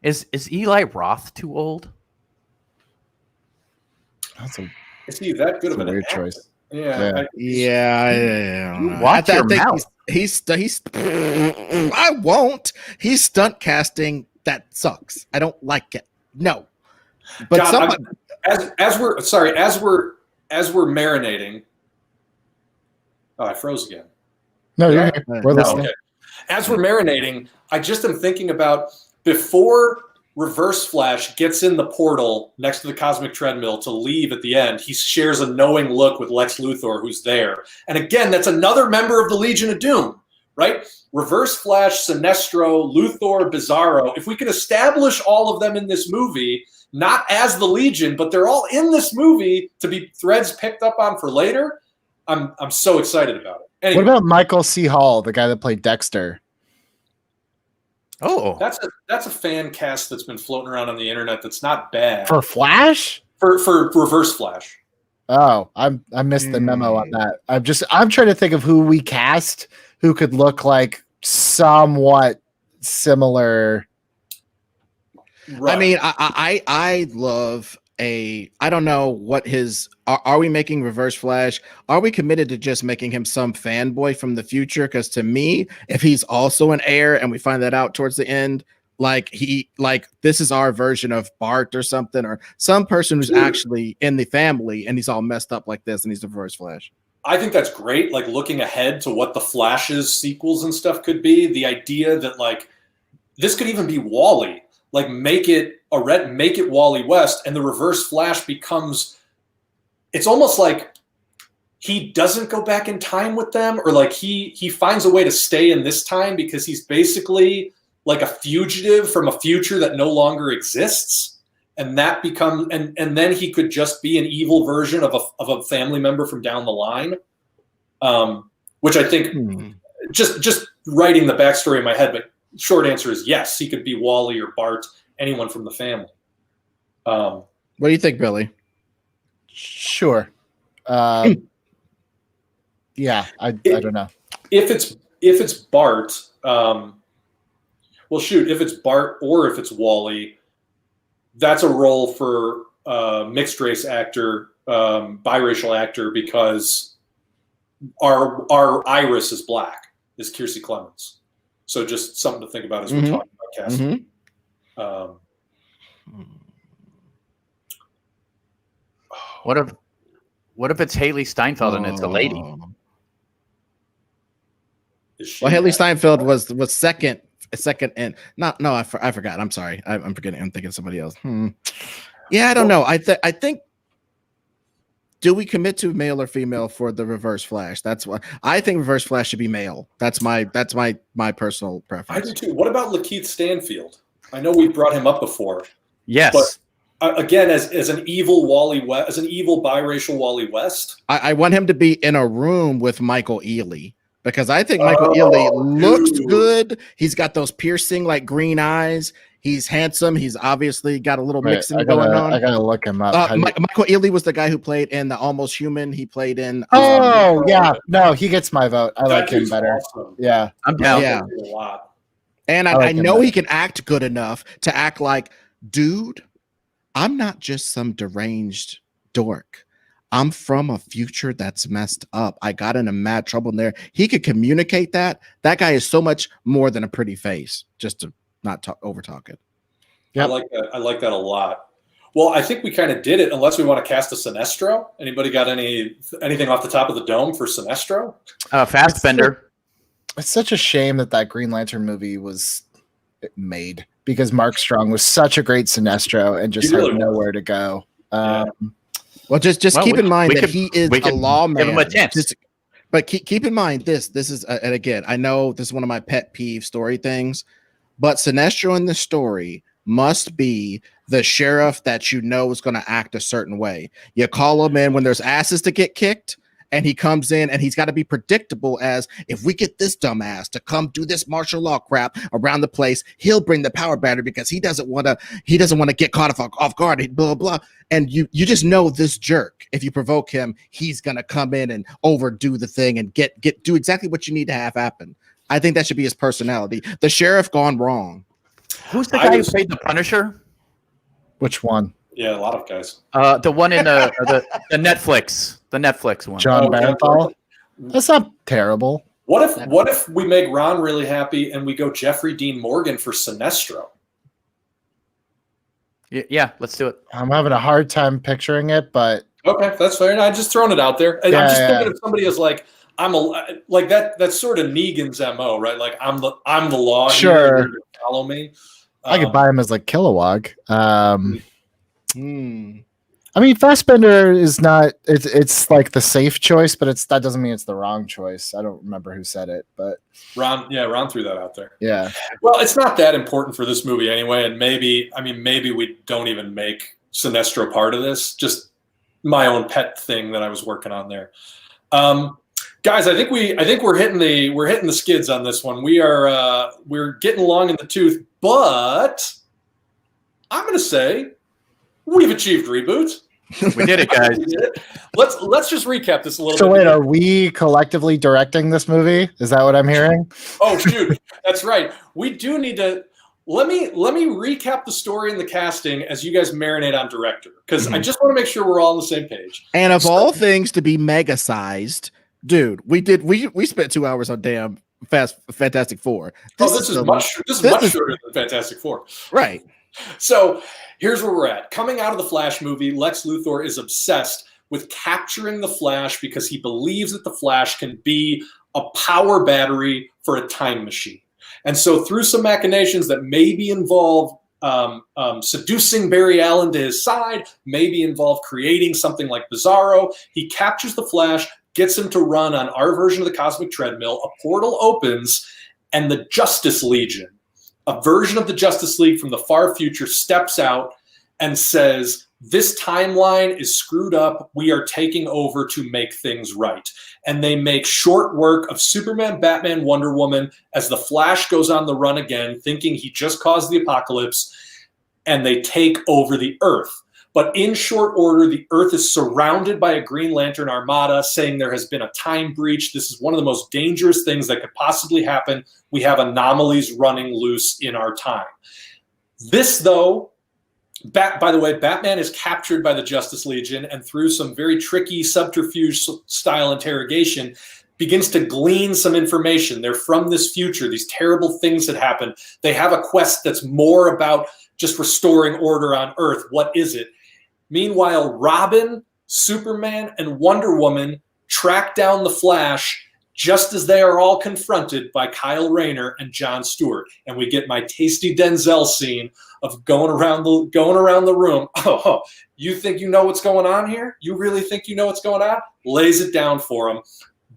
Is Eli Roth too old? That's a Is he that good of an weird actor? choice. Yeah. Yeah. Watch I your think mouth. He's I won't. He's stunt casting that sucks. I don't like it. No. But John, somebody, as we're marinating. Oh, I froze again. No, you're Yeah. here. We're No. listening. Okay. As we're marinating, I just am thinking about before Reverse Flash gets in the portal next to the cosmic treadmill to leave at the end, he shares a knowing look with Lex Luthor, who's there. And again, that's another member of the Legion of Doom, right? Reverse Flash, Sinestro, Luthor, Bizarro. If we can establish all of them in this movie, not as the Legion, but they're all in this movie to be threads picked up on for later, I'm so excited about it. Anyway, What about Michael C. Hall, the guy that played Dexter? Oh, that's a fan cast that's been floating around on the internet that's not bad. For Flash? For Reverse Flash. Oh, I missed the memo on that. I'm trying to think of who we cast who could look like somewhat similar. Right. I mean, I love I don't know what are we making Reverse Flash? Are we committed to just making him some fanboy from the future? Because to me, if he's also an heir and we find that out towards the end, like this is our version of Bart or something, or some person who's actually in the family and he's all messed up like this and he's the Reverse Flash. I think that's great. Like looking ahead to what the Flash's sequels and stuff could be. The idea that like this could even be Wally. Like make it Wally West, and the Reverse Flash becomes. It's almost like he doesn't go back in time with them, or like he finds a way to stay in this time because he's basically like a fugitive from a future that no longer exists, and that becomes and then he could just be an evil version of a family member from down the line, which I think just writing the backstory in my head, but. Short answer is yes. He could be Wally or Bart, anyone from the family. What do you think, Billy? Sure. Yeah, I don't know. If it's Bart, well, shoot. If it's Bart or if it's Wally, that's a role for mixed race actor, biracial actor, because our Iris is black, is Kiersey Clemens. So just something to think about as we're talking about casting. what if it's Haley Steinfeld and it's a lady? Well, Haley Steinfeld was second, and I forgot. I'm sorry. I'm forgetting. I'm thinking of somebody else. Yeah, I don't know. I think. Do we commit to male or female for the Reverse Flash? That's what I think. Reverse Flash should be male. That's my personal preference. I do too. What about Lakeith Stanfield? I know we've brought him up before. Yes. But again, as an evil Wally West, as an evil biracial Wally West. I want him to be in a room with Michael Ealy because I think Michael Ealy looks good. He's got those piercing like green eyes. He's handsome. He's obviously got a little mixing going on. I gotta look him up. Michael Ealy was the guy who played in the Almost Human. He played in. Oh yeah, no, he gets my vote. I like him better. Awesome. Yeah, I'm down. Yeah. A lot. And I like I him know better. he can act good enough to act like, dude, I'm not just some deranged dork. I'm from a future that's messed up. I got into mad trouble in there. He could communicate that. That guy is so much more than a pretty face. Just to not over talk it. Yep. I like that a lot. Well, I think we kind of did it, unless we want to cast a Sinestro. Anybody got anything off the top of the dome for Sinestro? Fassbender. it's such a shame that Green Lantern movie was made because Mark Strong was such a great Sinestro and just really had was. nowhere to go. Well, just keep in mind that he is a lawman. Give him a chance. But keep in mind this is, and again, I know this is one of my pet peeve story things, but Sinestro in the story must be the sheriff that you know is going to act a certain way. You call him in when there's asses to get kicked, and he comes in and he's got to be predictable as if we get this dumbass to come do this martial law crap around the place, he'll bring the power battery because he doesn't want to get caught off guard, blah, blah. And you just know this jerk, if you provoke him, he's going to come in and overdo the thing and do exactly what you need to have happen. I think that should be his personality. The sheriff gone wrong. Who's the guy who played the Punisher? Which one? Yeah, a lot of guys. The one in the Netflix one. John Bernthal? That's not terrible. What if we make Ron really happy and we go Jeffrey Dean Morgan for Sinestro? Yeah, let's do it. I'm having a hard time picturing it, but Okay, that's fair. I'm just throwing it out there. I'm just thinking of somebody as like, I'm a like that. That's sort of Negan's MO, right? Like I'm the law. Sure. Here, follow me. I could buy him as like Kilowog. Hmm. I mean, Fassbender is not. It's like the safe choice, but that doesn't mean it's the wrong choice. I don't remember who said it, but Ron threw that out there. yeah. Well, it's not that important for this movie anyway, and maybe we don't even make Sinestro part of this. Just my own pet thing that I was working on there. Guys, I think we're hitting the skids on this one. We're getting long in the tooth, but I'm going to say we've achieved reboots. We did it, guys. Let's just recap this a little bit. So wait, are we collectively directing this movie? Is that what I'm hearing? Oh, shoot. That's right. We do need to let me recap the story and the casting as you guys marinate on director, because I just want to make sure we're all on the same page. And of all things to be mega sized, dude, we spent 2 hours on damn Fantastic Four. This is much shorter than Fantastic Four. Right. So here's where we're at. Coming out of the Flash movie, Lex Luthor is obsessed with capturing the Flash because he believes that the Flash can be a power battery for a time machine. And so through some machinations that maybe involve seducing Barry Allen to his side, maybe involve creating something like Bizarro, he captures the Flash, gets him to run on our version of the Cosmic Treadmill, a portal opens, and the Justice Legion, a version of the Justice League from the far future, steps out and says, this timeline is screwed up. We are taking over to make things right. And they make short work of Superman, Batman, Wonder Woman as the Flash goes on the run again, thinking he just caused the apocalypse, and they take over the Earth. But in short order, the Earth is surrounded by a Green Lantern armada saying there has been a time breach. This is one of the most dangerous things that could possibly happen. We have anomalies running loose in our time. This, though, by the way, Batman is captured by the Justice Legion, and through some very tricky subterfuge-style interrogation, begins to glean some information. They're from this future. These terrible things that happen. They have a quest that's more about just restoring order on Earth. What is it? Meanwhile, Robin, Superman, and Wonder Woman track down the Flash just as they are all confronted by Kyle Rayner and Jon Stewart. And we get my tasty Denzel scene of going around the room. Oh, you think you know what's going on here? You really think you know what's going on? Lays it down for them.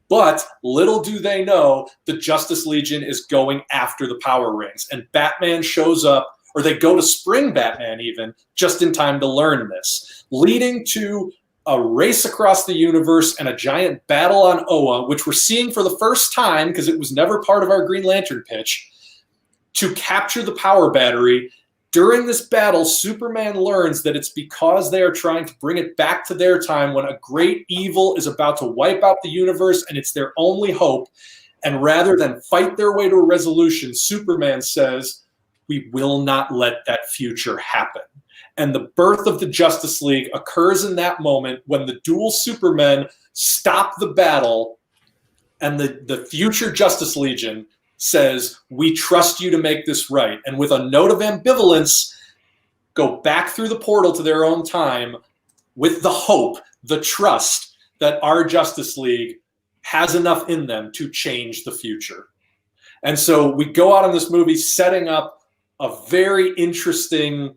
But little do they know, the Justice Legion is going after the power rings. And Batman shows up, or they go to spring Batman even, just in time to learn this, leading to a race across the universe and a giant battle on Oa, which we're seeing for the first time because it was never part of our Green Lantern pitch, to capture the power battery. During this battle, Superman learns that it's because they are trying to bring it back to their time when a great evil is about to wipe out the universe and it's their only hope. And rather than fight their way to a resolution, Superman says, we will not let that future happen. And the birth of the Justice League occurs in that moment when the dual Supermen stop the battle and the future Justice Legion says, we trust you to make this right. And with a note of ambivalence, go back through the portal to their own time with the hope, the trust that our Justice League has enough in them to change the future. And so we go out on this movie setting up a very interesting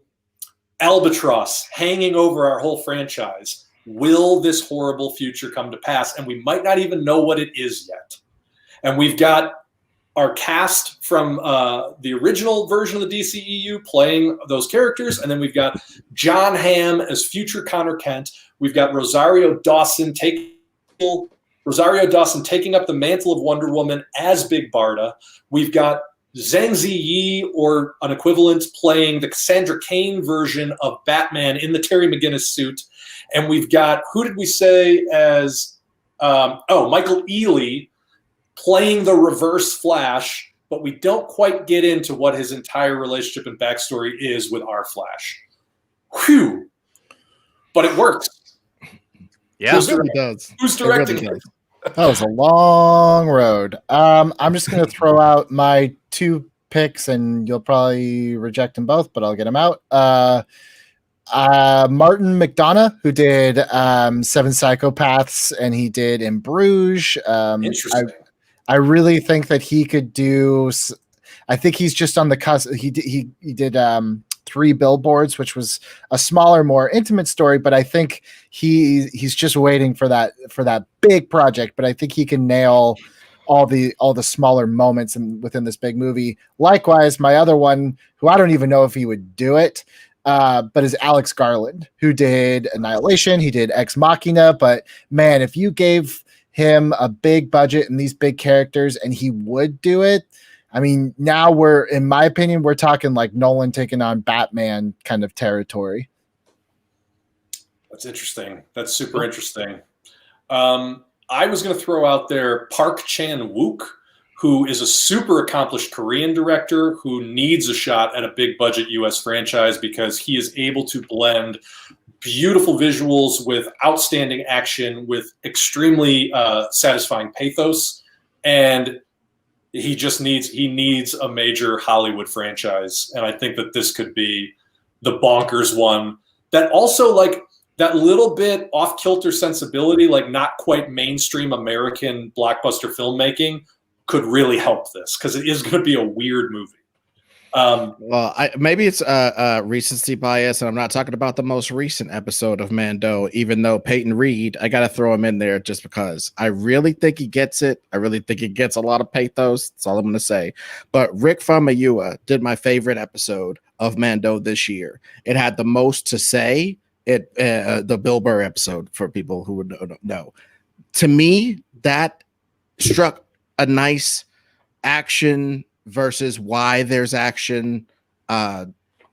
albatross hanging over our whole franchise. Will this horrible future come to pass? And we might not even know what it is yet. And we've got our cast from the original version of the DCEU playing those characters. And then we've got John Hamm as future Connor Kent. We've got Rosario Dawson taking up the mantle of Wonder Woman as Big Barda. We've got Zhang Ziyi, or an equivalent, playing the Cassandra Cain version of Batman in the Terry McGinnis suit. And we've got, who did we say as, Michael Ealy playing the Reverse Flash, but we don't quite get into what his entire relationship and backstory is with our Flash. Whew. But it works. Yeah, it really does. Who's directing it? That was a long road. I'm just going to throw out my two picks, and you'll probably reject them both, but I'll get them out. Martin McDonough, who did Seven Psychopaths, and he did In Bruges. Interesting. I really think that he could do. I think he's just on the cusp. He did Three Billboards, which was a smaller, more intimate story, but I think he's just waiting for that big project. But I think he can nail all the smaller moments within this big movie. Likewise, my other one, who I don't even know if he would do it, but is Alex Garland, who did Annihilation. He did Ex Machina. But man, if you gave him a big budget and these big characters, and he would do it. I mean, now in my opinion, we're talking like Nolan taking on Batman kind of territory. That's interesting. That's super interesting. I was going to throw out there Park Chan-wook, who is a super accomplished Korean director who needs a shot at a big budget US franchise because he is able to blend beautiful visuals with outstanding action with extremely satisfying pathos. And he needs a major Hollywood franchise. And I think that this could be the bonkers one that also, like, that little bit off kilter sensibility, like not quite mainstream American blockbuster filmmaking, could really help this because it is going to be a weird movie. Well, maybe it's recency bias, and I'm not talking about the most recent episode of Mando, even though Peyton Reed, I got to throw him in there just because I really think he gets it. I really think he gets a lot of pathos. That's all I'm going to say. But Rick Famuyiwa did my favorite episode of Mando this year. It had the most to say. The Bill Burr episode, for people who would know. To me, that struck a nice action versus why there's action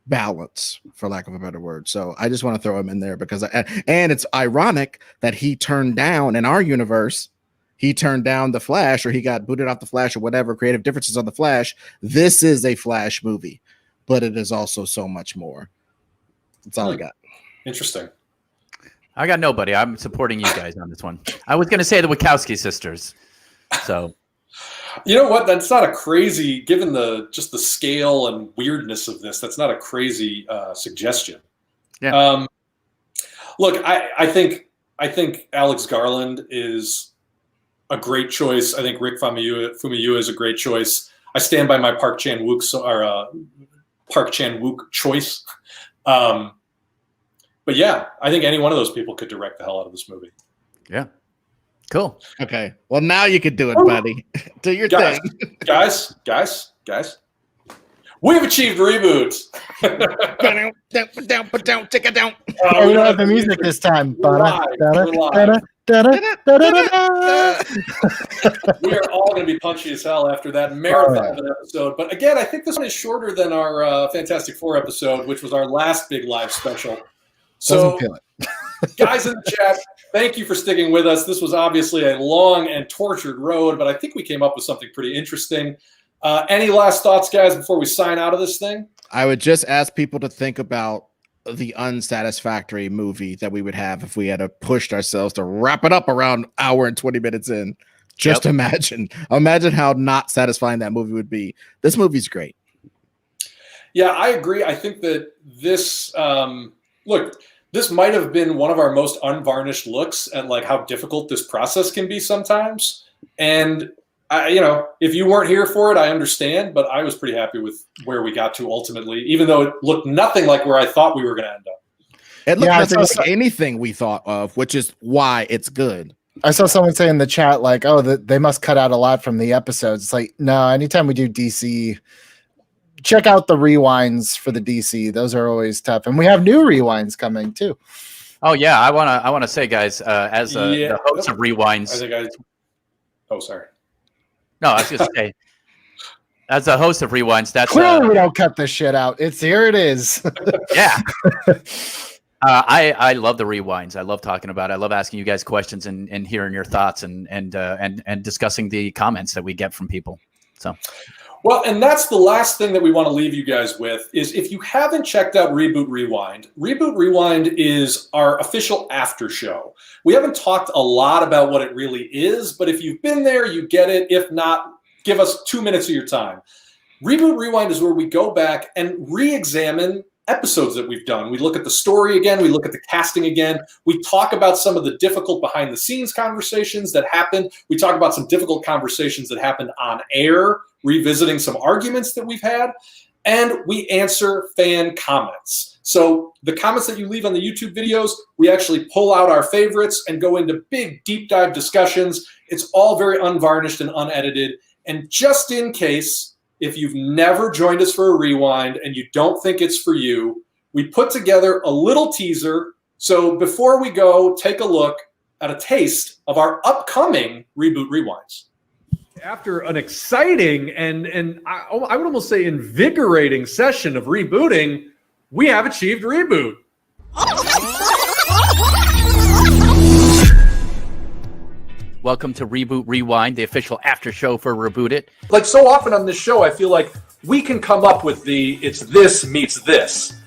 balance, for lack of a better word. So I just want to throw him in there because and it's ironic that he turned down, in our universe, he turned down the Flash, or he got booted off the Flash, or whatever, creative differences on the Flash. This is a Flash movie, but it is also so much more. That's all I got. Interesting. I got nobody. I'm supporting you guys on this one. I was going to say the Wachowski sisters. So, you know what? That's not a crazy, given the scale and weirdness of this. That's not a crazy suggestion. Yeah. Look, I think Alex Garland is a great choice. I think Rick Famuyiwa is a great choice. I stand by my Park Chan-wook choice. But yeah, I think any one of those people could direct the hell out of this movie. Yeah. Cool. Okay. Well, now you can do it, buddy. Do your thing. Guys. We have achieved reboot. Oh, we don't have the music this time. We're live. We are all going to be punchy as hell after that marathon of an episode. But again, I think this one is shorter than our Fantastic Four episode, which was our last big live special. So, guys in the chat, thank you for sticking with us. This was obviously a long and tortured road, but I think we came up with something pretty interesting. Any last thoughts, guys, before we sign out of this thing? I would just ask people to think about the unsatisfactory movie that we would have if we had pushed ourselves to wrap it up around hour and 20 minutes in. Just imagine how not satisfying that movie would be. This movie's great. Yeah, I agree. I think that this, look, this might have been one of our most unvarnished looks at like how difficult this process can be sometimes. And if you weren't here for it, I understand, but I was pretty happy with where we got to ultimately, even though it looked nothing like where I thought we were going to end up. It looked nothing like anything we thought of, which is why it's good. I saw someone say in the chat, like, oh, they must cut out a lot from the episodes. It's like, no, anytime we do DC, check out the rewinds for the DC. Those are always tough. And we have new rewinds coming too. Oh yeah. I want to say, guys, as the host of Rewinds, sorry. No, I was going to say, as the host of Rewinds, that's clearly we don't cut this shit out. Here it is. Yeah. I love the rewinds. I love talking about it. I love asking you guys questions and hearing your thoughts and discussing the comments that we get from people. So, well, and that's the last thing that we want to leave you guys with is if you haven't checked out Reboot Rewind is our official after show. We haven't talked a lot about what it really is, but if you've been there, you get it. If not, give us 2 minutes of your time. Reboot Rewind is where we go back and re-examine episodes that we've done. We look at the story again. We look at the casting again. We talk about some of the difficult behind-the-scenes conversations that happened. We talk about some difficult conversations that happened on air, revisiting some arguments that we've had. And we answer fan comments. So the comments that you leave on the YouTube videos, we actually pull out our favorites and go into big, deep dive discussions. It's all very unvarnished and unedited. And just in case, if you've never joined us for a rewind and you don't think it's for you, we put together a little teaser. So before we go, take a look at a taste of our upcoming Reboot Rewinds. After an exciting and I would almost say invigorating session of rebooting, we have achieved reboot. Welcome to Reboot Rewind, the official after show for Reboot It. Like so often on this show, I feel like we can come up with it's this meets this.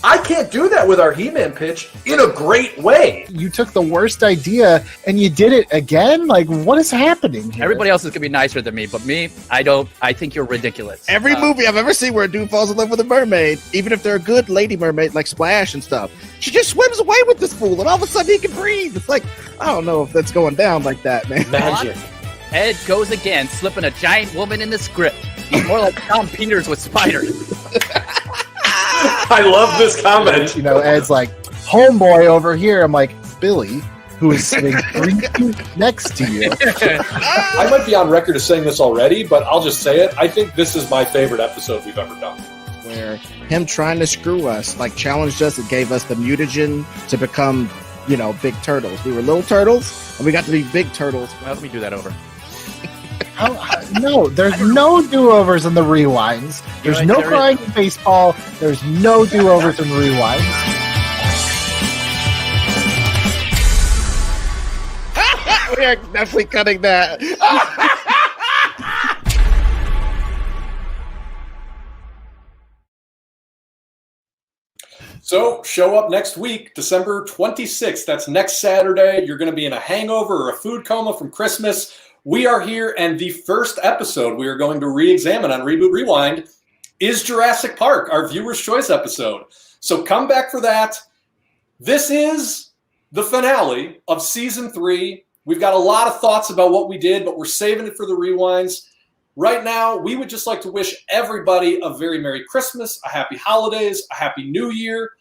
I can't do that with our He-Man pitch in a great way. You took the worst idea and you did it again? Like, what is happening here? Everybody else is going to be nicer than me, but me, I don't. I think you're ridiculous. Every movie I've ever seen where a dude falls in love with a mermaid, even if they're a good lady mermaid like Splash and stuff, she just swims away with this fool and all of a sudden he can breathe. It's like, I don't know if that's going down like that, man. Magic. Ed goes again, slipping a giant woman in the script. He's more like Tom Peters with spiders. I love this comment. You know, Ed's like, homeboy over here. I'm like, Billy, who is sitting 3 feet next to you. I might be on record as saying this already, but I'll just say it. I think this is my favorite episode we've ever done. Where him trying to screw us, like challenged us, it gave us the mutagen to become, you know, big turtles. We were little turtles, and we got to be big turtles. Well, let me do that over. No, there's no do-overs in the rewinds. There's Right, no there crying in baseball. There's no do-overs in rewinds. We are definitely cutting that. So show up next week, December 26th. That's next Saturday. You're going to be in a hangover or a food coma from Christmas. We are here, and the first episode we are going to re-examine on Reboot Rewind is Jurassic Park, our viewer's choice episode. So come back for that. This is the finale of season 3. We've got a lot of thoughts about what we did, but we're saving it for the rewinds. Right now, we would just like to wish everybody a very Merry Christmas, a Happy Holidays, a Happy New Year.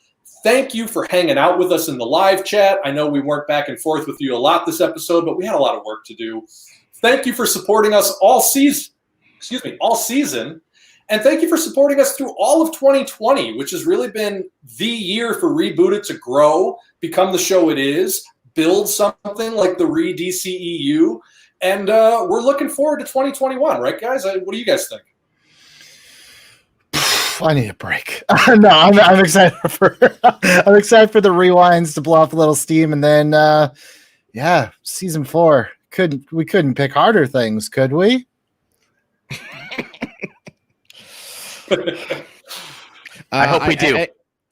Thank you for hanging out with us in the live chat. I know we weren't back and forth with you a lot this episode, but we had a lot of work to do. Thank you for supporting us all season. And thank you for supporting us through all of 2020, which has really been the year for Reboot It to grow, become the show it is, build something like the Re-DCEU. And we're looking forward to 2021, right, guys? What do you guys think? I need a break. No, I'm excited for I'm excited for the rewinds to blow off a little steam, and then season 4. We couldn't pick harder things, could we? I hope we do.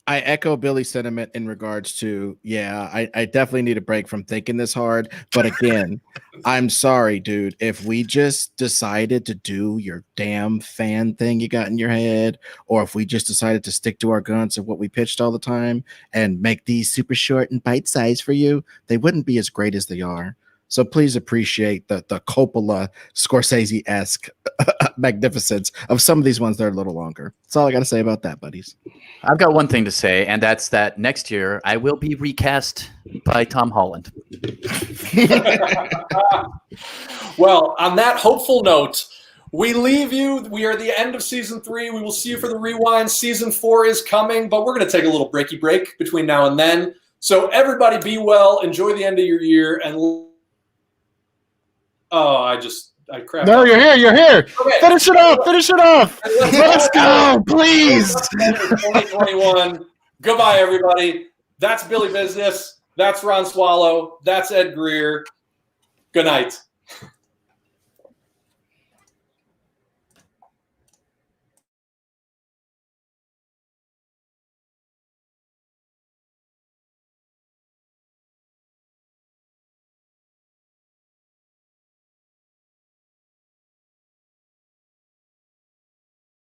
I echo Billy's sentiment in regards to, I definitely need a break from thinking this hard. But again, I'm sorry, dude. If we just decided to do your damn fan thing you got in your head, or if we just decided to stick to our guns of what we pitched all the time and make these super short and bite size for you, they wouldn't be as great as they are. So please appreciate the Coppola Scorsese-esque magnificence of some of these ones that are a little longer. That's all I got to say about that, buddies. I've got one thing to say, and that's that next year I will be recast by Tom Holland. Well, on that hopeful note, we leave you. We are at the end of season 3. We will see you for the rewind. Season 4 is coming, but we're going to take a little breaky break between now and then. So everybody be well. Enjoy the end of your year. And I crap. No, you're here. You're here. Okay. Finish it off. Let's go, please. 2021. Goodbye, everybody. That's Billy Business. That's Ron Swallow. That's Ed Greer. Good night.